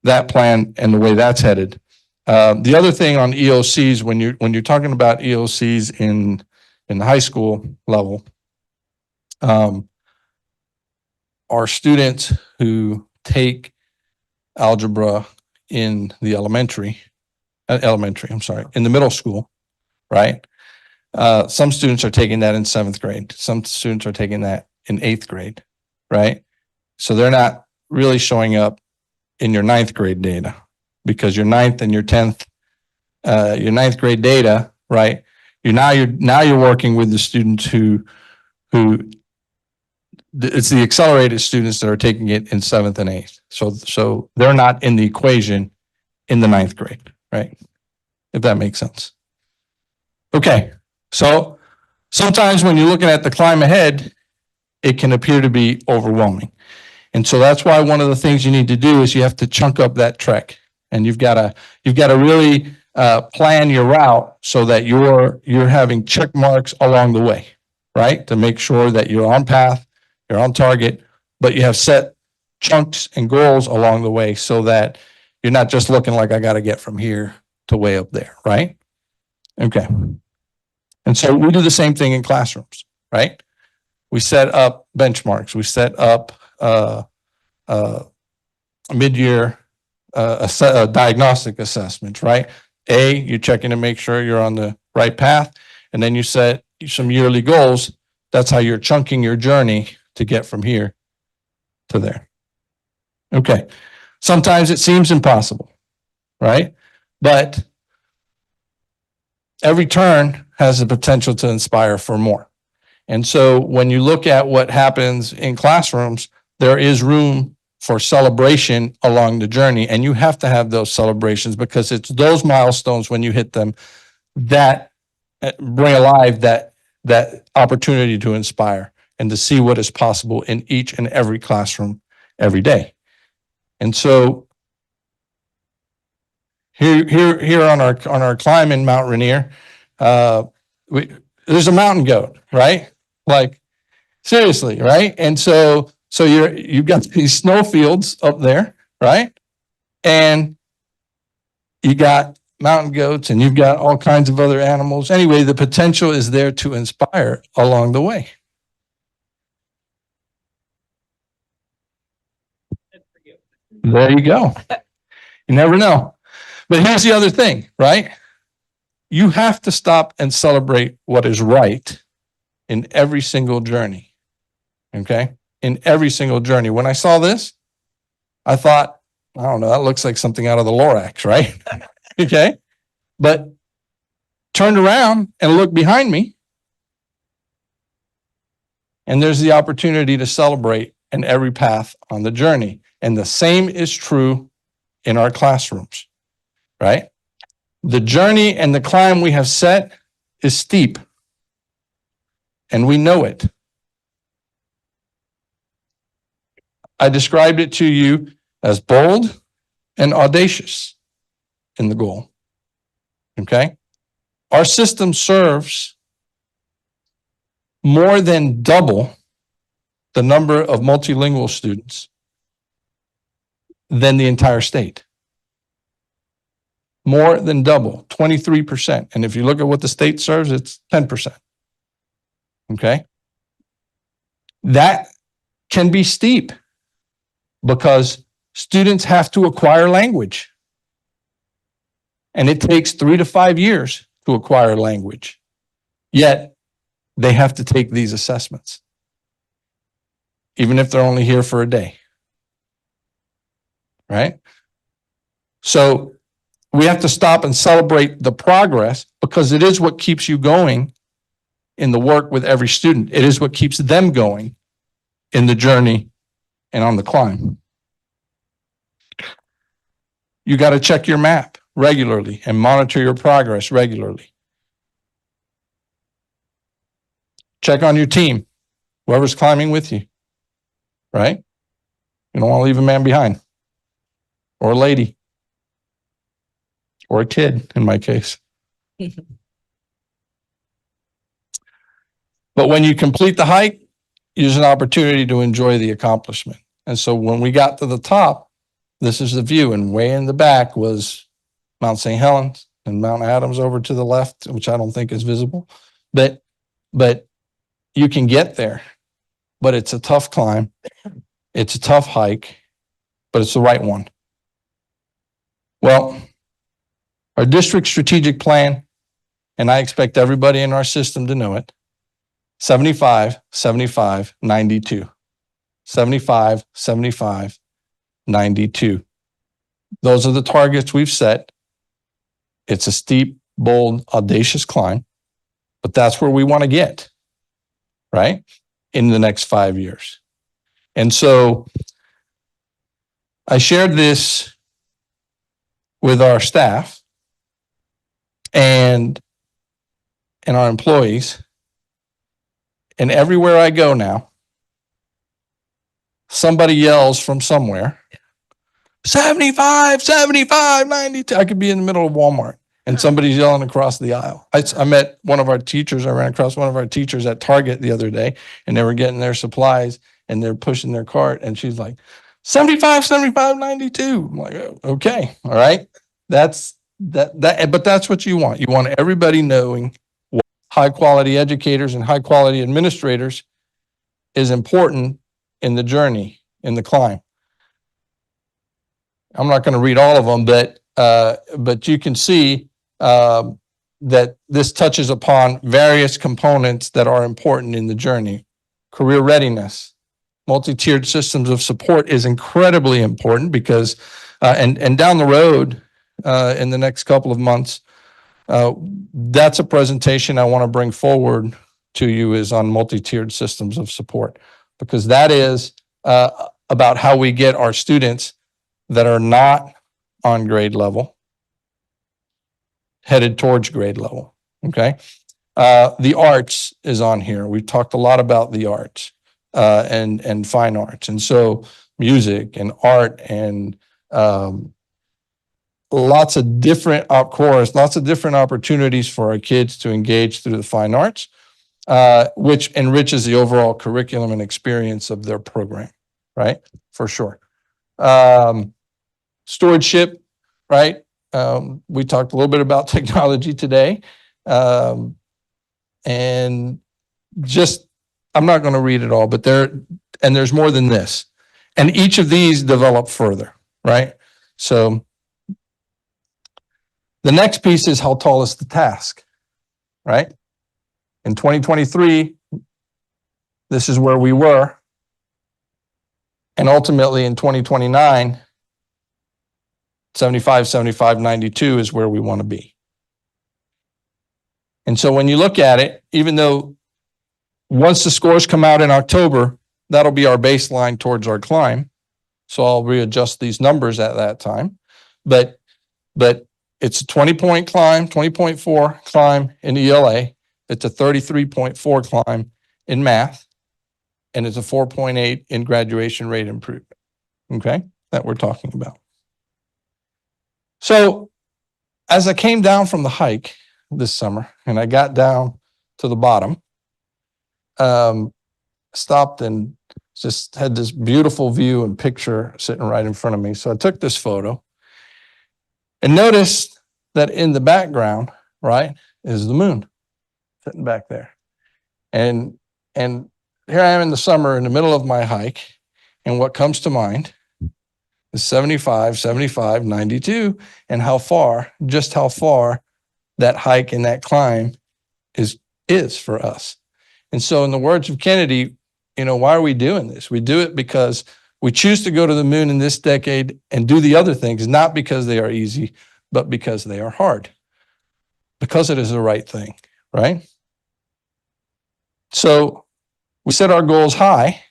that plan and the way that's headed. The other thing on EOCs, when you're talking about EOCs in the high school level, our students who take algebra in the in the middle school, right? Some students are taking that in 7th grade. Some students are taking that in 8th grade, right? So they're not really showing up in your 9th grade data, because your 9th and your 10th, your 9th grade data, right? You're working with the students who it's the accelerated students that are taking it in 7th and 8th. So they're not in the equation in the 9th grade, right? If that makes sense. Okay. So sometimes when you're looking at the climb ahead, it can appear to be overwhelming. And so that's why one of the things you need to do is you have to chunk up that trek, and you've got to really plan your route so that you're having check marks along the way, right? To make sure that you're on path, you're on target, but you have set chunks and goals along the way so that you're not just looking like I got to get from here to way up there, right? Okay. And so we do the same thing in classrooms, right? We set up benchmarks. We set up mid-year diagnostic assessments, right? You're checking to make sure you're on the right path, and then you set some yearly goals. That's how you're chunking your journey to get from here to there. Okay. Sometimes it seems impossible, right? But every turn has the potential to inspire for more. And so when you look at what happens in classrooms, there is room for celebration along the journey. And you have to have those celebrations, because it's those milestones, when you hit them, that bring alive that opportunity to inspire and to see what is possible in each and every classroom every day. And so here on our climb in Mount Rainier, there's a mountain goat, right? Like, seriously, right? And so you've got these snowfields up there, right? And you got mountain goats, and you've got all kinds of other animals. Anyway, the potential is there to inspire along the way. There you go. You never know. But here's the other thing, right? You have to stop and celebrate what is right in every single journey. Okay? In every single journey. When I saw this, I thought, I don't know, that looks like something out of the Lorax, right? Okay? But turned around and looked behind me, and there's the opportunity to celebrate in every path on the journey. And the same is true in our classrooms, right? The journey and the climb we have set is steep, and we know it. I described it to you as bold and audacious in the goal. Okay? Our system serves more than double the number of multilingual students than the entire state. More than double, 23%. And if you look at what the state serves, it's 10%. Okay. That can be steep because students have to acquire language. And it takes 3 to 5 years to acquire language. Yet they have to take these assessments, even if they're only here for a day. Right? So we have to stop and celebrate the progress because it is what keeps you going in the work with every student. It is what keeps them going in the journey and on the climb. You got to check your map regularly and monitor your progress regularly. Check on your team, whoever's climbing with you, right? You don't want to leave a man behind, or a lady, or a kid in my case. But when you complete the hike, use an opportunity to enjoy the accomplishment. And so when we got to the top, this is the view, and way in the back was Mount St. Helens and Mount Adams over to the left, which I don't think is visible. But you can get there, but it's a tough climb. It's a tough hike, but it's the right one. Well, our district strategic plan, and I expect everybody in our system to know it, 75, 75, 92. 75, 75, 92. Those are the targets we've set. It's a steep, bold, audacious climb, but that's where we want to get, right? In the next 5 years. And so I shared this with our staff and our employees. And everywhere I go now, somebody yells from somewhere, 75, 75, 92. I could be in the middle of Walmart and somebody's yelling across the aisle. I met one of our teachers. I ran across one of our teachers at Target the other day, and they were getting their supplies and they're pushing their cart. And she's like, 75, 75, 92. I'm like, oh, okay. All right. But that's what you want. You want everybody knowing what high quality educators and high quality administrators is important in the journey, in the climb. I'm not going to read all of them, but you can see that this touches upon various components that are important in the journey. Career readiness, multi-tiered systems of support is incredibly important because, and down the road in the next couple of months, that's a presentation I want to bring forward to you is on multi-tiered systems of support, because that is about how we get our students that are not on grade level headed towards grade level. Okay. The arts is on here. We've talked a lot about the arts and fine arts. And so music and art and lots of different, of course, lots of different opportunities for our kids to engage through the fine arts, which enriches the overall curriculum and experience of their program, right? For sure. Stewardship, right? We talked a little bit about technology today. And just, I'm not going to read it all, but there's more than this. And each of these develop further, right? So the next piece is how tall is the task, right? In 2023, this is where we were. And ultimately in 2029, 75, 75, 92 is where we want to be. And so when you look at it, even though once the scores come out in October, that'll be our baseline towards our climb. So I'll readjust these numbers at that time. But it's a 20-point climb, 20.4 climb in ELA. It's a 33.4 climb in math. And it's a 4.8 in graduation rate improvement. Okay, that we're talking about. So as I came down from the hike this summer and I got down to the bottom, stopped and just had this beautiful view and picture sitting right in front of me. So I took this photo and noticed that in the background, right, is the moon sitting back there. And here I am in the summer in the middle of my hike, and what comes to mind is 75, 75, 92, and just how far that hike and that climb is for us. And so in the words of Kennedy, why are we doing this? We do it because we choose to go to the moon in this decade and do the other things, not because they are easy, but because they are hard. Because it is the right thing, right? So we set our goals high,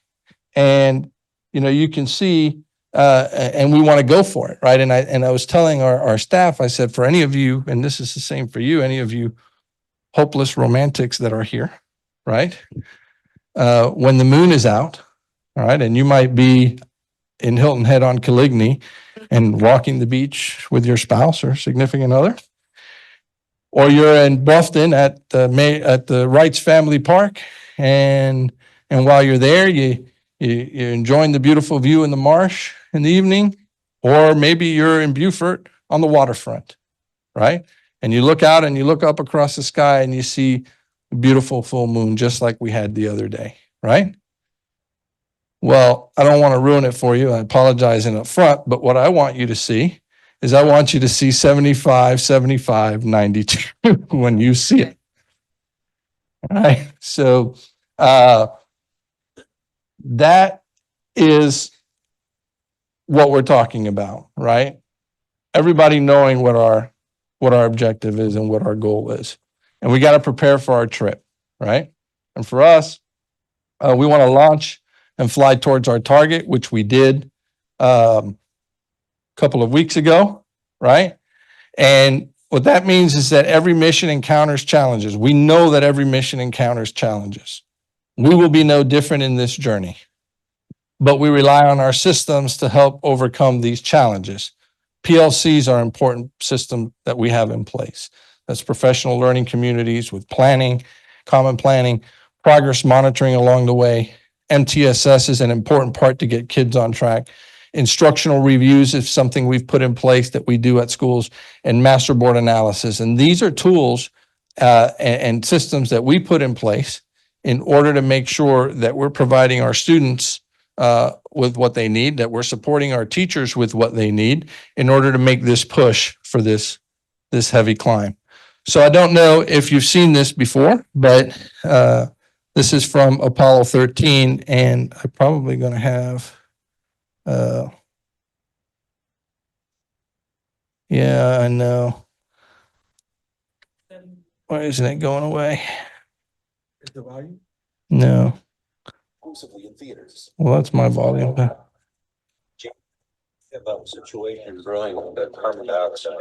and you can see, and we want to go for it, right? And I was telling our staff, I said, for any of you, and this is the same for you, any of you hopeless romantics that are here, right? When the moon is out, all right, and you might be in Hilton Head on Caligny and walking the beach with your spouse or significant other, or you're in Bluffton at the Wrights Family Park, and while you're there, you're enjoying the beautiful view in the marsh in the evening, or maybe you're in Beaufort on the waterfront, right? And you look out and you look up across the sky and you see a beautiful full moon, just like we had the other day, right? Well, I don't want to ruin it for you. I apologize in up front, but what I want you to see is I want you to see 75, 75, 92 when you see it. All right. So that is what we're talking about, right? Everybody knowing what our objective is and what our goal is. And we got to prepare for our trip, right? And for us, we want to launch and fly towards our target, which we did a couple of weeks ago, right? And what that means is that every mission encounters challenges. We know that every mission encounters challenges. We will be no different in this journey, but we rely on our systems to help overcome these challenges. PLCs are an important system that we have in place. That's professional learning communities with planning, common planning, progress monitoring along the way. MTSS is an important part to get kids on track. Instructional reviews is something we've put in place that we do at schools, and master board analysis. And these are tools and systems that we put in place in order to make sure that we're providing our students with what they need, that we're supporting our teachers with what they need in order to make this push for this heavy climb. So I don't know if you've seen this before, but this is from Apollo 13, and I'm probably going to have, yeah, I know. Why isn't it going away? No. Well, that's my volume. About situation growing with carbon dioxide.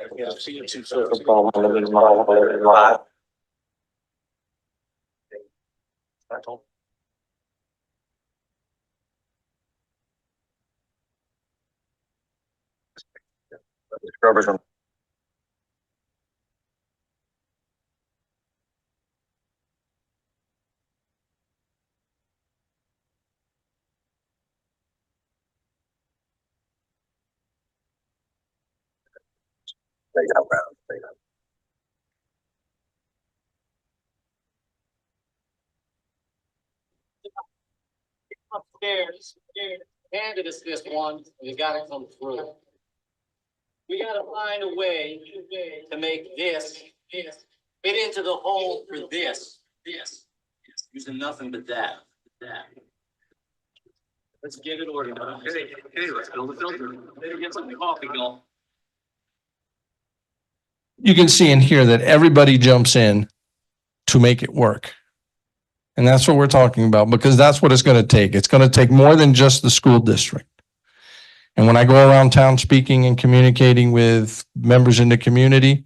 Scrubbers on. Upstairs, handed us this one, we gotta come through. We gotta find a way to make this fit into the hole for this. Using nothing but that. Let's get it organized. Hey, let's build a filter. Maybe get some coffee going. You can see in here that everybody jumps in to make it work. And that's what we're talking about, because that's what it's going to take. It's going to take more than just the school district. And when I go around town speaking and communicating with members in the community,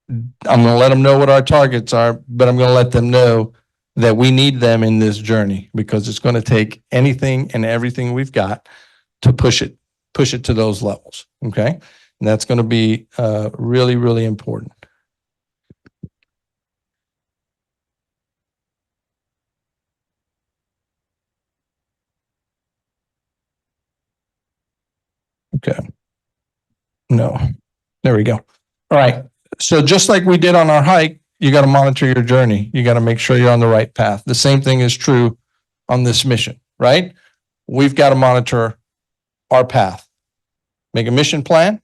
I'm going to let them know what our targets are, but I'm going to let them know that we need them in this journey, because it's going to take anything and everything we've got to push it to those levels. Okay. And that's going to be really, really important. Okay. No, there we go. All right. So just like we did on our hike, you got to monitor your journey. You got to make sure you're on the right path. The same thing is true on this mission, right? We've got to monitor our path. Make a mission plan,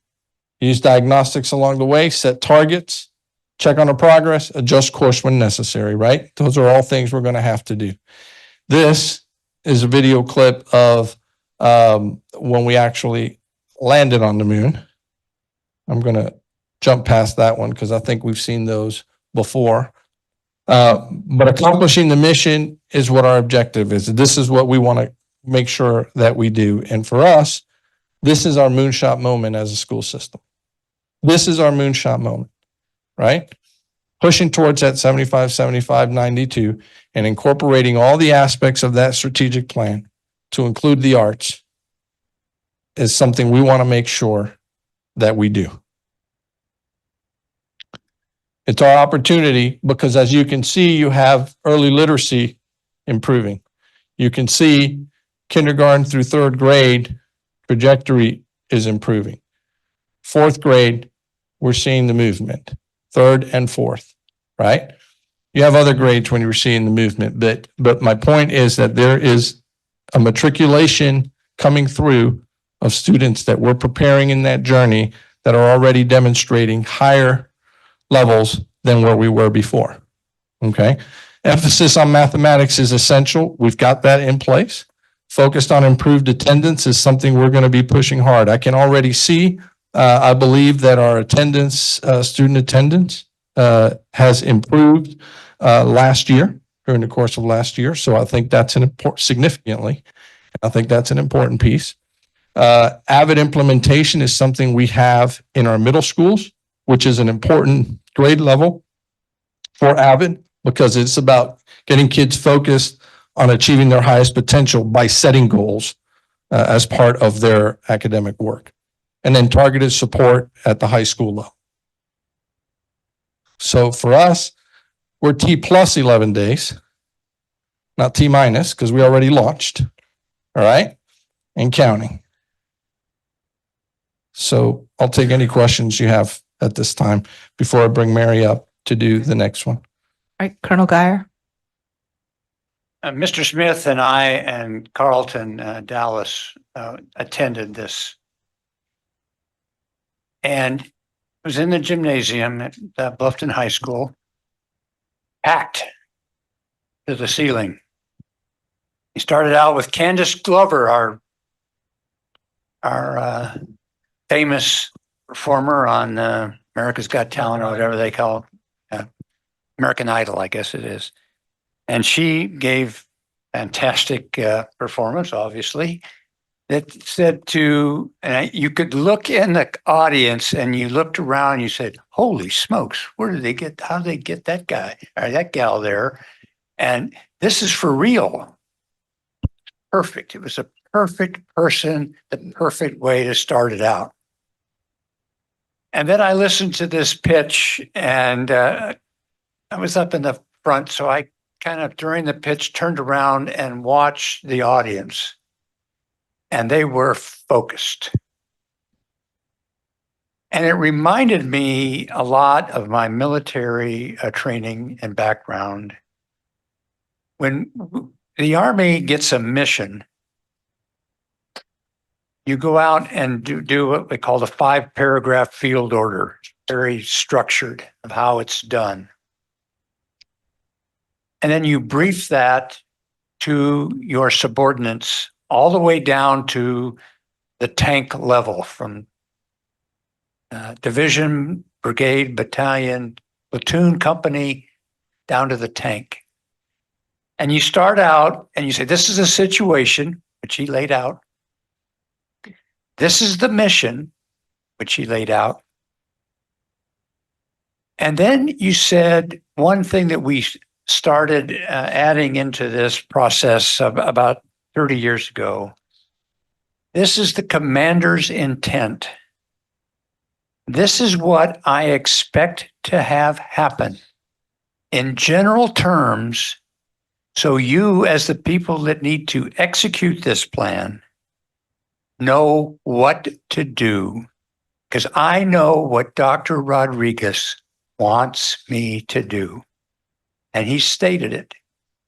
use diagnostics along the way, set targets, check on our progress, adjust course when necessary, right? Those are all things we're going to have to do. This is a video clip of when we actually landed on the moon. I'm going to jump past that one because I think we've seen those before. But accomplishing the mission is what our objective is. This is what we want to make sure that we do. And for us, this is our moonshot moment as a school system. This is our moonshot moment, right? Pushing towards that 75, 75, 92 and incorporating all the aspects of that strategic plan to include the arts is something we want to make sure that we do. It's our opportunity because as you can see, you have early literacy improving. You can see kindergarten through third grade trajectory is improving. Fourth grade, we're seeing the movement. Third and fourth, right? You have other grades when you're seeing the movement, but my point is that there is a matriculation coming through of students that we're preparing in that journey that are already demonstrating higher levels than where we were before. Okay. Emphasis on mathematics is essential. We've got that in place. Focused on improved attendance is something we're going to be pushing hard. I can already see, I believe that our attendance, student attendance, has improved last year, during the course of last year. So I think that's an important, significantly. I think that's an important piece. Avid implementation is something we have in our middle schools, which is an important grade level for Avid because it's about getting kids focused on achieving their highest potential by setting goals as part of their academic work. And then targeted support at the high school level. So for us, we're T plus 11 days, not T minus, because we already launched. All right. And counting. So I'll take any questions you have at this time before I bring Mary up to do the next one. All right, Colonel Geyer. Mr. Smith and I and Carlton Dallas attended this. And it was in the gymnasium at Bluffton High School, packed to the ceiling. He started out with Candace Glover, our famous performer on America's Got Talent or whatever they call it, American Idol, I guess it is. And she gave fantastic performance, obviously, that said to, and you could look in the audience and you looked around and you said, holy smokes, where did they get, how did they get that guy or that gal there? And this is for real. Perfect. It was a perfect person, the perfect way to start it out. And then I listened to this pitch and I was up in the front. So I kind of during the pitch turned around and watched the audience and they were focused. And it reminded me a lot of my military training and background. When the Army gets a mission, you go out and do what we call the 5-paragraph field order, very structured of how it's done. And then you brief that to your subordinates all the way down to the tank level from division, brigade, battalion, platoon, company, down to the tank. And you start out and you say, this is a situation, which he laid out. This is the mission, which he laid out. And then you said one thing that we started adding into this process of about 30 years ago. This is the commander's intent. This is what I expect to have happen in general terms. So you, as the people that need to execute this plan, know what to do because I know what Dr. Rodriguez wants me to do. And he stated it,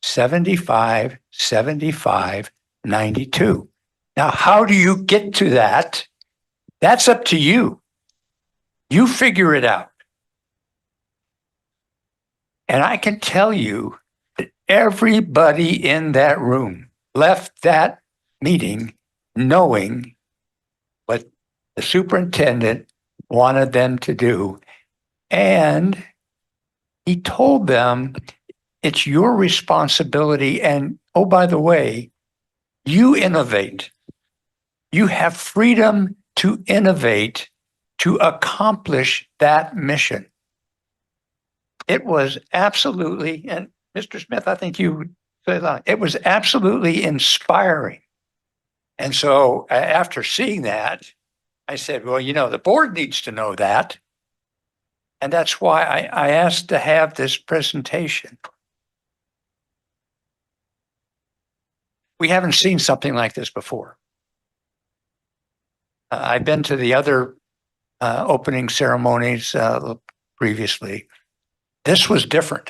75, 75, 92. Now, how do you get to that? That's up to you. You figure it out. And I can tell you that everybody in that room left that meeting knowing what the superintendent wanted them to do. And he told them, it's your responsibility. And oh, by the way, you innovate. You have freedom to innovate to accomplish that mission. It was absolutely, and Mr. Smith, I think you said that, it was absolutely inspiring. And so after seeing that, I said, well, you know, the board needs to know that. And that's why I asked to have this presentation. We haven't seen something like this before. I've been to the other opening ceremonies previously. This was different.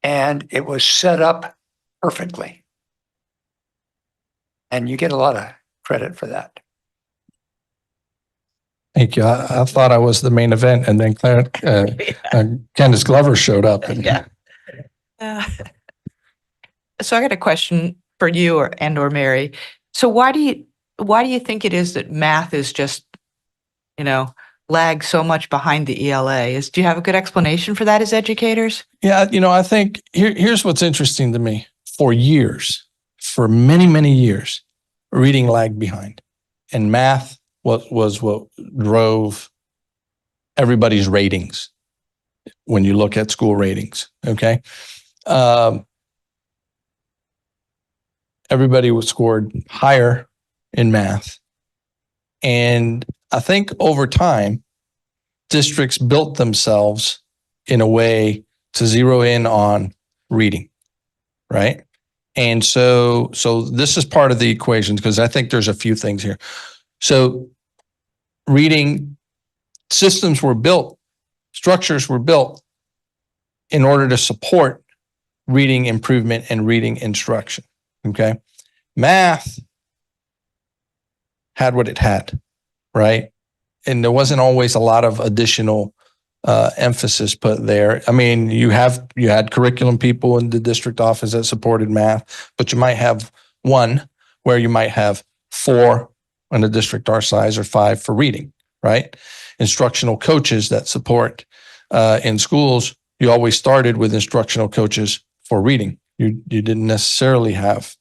And it was set up perfectly. And you get a lot of credit for that. Thank you. I thought I was the main event, and then Candace Glover showed up. And Yeah. So I got a question for you or Mary. So why do you think it is that math is just, lags so much behind the ELA? Do you have a good explanation for that as educators? Yeah, I think here's what's interesting to me. For years, for many, many years, reading lagged behind, and math was what drove everybody's ratings when you look at school ratings. Okay. Everybody was scored higher in math. And I think over time, districts built themselves in a way to zero in on reading, right? And so this is part of the equation, because I think there's a few things here. So reading systems were built, structures were built in order to support reading improvement and reading instruction. Okay. Math had what it had, right? And there wasn't always a lot of additional emphasis put there. I mean, you had curriculum people in the district office that supported math, but you might have one where you might have 4 in a district our size or 5 for reading, right? Instructional coaches that support in schools, you always started with instructional coaches for reading. You didn't necessarily have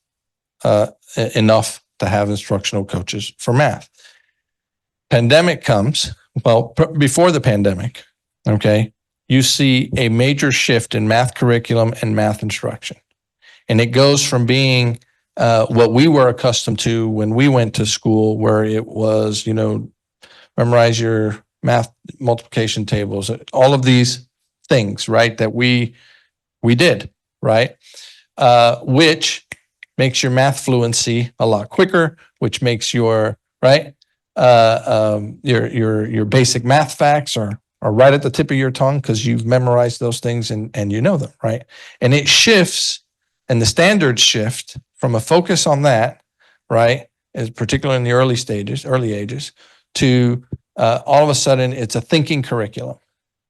enough to have instructional coaches for math. Pandemic comes, before the pandemic, okay, you see a major shift in math curriculum and math instruction. And it goes from being what we were accustomed to when we went to school, where it was, memorize your math multiplication tables, all of these things, right, that we did, right, which makes your math fluency a lot quicker, which makes your, right, your basic math facts are right at the tip of your tongue because you've memorized those things and you know them, right? And it shifts, and the standards shift from a focus on that, right, as particularly in the early ages, to all of a sudden it's a thinking curriculum,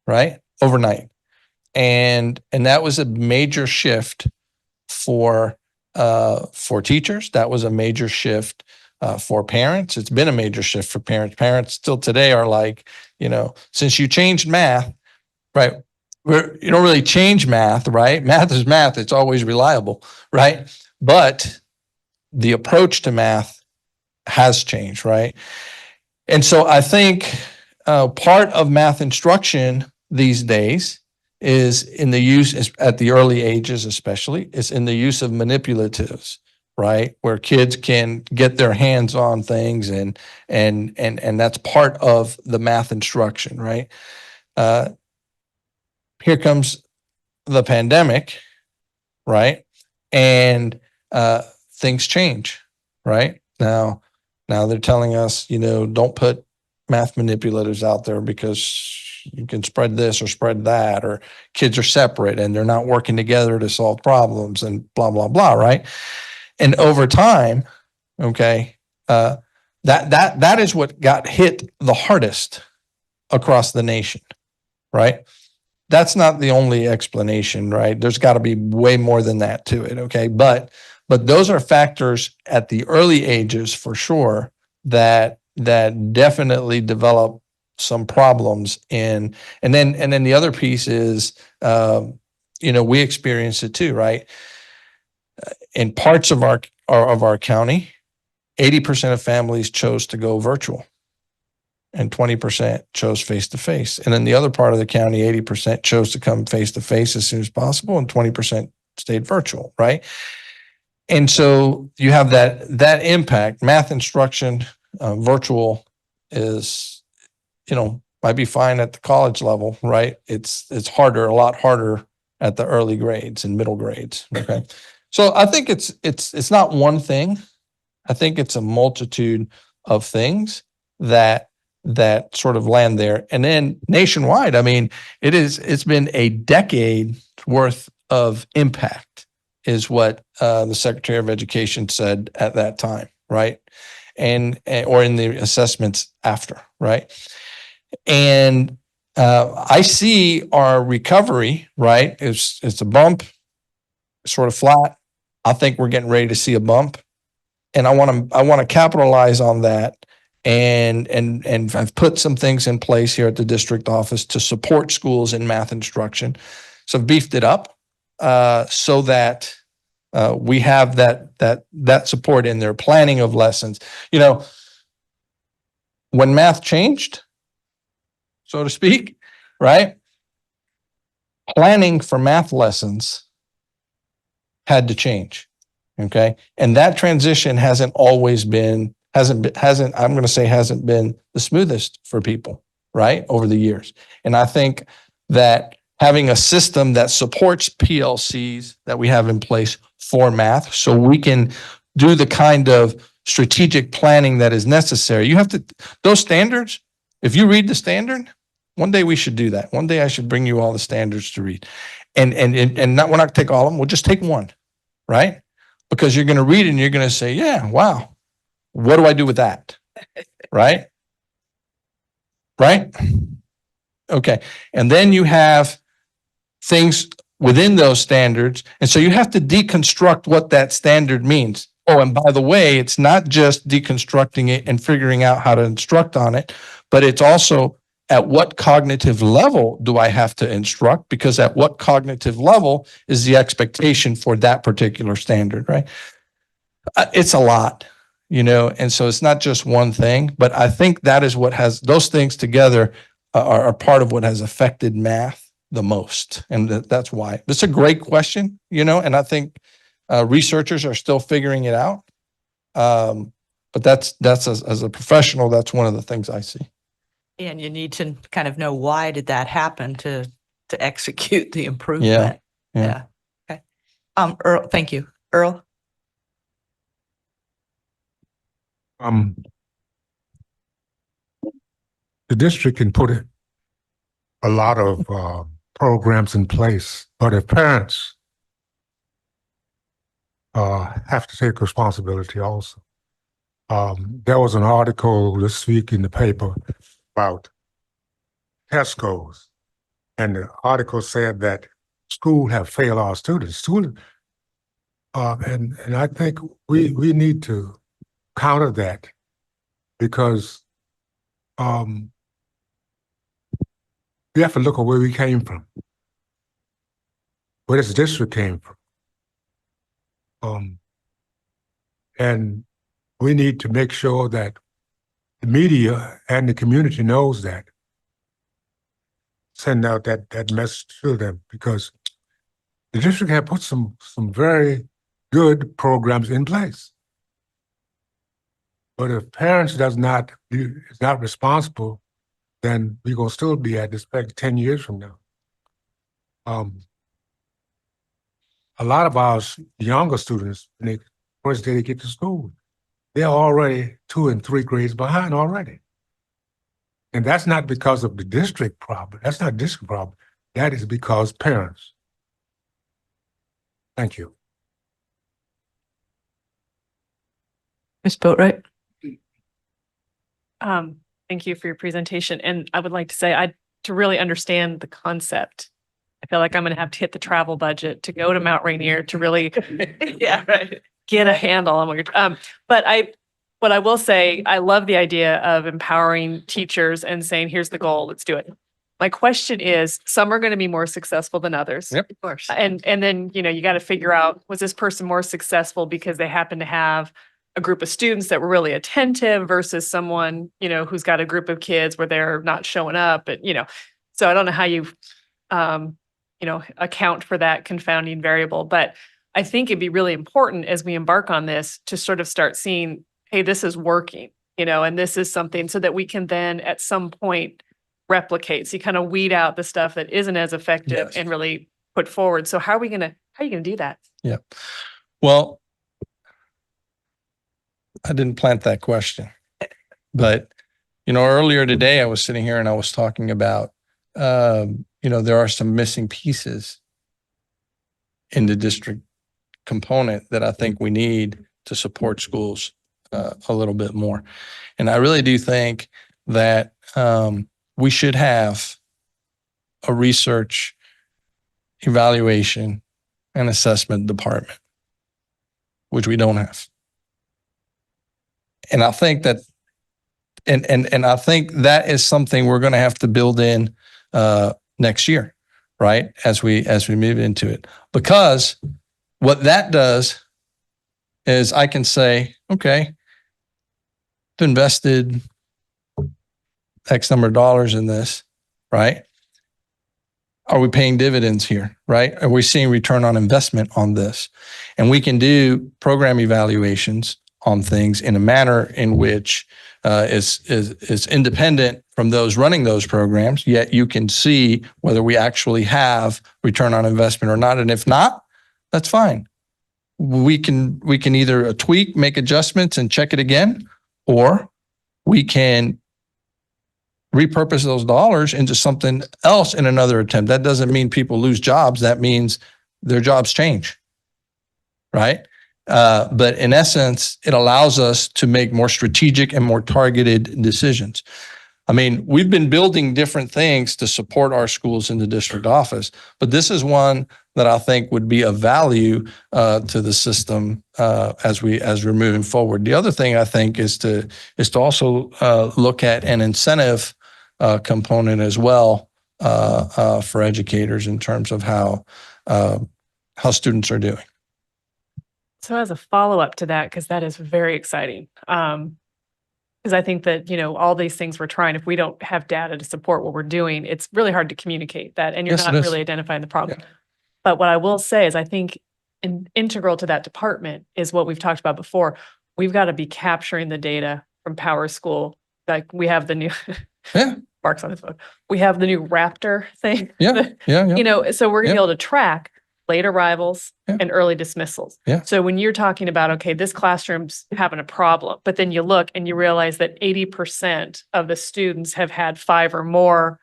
right, overnight. And that was a major shift for teachers. That was a major shift for parents. It's been a major shift for parents. Parents still today are like, since you changed math, right? You don't really change math, right? Math is math. It's always reliable, right? But the approach to math has changed, right? And so I think part of math instruction these days is in the use, at the early ages especially, is in the use of manipulatives, right? Where kids can get their hands on things and that's part of the math instruction, right? Here comes the pandemic, right? And things change, right? Now, Now they're telling us, don't put math manipulators out there because you can spread this or spread that, or kids are separate and they're not working together to solve problems and blah, blah, blah, right? And over time, okay, that is what got hit the hardest across the nation, right? That's not the only explanation, right? There's got to be way more than that to it, okay? But those are factors at the early ages for sure that definitely develop some problems in. And then the other piece is, we experience it too, right? In parts of our county, 80% of families chose to go virtual and 20% chose face to face. And in the other part of the county, 80% chose to come face to face as soon as possible and 20% stayed virtual, right? And so you have that impact. Math instruction, virtual is, might be fine at the college level, right? It's harder, a lot harder at the early grades and middle grades. Okay. So I think it's not one thing. I think it's a multitude of things that sort of land there. And then nationwide, I mean, it's been a decade worth of impact is what the Secretary of Education said at that time, right? And or in the assessments after, right? And I see our recovery, right? It's a bump, sort of flat. I think we're getting ready to see a bump, and I want to capitalize on that. And I've put some things in place here at the district office to support schools in math instruction. So I've beefed it up so that we have that support in their planning of lessons. When math changed, so to speak, right? Planning for math lessons had to change. Okay. And that transition hasn't been the smoothest for people, right? Over the years. And I think that having a system that supports PLCs that we have in place for math, so we can do the kind of strategic planning that is necessary. Those standards, if you read the standard, one day we should do that. One day I should bring you all the standards to read. And we're not going to take all of them. We'll just take one, right? Because you're going to read it and you're going to say, yeah, wow, what do I do with that? Right? Right? Okay. And then you have things within those standards. And so you have to deconstruct what that standard means. Oh, and by the way, it's not just deconstructing it and figuring out how to instruct on it, but it's also at what cognitive level do I have to instruct? Because at what cognitive level is the expectation for that particular standard, right? It's a lot, and so it's not just one thing, but I think that is what has those things together are part of what has affected math the most. And that's why. It's a great question, and I think researchers are still figuring it out. But that's as a professional, that's one of the things I see. And you need to kind of know why did that happen to execute the improvement. Yeah. Okay. Earl, thank you. Earl? The district can put a lot of programs in place, but if parents have to take responsibility also. There was an article this week in the paper about test scores, and the article said that school have failed our students. And I think we need to counter that because we have to look at where we came from, where this district came from. And we need to make sure that the media and the community knows that, send out that message to them, because the district have put some very good programs in place. But if parents is not responsible, then we're gonna still be at this back 10 years from now. A lot of our younger students, when they first day they get to school, they're already 2 and 3 grades behind already. And that's not because of the district problem. That's not district problem. That is because parents. Thank you. Ms. Boatright? Thank you for your presentation. And I would like to say, to really understand the concept, I feel like I'm going to have to hit the travel budget to go to Mount Rainier to really, yeah, right, get a handle on what you're, what I will say, I love the idea of empowering teachers and saying, here's the goal, let's do it. My question is, some are going to be more successful than others. Yep. Of course. And then, you got to figure out, was this person more successful because they happen to have a group of students that were really attentive versus someone, who's got a group of kids where they're not showing up, and, so I don't know how you, account for that confounding variable, but I think it'd be really important as we embark on this to sort of start seeing, hey, this is working, and this is something so that we can then at some point replicate. So you kind of weed out the stuff that isn't as effective Yes. and really put forward. So how are you going to do that? Yeah. Well, I didn't plant that question, but earlier today I was sitting here and I was talking about, there are some missing pieces in the district component that I think we need to support schools a little bit more. And I really do think that we should have a research, evaluation, and assessment department, which we don't have. And I think that, and I think that is something we're going to have to build in next year, right? As we move into it, because what that does is I can say, okay, I've invested X number of dollars in this, right? Are we paying dividends here, right? Are we seeing return on investment on this? And we can do program evaluations on things in a manner in which is independent from those running those programs, yet you can see whether we actually have return on investment or not. And if not, that's fine. We can either tweak, make adjustments and check it again, or we can repurpose those dollars into something else in another attempt. That doesn't mean people lose jobs. That means their jobs change, right? But in essence, it allows us to make more strategic and more targeted decisions. I mean, we've been building different things to support our schools in the district office, but this is one that I think would be of value to the system as we're moving forward. The other thing I think is to also look at an incentive component as well for educators in terms of how students are doing. So as a follow-up to that, because that is very exciting, because I think that, all these things we're trying, if we don't have data to support what we're doing, it's really hard to communicate that, and you're Yes, not it is. really identifying the problem. Yeah. But what I will say is I think integral to that department is what we've talked about before. We've got to be capturing the data from Power School. Like we have the new, Yeah. Mark's on his phone. We have the new Raptor thing. Yeah. So we're gonna be Yeah. able to track late arrivals Yeah. and early dismissals. Yeah. So when you're talking about, okay, this classroom's having a problem, but then you look and you realize that 80% of the students have had 5 or more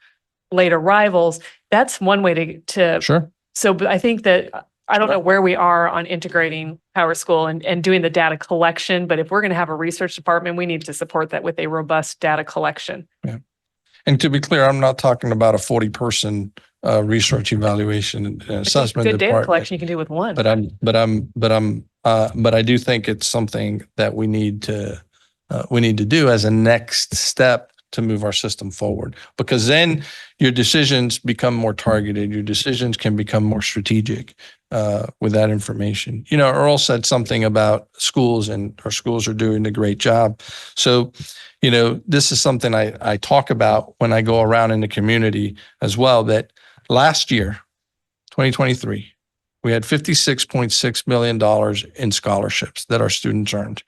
late arrivals, that's one way to Sure. So but I think that I don't know where we are on integrating Power School and doing the data collection, but if we're going to have a research department, we need to support that with a robust data collection. Yeah. And to be clear, I'm not talking about a 40-person research evaluation and assessment Good data department. collection you can do with one. But I do think it's something that we need to do as a next step to move our system forward, because then your decisions become more targeted. Your decisions can become more strategic with that information. Earl said something about schools, and our schools are doing a great job. So, this is something I talk about when I go around in the community as well, that last year, 2023, we had $56.6 million in scholarships that our students earned.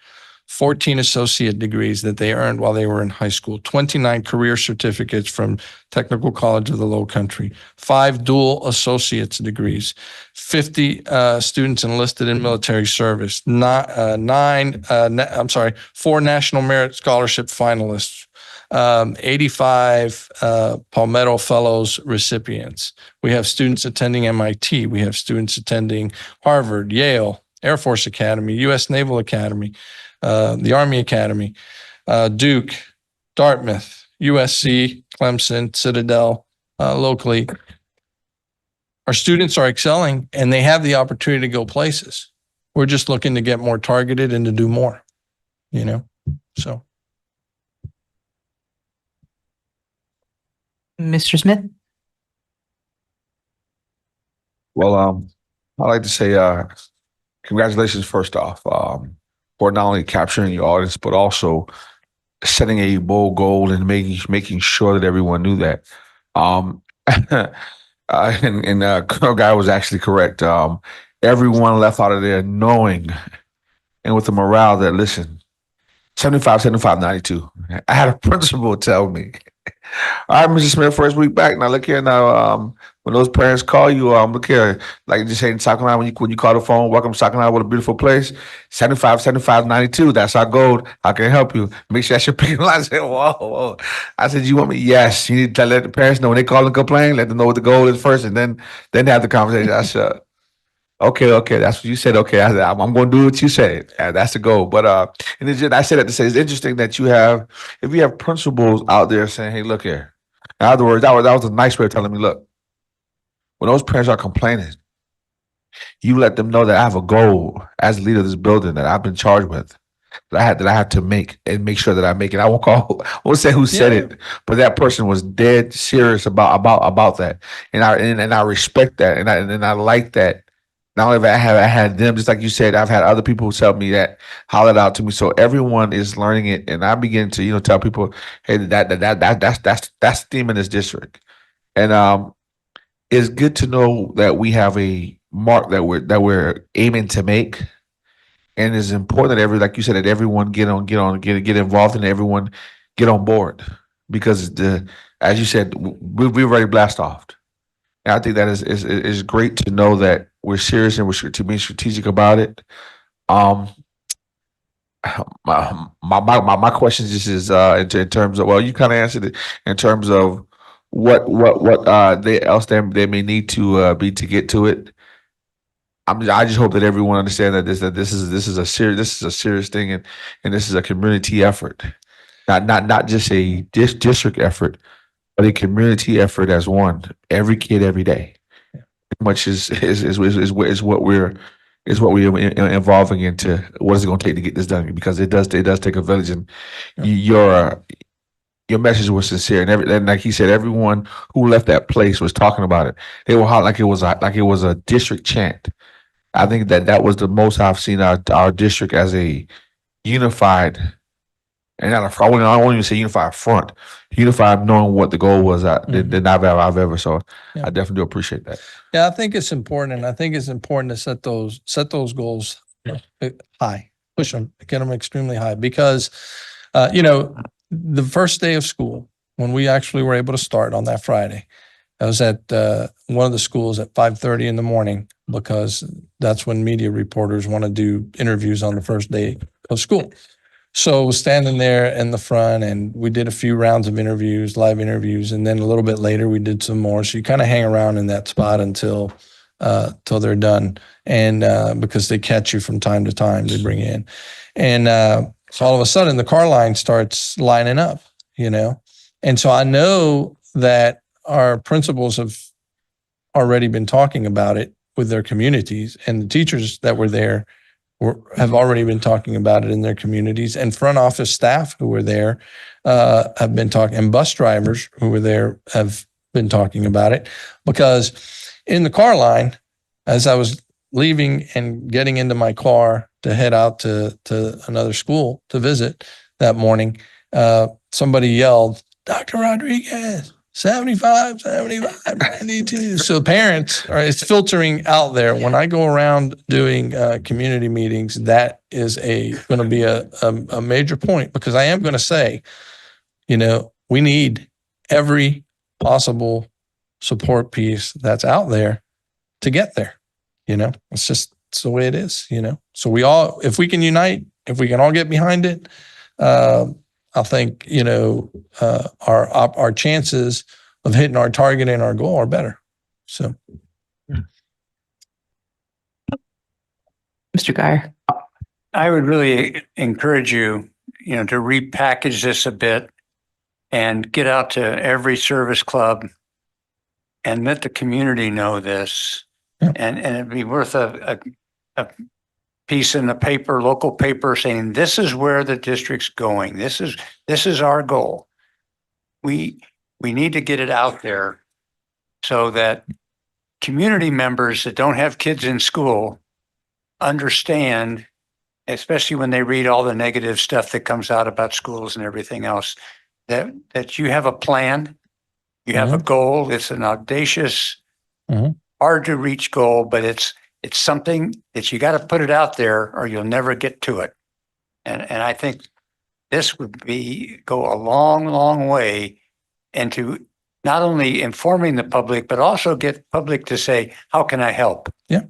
14 associate degrees that they earned while they were in high school, 29 career certificates from Technical College of the Low Country, 5 dual associate's degrees, 50 students enlisted in military service, 4 National Merit Scholarship finalists, 85 Palmetto Fellows recipients. We have students attending MIT. We have students attending Harvard, Yale, Air Force Academy, U.S. Naval Academy, the Army Academy, Duke, Dartmouth, USC, Clemson, Citadel, locally. Our students are excelling and they have the opportunity to go places. We're just looking to get more targeted and to do more, so. Mr. Smith? Well, I'd like to say congratulations first off for not only capturing your audience, but also setting a bold goal and making sure that everyone knew that. Colonel Guy was actually correct. Everyone left out of there knowing and with the morale that, listen, 75, 75, 92. I had a principal tell me, all right, Mr. Smith, first week back. Now look here now, when those parents call you, look here, like just saying South Carolina, when you call the phone, welcome to South Carolina, what a beautiful place. 75, 75, 92. That's our goal. How can I help you? Make sure that's your picking line. I said, whoa. I said, you want me? Yes. You need to let the parents know when they call and complain, let them know what the goal is first, and then have the conversation. I said, okay, that's what you said. Okay, I'm going to do what you said. That's the goal. But and I said that to say it's interesting that if you have principals out there saying, hey, look here. In other words, that was a nice way of telling me, look, when those parents are complaining, you let them know that I have a goal as leader of this building that I've been charged with, that I have to make and make sure that I make it. I won't say who said it, but that person was dead serious about that, and I respect that, and I like that. Not only have I had them, just like you said, I've had other people who tell me that, hollered out to me. So everyone is learning it, and I begin to tell people, hey, that's the theme in this district, and it's good to know that we have a mark that we're aiming to make, and it's important that like you said, that everyone get involved and everyone get on board, because as you said, we've already blast off. And I think that is great to know that we're serious and we're to be strategic about it. My question just is in terms of, well, you kind of answered it in terms of what they may need to be to get to it. I just hope that everyone understands that this is a serious thing, and this is a community effort, not just a district effort, but a community effort as one. Every kid, every day, pretty much is what we're evolving into. What is it going to take to get this done? Because it does take a village, and your message was sincere, and like he said, everyone who left that place was talking about it. They were hot like it was a district chant. I think that was the most I've seen our district as a unified. And I won't even say unified front, unified knowing what the goal was than I've ever. So I definitely do appreciate that. Yeah, I think it's important, and I think it's important to set those goals high, push them, get them extremely high, because the first day of school, when we actually were able to start on that Friday, I was at one of the schools at 5:30 in the morning, because that's when media reporters want to do interviews on the first day of school. So standing there in the front, and we did a few rounds of interviews, live interviews, and then a little bit later we did some more. So you kind of hang around in that spot until they're done, and because they catch you from time to time, they bring you in, and so all of a sudden the car line starts lining up, and so I know that our principals have already been talking about it with their communities, and the teachers that were there have already been talking about it in their communities, and front office staff who were there have been talking, and bus drivers who were there have been talking about it, because in the car line, as I was leaving and getting into my car to head out to another school to visit that morning, somebody yelled, "Dr. Rodriguez, 75, 75, 92. So parents, or it's filtering out there. When I go around doing community meetings, that is going to be a major point, because I am going to say, we need every possible support piece that's out there to get there. It's the way it is, So if we can unite, if we can all get behind it, I think, our chances of hitting our target and our goal are better. So. Mr. Guyer. I would really encourage you, to repackage this a bit and get out to every service club and let the community know this. Yeah. And it'd be worth a piece in the paper, local paper, saying this is where the district's going. This is our goal. We need to get it out there so that community members that don't have kids in school understand, especially when they read all the negative stuff that comes out about schools and everything else, that you have a plan, you have a goal. It's an audacious, hard to reach goal, but it's something that you got to put it out there or you'll never get to it. And I think this would go a long, long way into not only informing the public, but also get public to say, how can I help? Yeah.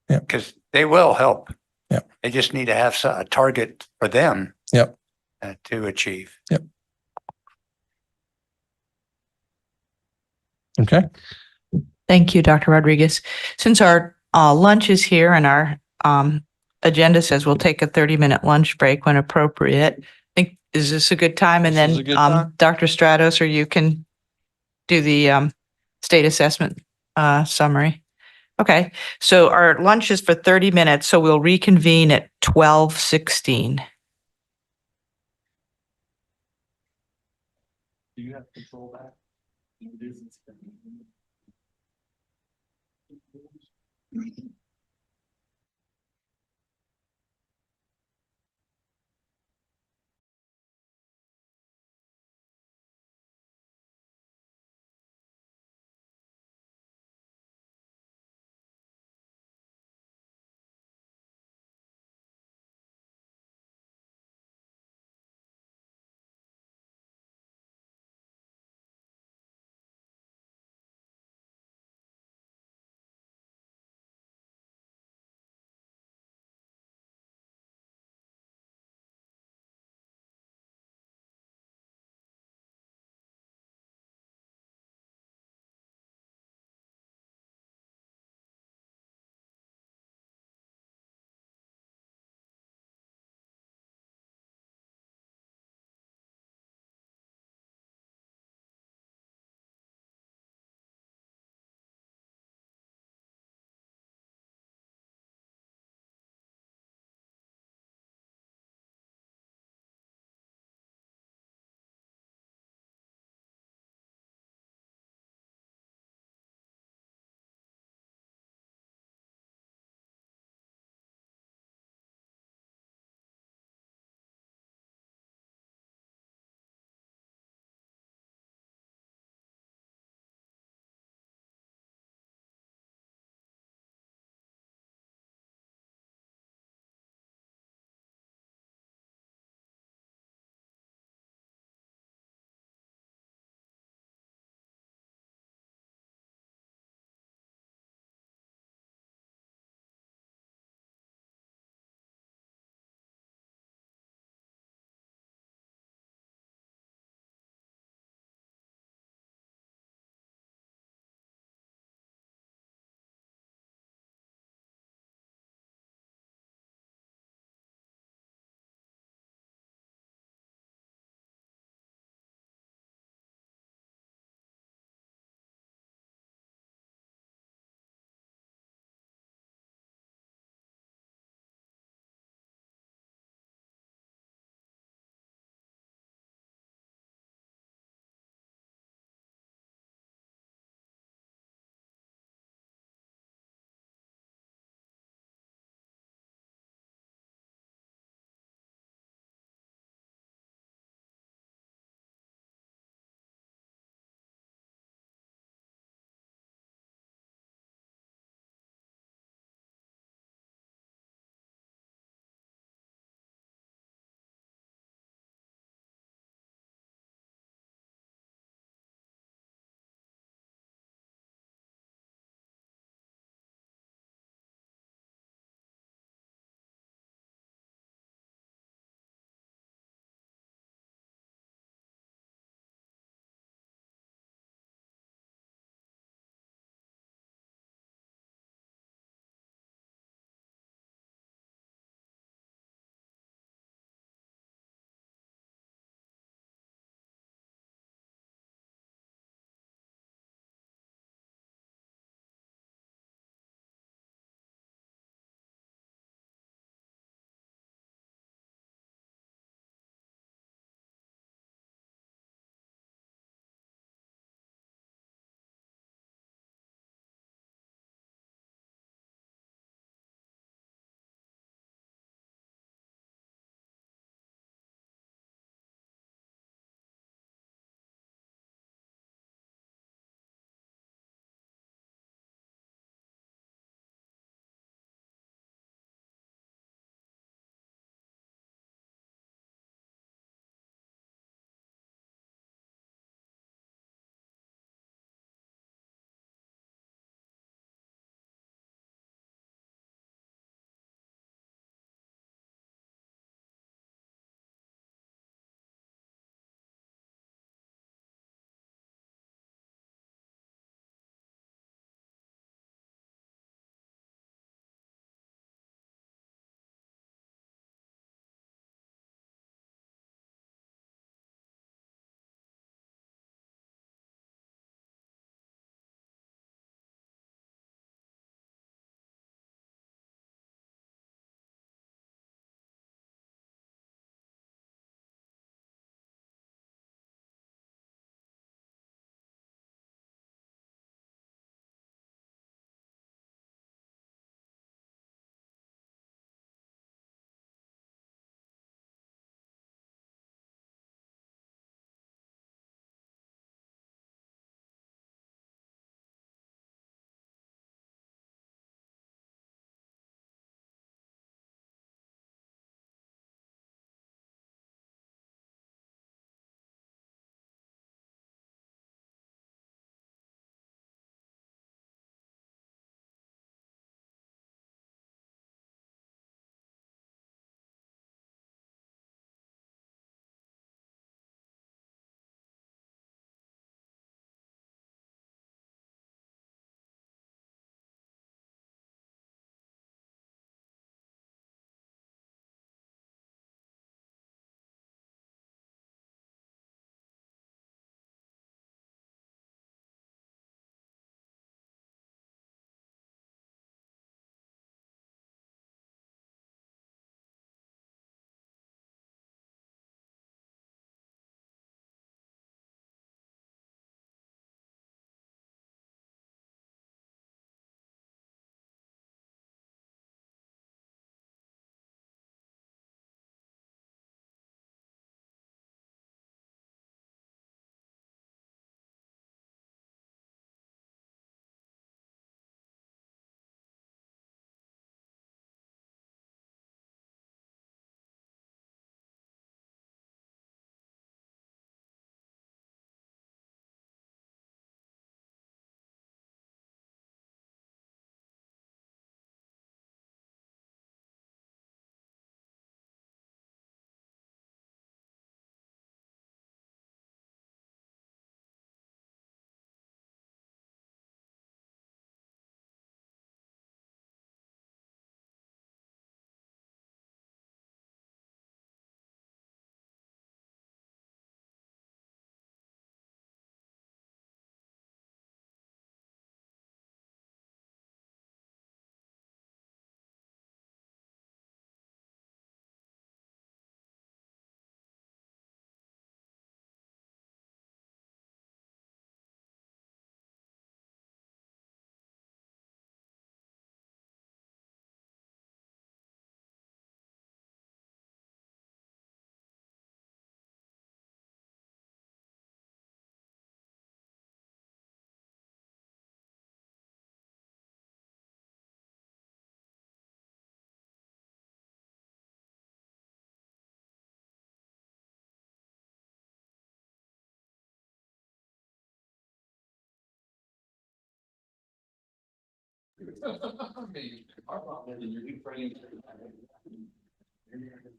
Yeah. Because they will help. Yeah. They just need to have a target for them. Yep. To achieve. Yep. Okay. Thank you, Dr. Rodriguez. Since our lunch is here and our agenda says we'll take a 30-minute lunch break when appropriate, is this a good time? And This is then a good time. Dr. Stratos, or you can do the state assessment summary. Okay, so our lunch is for 30 minutes, so we'll reconvene at 12:16. Do you have control back?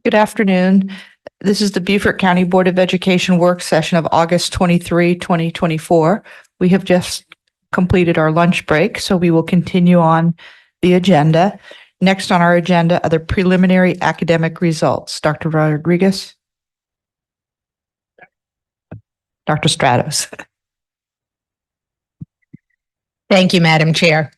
Good afternoon. This is the Beaufort County Board of Education work session of August 23, 2024. We have just completed our lunch break, so we will continue on the agenda. Next on our agenda are the preliminary academic results. Dr. Rodriguez? Dr. Stratos? Thank you, Madam Chair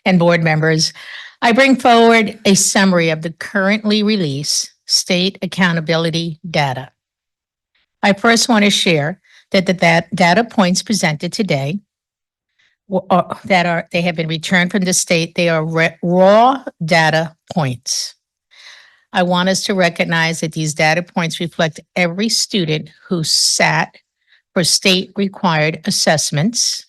and board members. I bring forward a summary of the currently released state accountability data. I first want to share that data points presented today they have been returned from the state. They are raw data points. I want us to recognize that these data points reflect every student who sat for state required assessments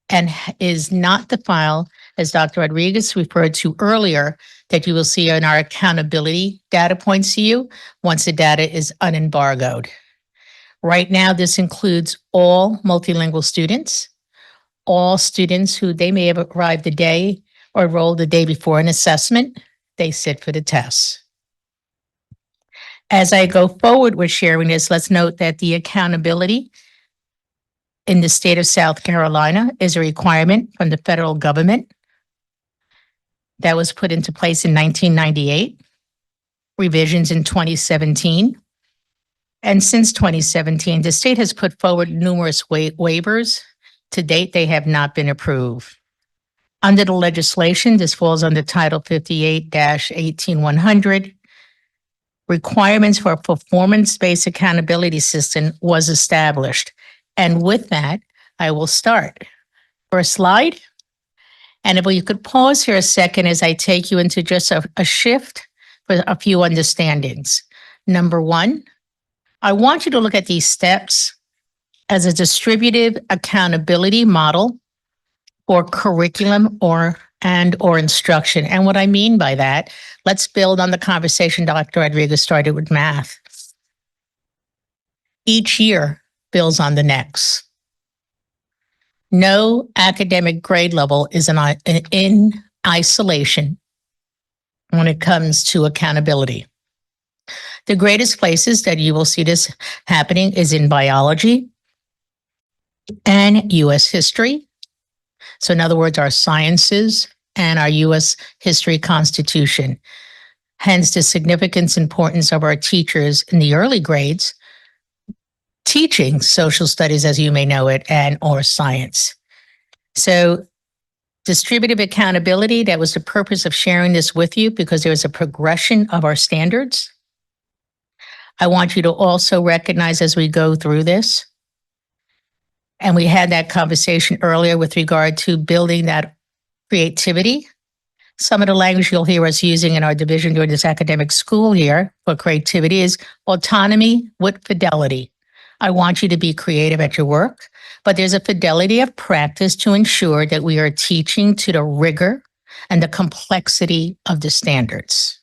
and is not the file, as Dr. Rodriguez referred to earlier, that you will see in our accountability data points to you once the data is unembargoed. Right now, this includes all multilingual students, all students who they may have arrived the day or enrolled the day before an assessment, they sit for the tests. As I go forward with sharing this, let's note that the accountability in the state of South Carolina is a requirement from the federal government that was put into place in 1998, revisions in 2017. And since 2017, the state has put forward numerous waivers. To date, they have not been approved. Under the legislation, this falls under Title 58-18100. Requirements for a performance-based accountability system was established. And with that, I will start. First slide. And if you could pause here a second as I take you into just a shift for a few understandings. Number one, I want you to look at these steps as a distributive accountability model for curriculum or instruction. And what I mean by that, let's build on the conversation Dr. Rodriguez started with math. Each year builds on the next. No academic grade level is in isolation when it comes to accountability. The greatest places that you will see this happening is in biology and U.S. history. So in other words, our sciences and our U.S. history constitution. Hence the significance, importance of our teachers in the early grades teaching social studies, as you may know it, and or science. So distributive accountability, that was the purpose of sharing this with you because there was a progression of our standards. I want you to also recognize as we go through this, and we had that conversation earlier with regard to building that creativity. Some of the language you'll hear us using in our division during this academic school year for creativity is autonomy with fidelity. I want you to be creative at your work, but there's a fidelity of practice to ensure that we are teaching to the rigor and the complexity of the standards.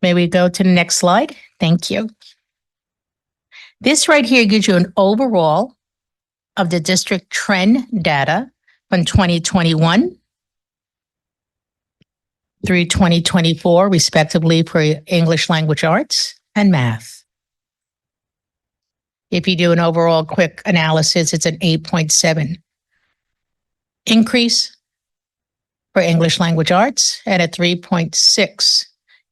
May we go to the next slide? Thank you. This right here gives you an overall of the district trend data from 2021 through 2024, respectively, for English language arts and math. If you do an overall quick analysis, it's an 8.7 increase for English language arts and a 3.6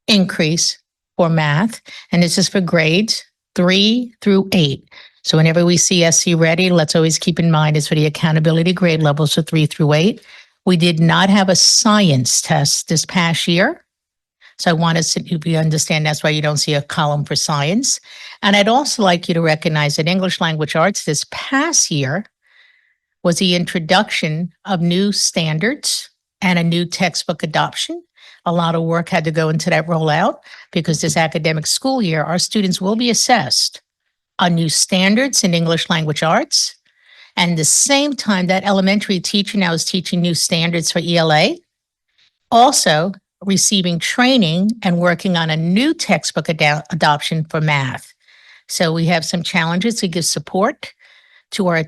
increase for math. And this is for grades 3 through 8. So whenever we see SC ready, let's always keep in mind it's for the accountability grade levels, so 3 through 8. We did not have a science test this past year. So I want us to understand that's why you don't see a column for science. And I'd also like you to recognize that English language arts this past year was the introduction of new standards and a new textbook adoption. A lot of work had to go into that rollout because this academic school year, our students will be assessed on new standards in English language arts. And at the same time, that elementary teacher now is teaching new standards for ELA. Also, receiving training and working on a new textbook adoption for math. So we have some challenges to give support to our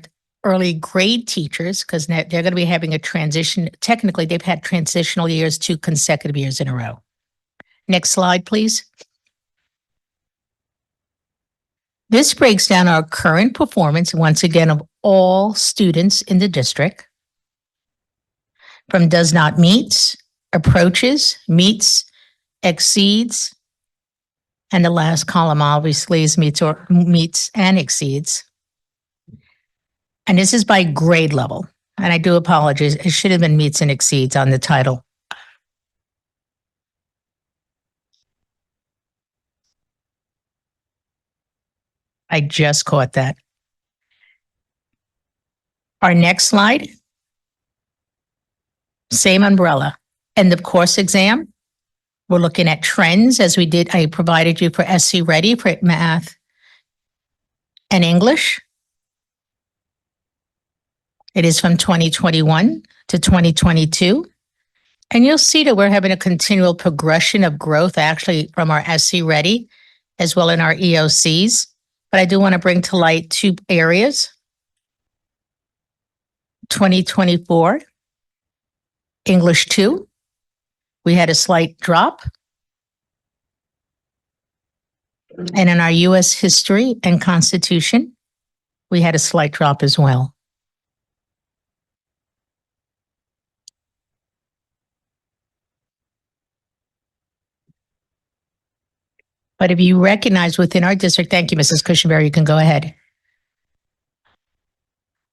early grade teachers, because they're going to be having a transition. Technically, they've had transitional years 2 consecutive years in a row. Next slide, please. This breaks down our current performance, once again, of all students in the district from does not meets, approaches, meets, exceeds, and the last column obviously is meets and exceeds. And this is by grade level. And I do apologize. It should have been meets and exceeds on the title. I just caught that. Our next slide. Same umbrella. End of course exam. We're looking at trends as we did. I provided you for SC Ready for math and English. It is from 2021 to 2022. And you'll see that we're having a continual progression of growth actually from our SC Ready as well in our EOCs. But I do want to bring to light 2 areas. 2024, English 2, we had a slight drop. And in our U.S. history and Constitution, we had a slight drop as well. But if you recognize within our district, thank you, Mrs. Cushenberry, you can go ahead.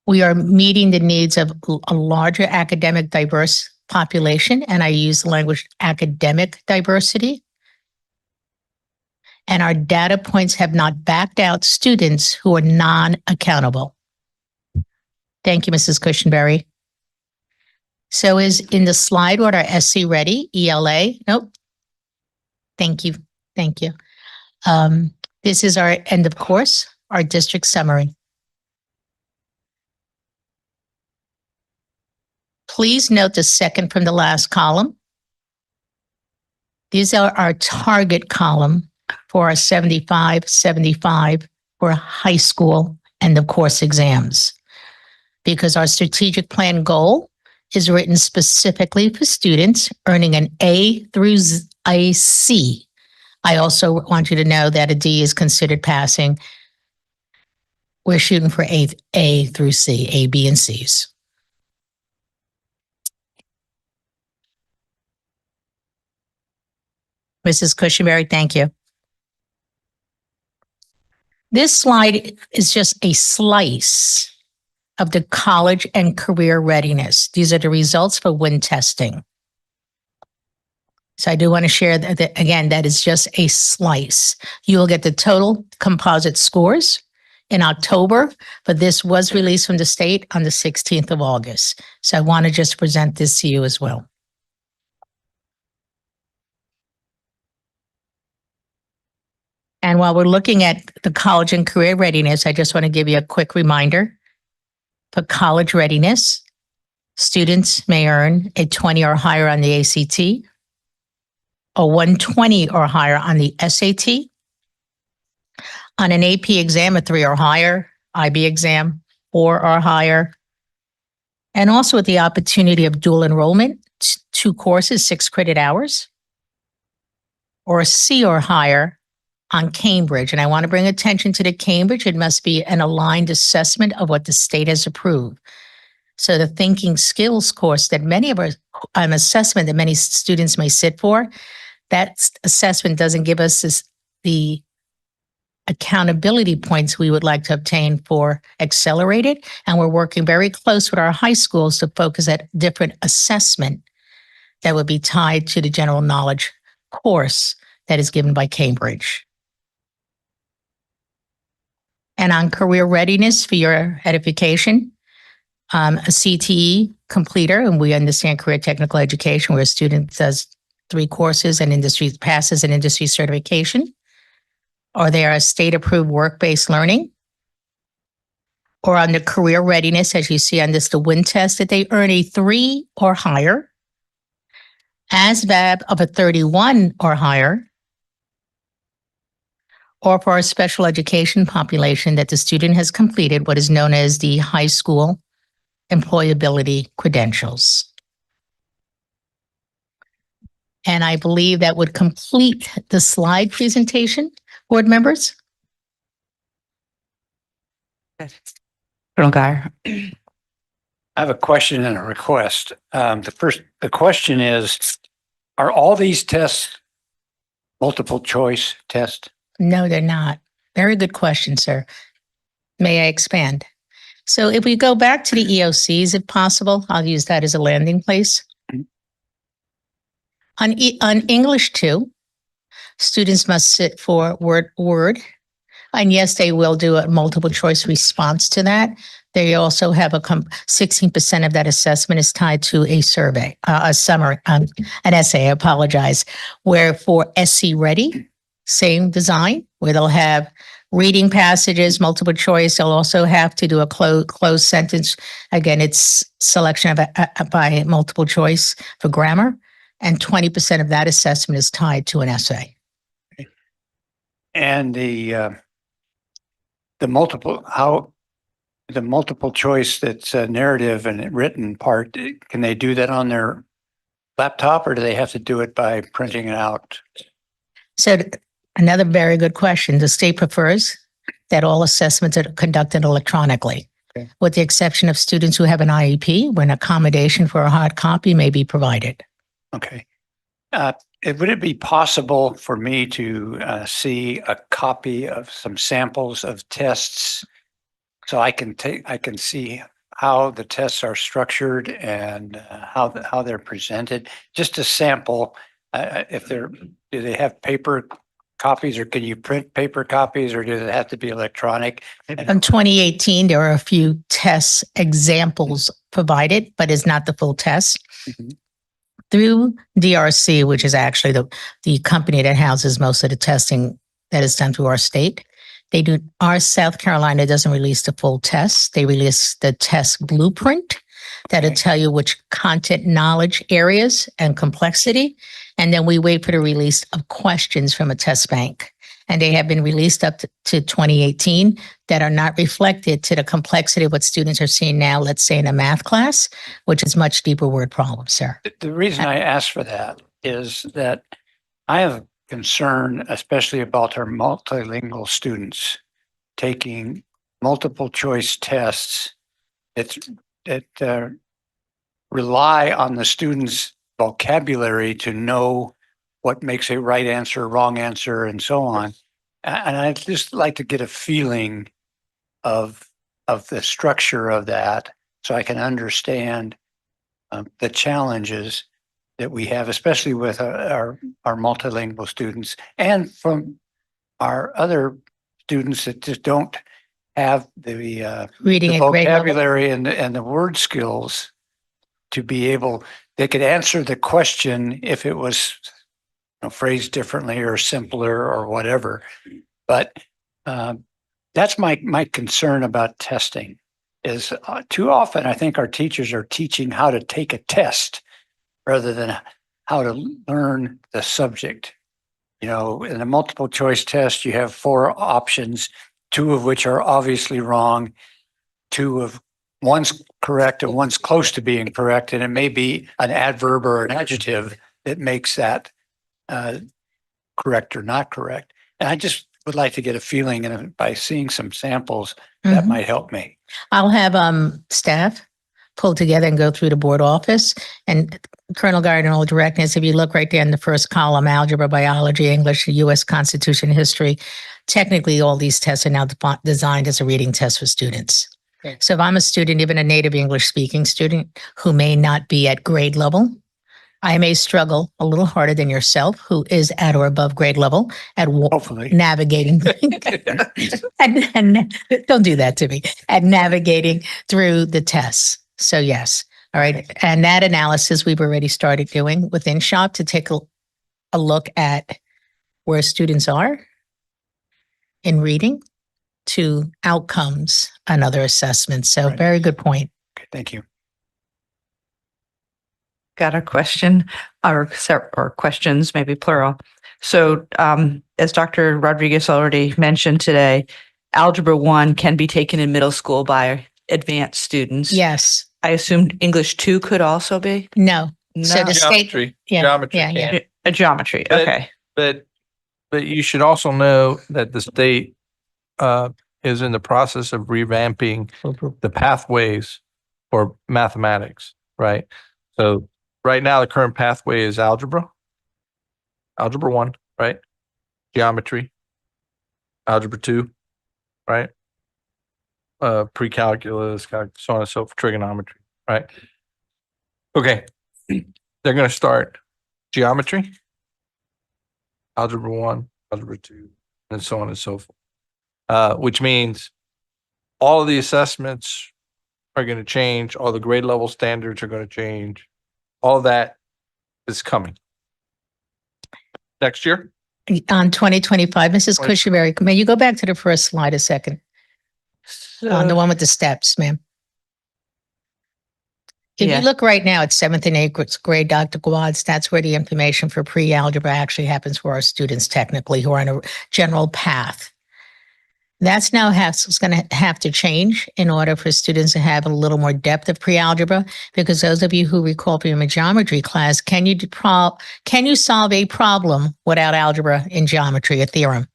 We are meeting the needs of a larger academic diverse population, and I use the language academic diversity. And our data points have not backed out students who are non-accountable. Thank you, Mrs. Cushenberry. So is in the slide what our SC Ready, ELA, nope. Thank you, thank you. This is our end of course, our district summary. Please note the second from the last column. These are our target column for our 75 for high school end of course exams. Because our strategic plan goal is written specifically for students earning an A through a C. I also want you to know that a D is considered passing. We're shooting for A through C, A, B, and Cs. Mrs. Cushenberry, thank you. This slide is just a slice of the college and career readiness. These are the results for WIN testing. So I do want to share that again, that is just a slice. You will get the total composite scores in October, but this was released from the state on the 16th of August. So I want to just present this to you as well. And while we're looking at the college and career readiness, I just want to give you a quick reminder. For college readiness, students may earn a 20 or higher on the ACT, a 120 or higher on the SAT, on an AP exam, a 3 or higher, IB exam, 4 or higher, and also with the opportunity of dual enrollment, 2 courses, 6 credit hours, or a C or higher on Cambridge. And I want to bring attention to the Cambridge. It must be an aligned assessment of what the state has approved. So the thinking skills course that many of our assessment that many students may sit for, that assessment doesn't give us the accountability points we would like to obtain for accelerated. And we're working very close with our high schools to focus at different assessment that would be tied to the general knowledge course that is given by Cambridge. And on career readiness for your edification, a CTE completer, and we understand career technical education, where a student does 3 courses and passes an industry certification, or they are a state-approved work-based learning, or on the career readiness, as you see on this, the WIN test, that they earn a 3 or higher, ASVAB of a 31 or higher, or for a special education population that the student has completed what is known as the high school employability credentials. And I believe that would complete the slide presentation, board members. Colonel Guyer. I have a question and a request. The question is, are all these tests multiple choice tests? No, they're not. Very good question, sir. May I expand? So if we go back to the EOCs, if possible, I'll use that as a landing place. On English 2, students must sit for word. And yes, they will do a multiple choice response to that. They also have 16% of that assessment is tied to a survey, a summary, an essay, I apologize, where for SC Ready, same design, where they'll have reading passages, multiple choice. They'll also have to do a closed sentence. Again, it's selection of by multiple choice for grammar. And 20% of that assessment is tied to an essay. And the multiple choice that's a narrative and written part, can they do that on their laptop, or do they have to do it by printing it out? So another very good question. The state prefers that all assessments are conducted electronically, with the exception of students who have an IEP, when accommodation for a hard copy may be provided. Okay. Would it be possible for me to see a copy of some samples of tests so I can see how the tests are structured and how they're presented? Just a sample. Do they have paper copies, or can you print paper copies, or does it have to be electronic? In 2018, there are a few test examples provided, but it's not the full test. Mhm. Through DRC, which is actually the company that houses most of the testing that is done through our state. Our South Carolina doesn't release the full test. They release the test blueprint that'll tell you which content knowledge areas and complexity. And then we wait for the release of questions from a test bank. And they have been released up to 2018 that are not reflected to the complexity of what students are seeing now, let's say in a math class, which is much deeper word problems, sir. The reason I ask for that is that I have a concern, especially about our multilingual students taking multiple choice tests that rely on the student's vocabulary to know what makes a right answer, wrong answer, and so on. And I'd just like to get a feeling of the structure of that so I can understand the challenges that we have, especially with our multilingual students and from our other students that just don't have the Reading at grade level. vocabulary and the word skills to be able, they could answer the question if it was phrased differently or simpler or whatever. But that's my concern about testing is too often I think our teachers are teaching how to take a test rather than how to learn the subject. In a multiple choice test, you have 4 options, 2 of which are obviously wrong, one's correct and one's close to being correct. And it may be an adverb or an adjective that makes that correct or not correct. And I just would like to get a feeling, and by seeing some samples, that might help me. I'll have staff pull together and go through the board office. And Colonel Gardner will direct us. If you look right there in the first column, algebra, biology, English, U.S. Constitution, history, technically all these tests are now designed as a reading test for students. Okay. So if I'm a student, even a native English speaking student who may not be at grade level, I may struggle a little harder than yourself, who is at or above grade level at hopefully navigating. and don't do that to me. At navigating through the tests. So yes, all right. And that analysis we've already started doing within SHOP to take a look at where students are in reading to outcomes and other assessments. So very good point. Okay, thank you. Got a question or questions, maybe plural. So, as Dr. Rodriguez already mentioned today, Algebra 1 can be taken in middle school by advanced students. Yes, I assumed English 2 could also be? no. So No. the state, Geometry, yeah, geometry yeah, yeah. can. A geometry, But- okay. But you should also know that the state is in the process of revamping the pathways for mathematics, right? So right now, the current pathway is algebra 1, right? Geometry, algebra 2, right? Pre-calculus, so on and so forth, trigonometry, right? Okay, they're going to start geometry, algebra 1, algebra 2, and so on and so forth. Which means all of the assessments are going to change, all the grade level standards are going to change. All of that is coming. Next year? On 2025, Mrs. Twenty- Cushionberry, may you go back to the first slide a second? On the one with the steps, ma'am. If Yeah. you look right now at 7th and 8th grade, Dr. Gwads, that's where the information for pre-algebra actually happens for our students technically who are on a general path. That's now going to have to change in order for students to have a little more depth of pre-algebra, because those of you who recall from your geometry class, can you solve a problem without algebra in geometry, a theorem?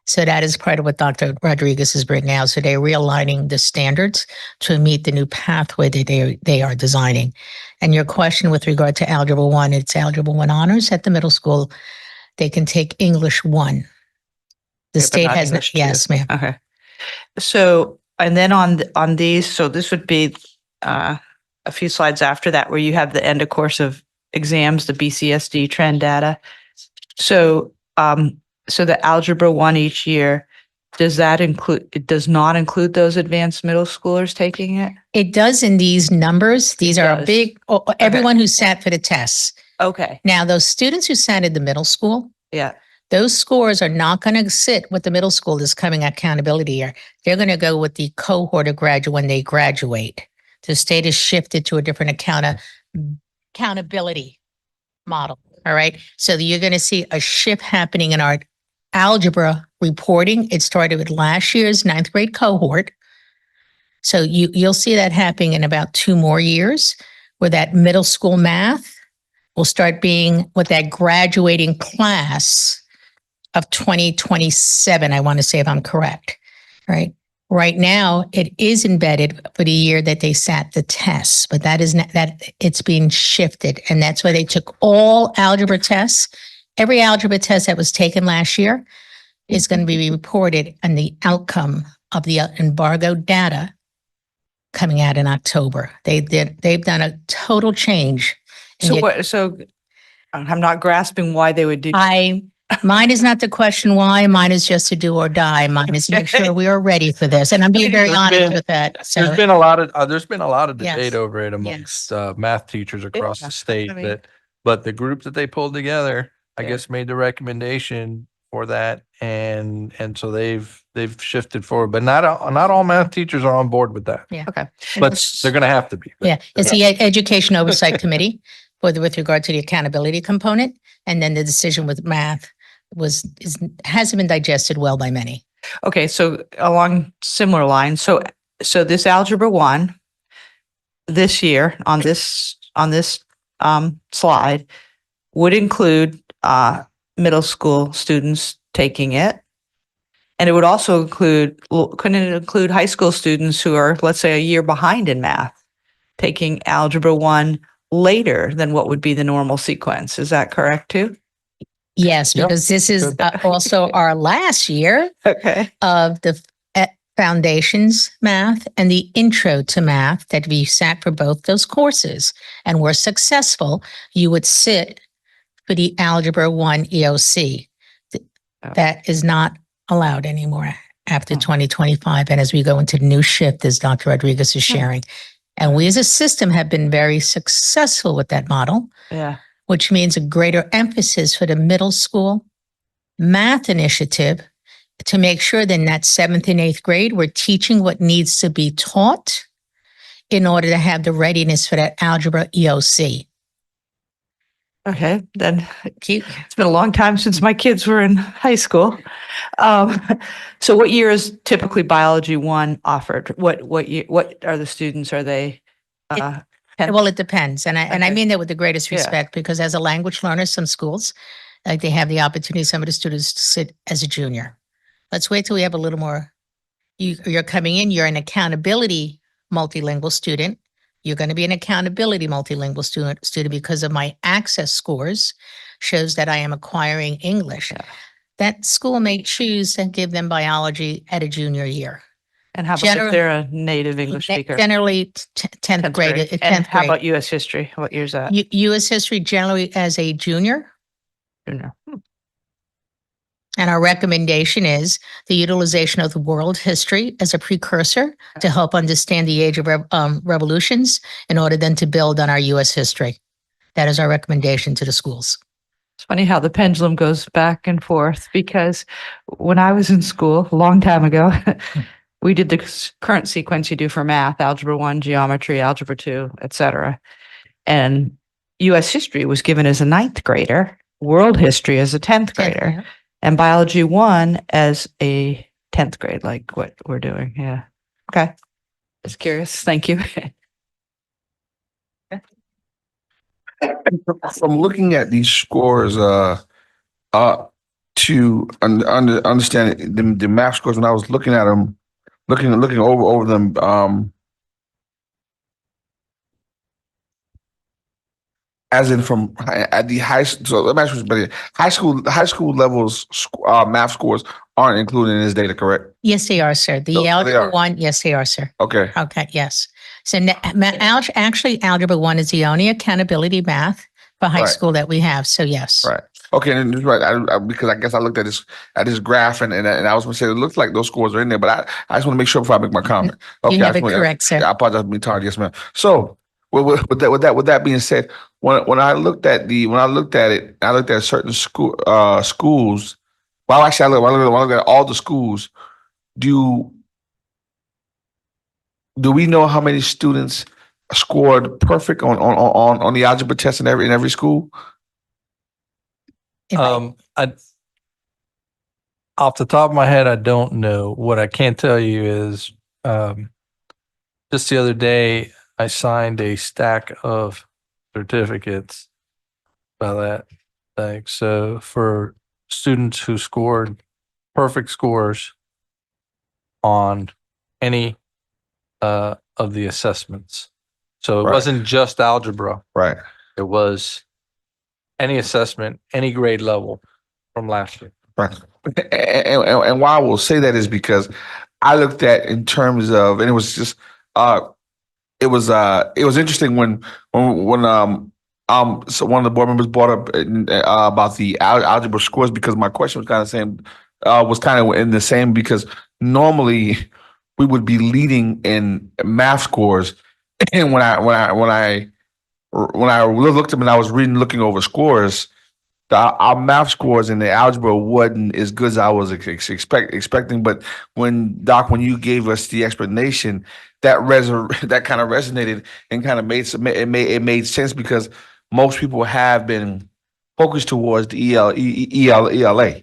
So that is part of what Dr. Rodriguez is bringing out. So they're realigning the standards to meet the new pathway that they are designing. And your question with regard to Algebra 1, it's Algebra 1 honors at the middle school. They can take English 1. The Yeah, but state not has, English 2. yes, ma'am. Okay. So, and then on these, so this would be a few slides after that where you have the end of course of exams, the BCSD trend data. So, so the Algebra 1 each year, does that include, it does not include those advanced middle schoolers taking it? It does in these numbers. These It are does. big, everyone who sat for the tests. Okay, Now, those students who sat in the middle school, yeah, those scores are not going to sit with the middle school this coming accountability year. They're going to go with the cohort of graduate when they graduate. The state has shifted to a different accountability model. All right. So you're going to see a shift happening in our algebra reporting. It started with last year's 9th grade cohort. So you'll see that happening in about 2 more years, where that middle school math will start being with that graduating class of 2027, I want to say, if I'm correct, right? Right now, it is embedded for the year that they sat the tests, but that is not, that it's being shifted. And that's why they took all algebra tests. Every algebra test that was taken last year is going to be reported on the outcome of the embargo data coming out in October. They've done a total change. And so yet- what, so I'm not grasping why they would do. Mine is not the question why. Mine is just to do or die. Mine is to make sure we are ready for this. And I'm being very There's honest been- with that. So There's been a lot of Yes. debate over it amongst math teachers across Yeah, the state I mean- but the group that they pulled together, I Yeah. guess, made the recommendation for that, and so they've shifted forward. But not all math teachers are on board with that. Yeah. Okay. But they're going to have to be. But yeah, it's the Education Oversight Committee with regard to the accountability component. And then the decision with math hasn't been digested well by many. Okay, so along similar lines, so this Algebra 1 this year on this slide would include middle school students taking it. And it would also couldn't it include high school students who are, let's say, a year behind in math, taking Algebra 1 later than what would be the normal sequence? Is that correct too? Yes, Yep. because this is also our last year Okay. of the foundations math and the intro to math that we sat for both those courses and were successful. You would sit for the Algebra 1 EOC. That is not allowed anymore after 2025. And as we go into the new shift, as Dr. Rodriguez is sharing, and we as a system have been very successful with that model, Yeah. which means a greater emphasis for the middle school math initiative to make sure that in that 7th and 8th grade, we're teaching what needs to be taught in order to have the readiness for that algebra EOC. Okay, then Keep, it's been a long time since my kids were in high school. Um, so what year is typically biology one offered? What are the students? Are they? tenth? well, it depends. And I Okay. mean that with the greatest Yeah. respect, because as a language learner, some schools, like they have the opportunity, some of the students to sit as a junior. Let's wait till we have a little more. You're coming in, you're an accountability multilingual student. You're going to be an accountability multilingual student because of my access scores shows that I am acquiring English. Yeah. That school may choose and give them biology at a junior year. And how about if General- they're a native English speaker? Generally, 10th grade. And 10th how grade. about U.S. history? What year's that? U.S. history generally as a junior. Junior. And our recommendation is the utilization of the world history as a precursor to help understand the age of revolutions in order then to build on our U.S. history. That is our recommendation to the schools. It's funny how the pendulum goes back and forth because when I was in school a long time ago, we did the current sequence you do for math, algebra 1, geometry, algebra 2, etc. And U.S. history was given as a 9th grader, world history as a 10th grader, and biology 1 as a 10th grade, like what we're doing. Yeah. Okay. Just curious. Thank you. From looking at these scores, to understand the math scores, when I was looking at them, looking over them, as in from at the so let me ask you this, high school levels, math scores aren't included in this data, correct? Yes, they are, sir. The So they algebra are. 1, yes, they are, sir. Okay. Okay, yes. So actually, algebra 1 is the only accountability math for high Right. school that we have. So yes. Right. Okay. And that's right. Because I guess I looked at this graph and I was going to say it looks like those scores are in there, but I just want to make sure before I make my comment. Okay. You have I it just wanna- correct, sir. I apologize for being tired. Yes, ma'am. So with that being said, when I looked at it, I looked at certain schools. Well, actually, when I looked at all the schools. Do we know how many students scored perfect on the algebra test in every school? If I- I, off the top of my head, I don't know. What I can tell you is, just the other day, I signed a stack of certificates by that thing. So for students who scored perfect scores on any of the assessments. So it Right. wasn't just algebra. Right. It was any assessment, any grade level from last year. Right. And why I will say that is because I looked at in terms of, and it was just, it was interesting when so one of the board members brought up about the algebra scores, because my question was kind of saying, was kind of in the same, because normally we would be leading in math scores, and when I looked at them and I was looking over scores, our math scores in the algebra wasn't as good as I was expecting. But when you gave us the explanation, that that kind of resonated and kind of it made sense, because most people have been focused towards the ELA.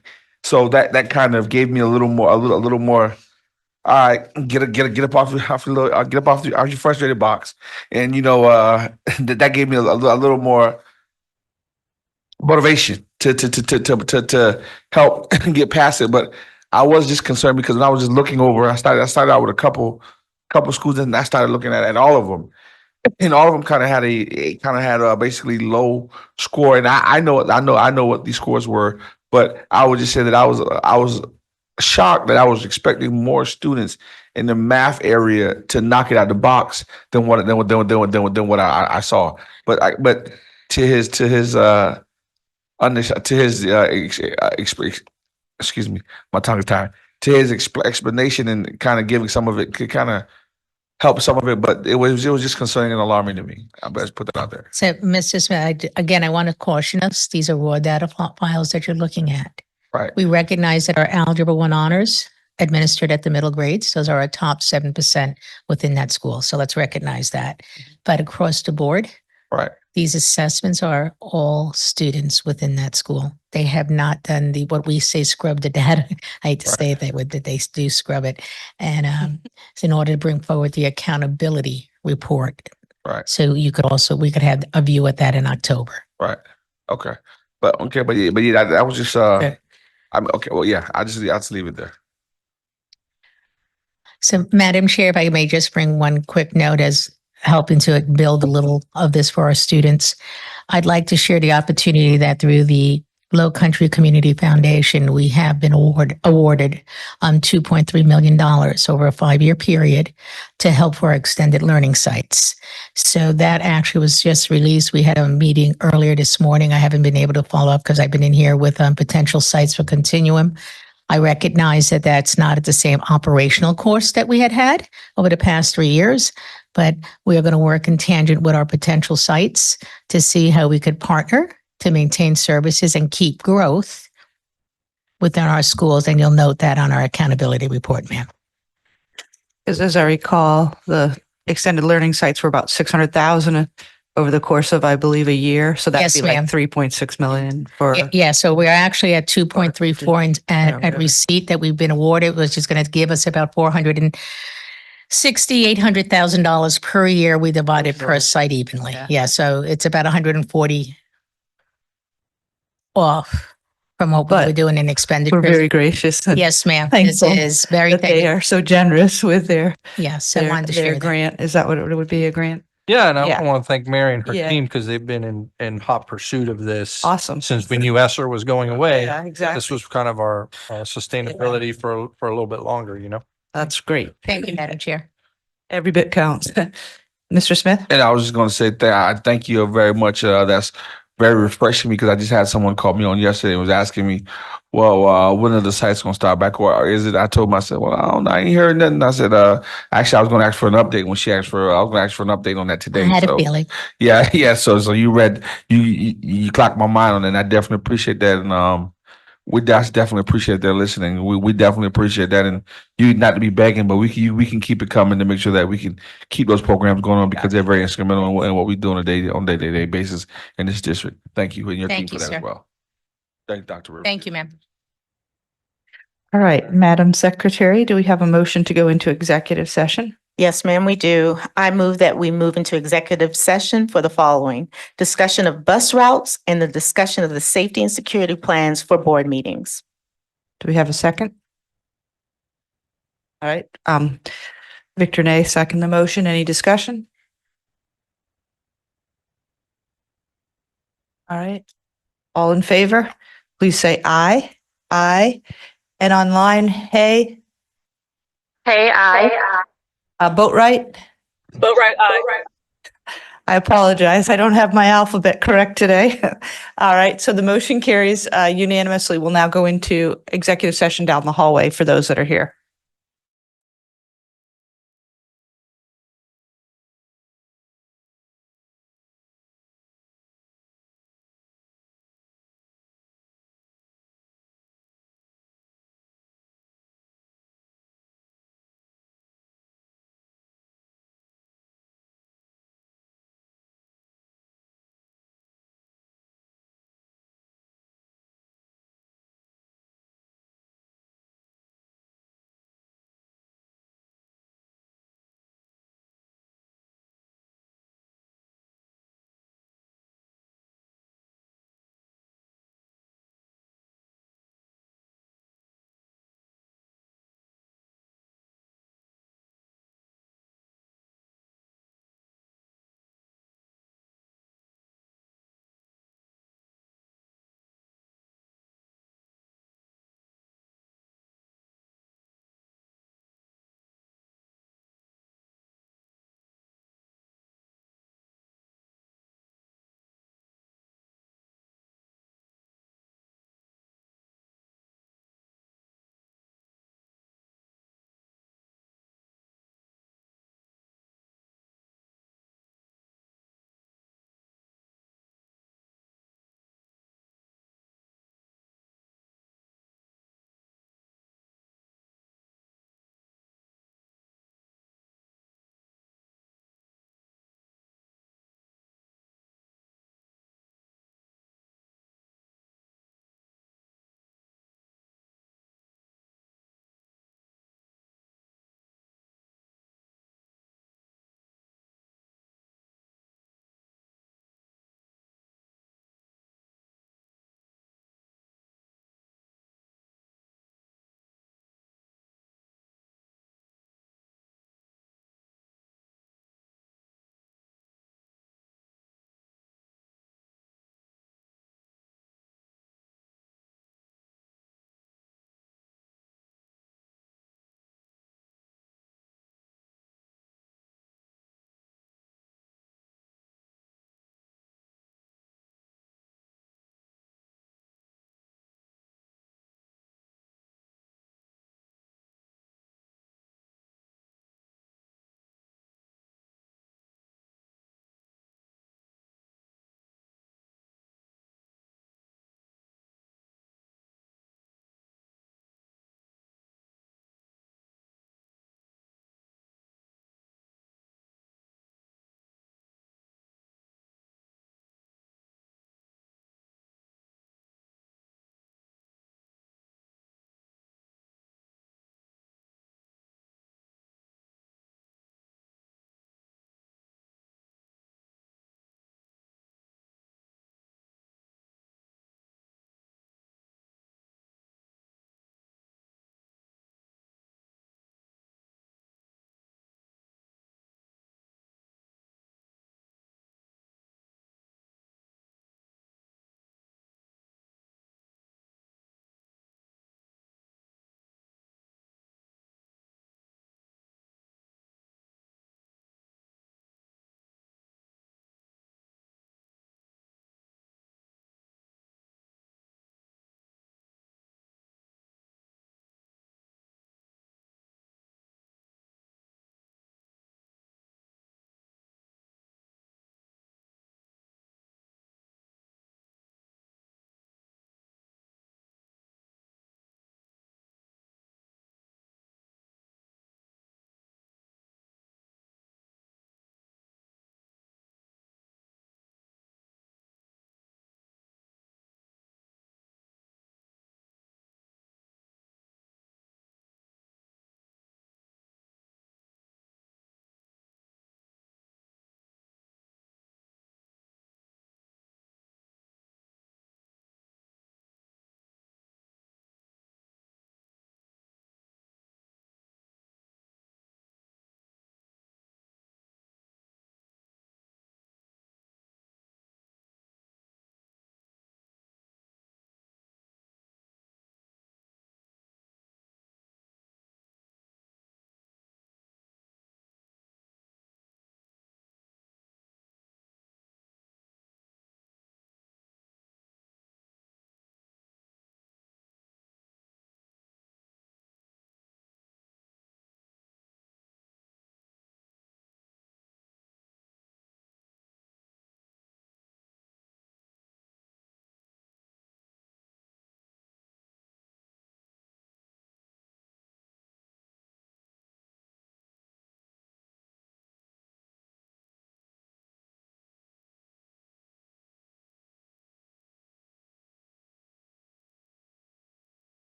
So that kind of gave me a little more. All right, get up off your frustrated box, and that gave me a little more motivation to help get past it. But I was just concerned because when I was just looking over, I started out with a couple schools, and I started looking at all of them, and all of them kind of had a basically low score. And I know what these scores were, but I would just say that I was shocked that I was expecting more students in the math area to knock it out of the box than what I saw. But to his excuse me, my tongue is tired. To his explanation and kind of giving some of it could kind of help some of it, but it was just concerning and alarming to me. I best put that out there. So, Mr. Smith, again, I want to caution us, these are raw data files that you're looking at. Right. We recognize that our Algebra 1 honors administered at the middle grades, those are our top 7% within that school. So let's recognize that. But across the board, Right. These assessments are all students within that school. They have not done the, what we say, scrub the data. I hate to say it that way, but they do scrub it. And it's in order to bring forward the accountability report. Right. So we could have a view at that in October. Right. Okay. But yeah, that was just Okay. I'm okay. Well, yeah, I'll just leave it there. So, Madam Chair, if I may just bring one quick note as helping to build a little of this for our students. I'd like to share the opportunity that through the Low Country Community Foundation, we have been awarded $2.3 million over a 5-year period to help for our extended learning sites. So that actually was just released. We had a meeting earlier this morning. I haven't been able to follow up because I've been in here with potential sites for Continuum. I recognize that that's not at the same operational course that we had over the past 3 years, but we are going to work in tangent with our potential sites to see how we could partner to maintain services and keep growth within our schools. And you'll note that on our accountability report, ma'am. Because as I recall, the extended learning sites were about 600,000 over the course of, I believe, a year. So that'd Yes, be like ma'am. 3.6 million for. Yeah, so we're actually at 2.34 at receipt that we've been awarded, which is going to give us about $800,000 per year. We divide it per site evenly. Yeah. Yeah, so it's about 140 off from what we were But doing in We're expenditures. very gracious. And Yes, ma'am. This thankful is very, that they are so generous with their yes, I wanted to their share that. grant. Is that what it would be, a grant? Yeah, and Yeah. I want to thank Mary and her Yeah. team because they've been in hot pursuit of this Awesome. since we knew Esser was going away. Yeah, exactly. This was kind of our sustainability for a little bit longer, you know? That's great. Thank you, Madam Chair. Every bit counts. Mr. Smith? And I was just going to say I thank you very much. That's very refreshing because I just had someone call me on yesterday and was asking me, well, when are the sites going to start back? Or is it? I told him, I said, well, I don't know. I ain't heard nothing. I said, actually, I was going to ask for an update when she asked I was going to ask for an update on that today. I had So, a feeling. yeah, yeah. So you clocked my mind on it. And I definitely appreciate that. And we definitely appreciate their listening. We definitely appreciate that. And you not to be begging, but we can keep it coming to make sure that we can keep those programs going on because they're very instrumental in what we do on a day-to-day basis in this district. Thank you and your Thank team for you, that sir. as well. Thank you, Dr. Rivers. Thank you, ma'am. All right, Madam Secretary, do we have a motion to go into executive session? Yes, ma'am, we do. I move that we move into executive session for the following: discussion of bus routes and the discussion of the safety and security plans for board meetings. Do we have a second? All right, Victor Nay, second the motion. Any discussion? All right, all in favor, please say aye. Aye. And online, hey, Hey, I. Boatright? Boatright, aye. I apologize. I don't have my alphabet correct today. All right, so the motion carries unanimously. We'll now go into executive session down the hallway for those that are here.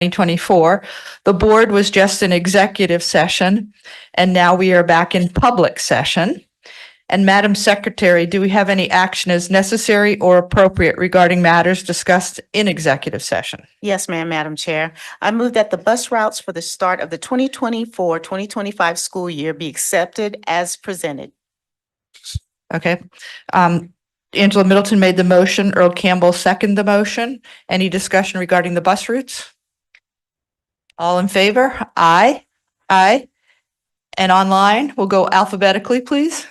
2024. The board was just in executive session, and now we are back in public session. And Madam Secretary, do we have any action as necessary or appropriate regarding matters discussed in executive session? Yes, ma'am, Madam Chair. I move that the bus routes for the start of the 2024-2025 school year be accepted as presented. Okay. Angela Middleton made the motion. Earl Campbell seconded the motion. Any discussion regarding the bus routes? All in favor? Aye. Aye. And online, we'll go alphabetically, please.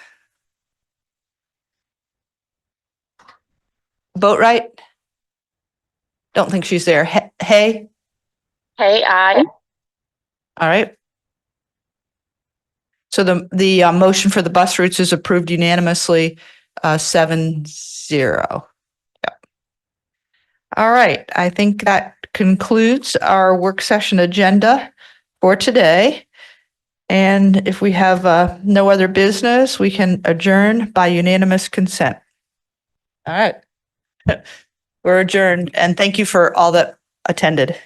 Boatright? Don't think she's there. Hay? Hey, aye. All right. So the motion for the bus routes is approved unanimously, 7-0. Yep. All right. I think that concludes our work session agenda for today. And if we have no other business, we can adjourn by unanimous consent. All right. We're adjourned, and thank you for all that attended.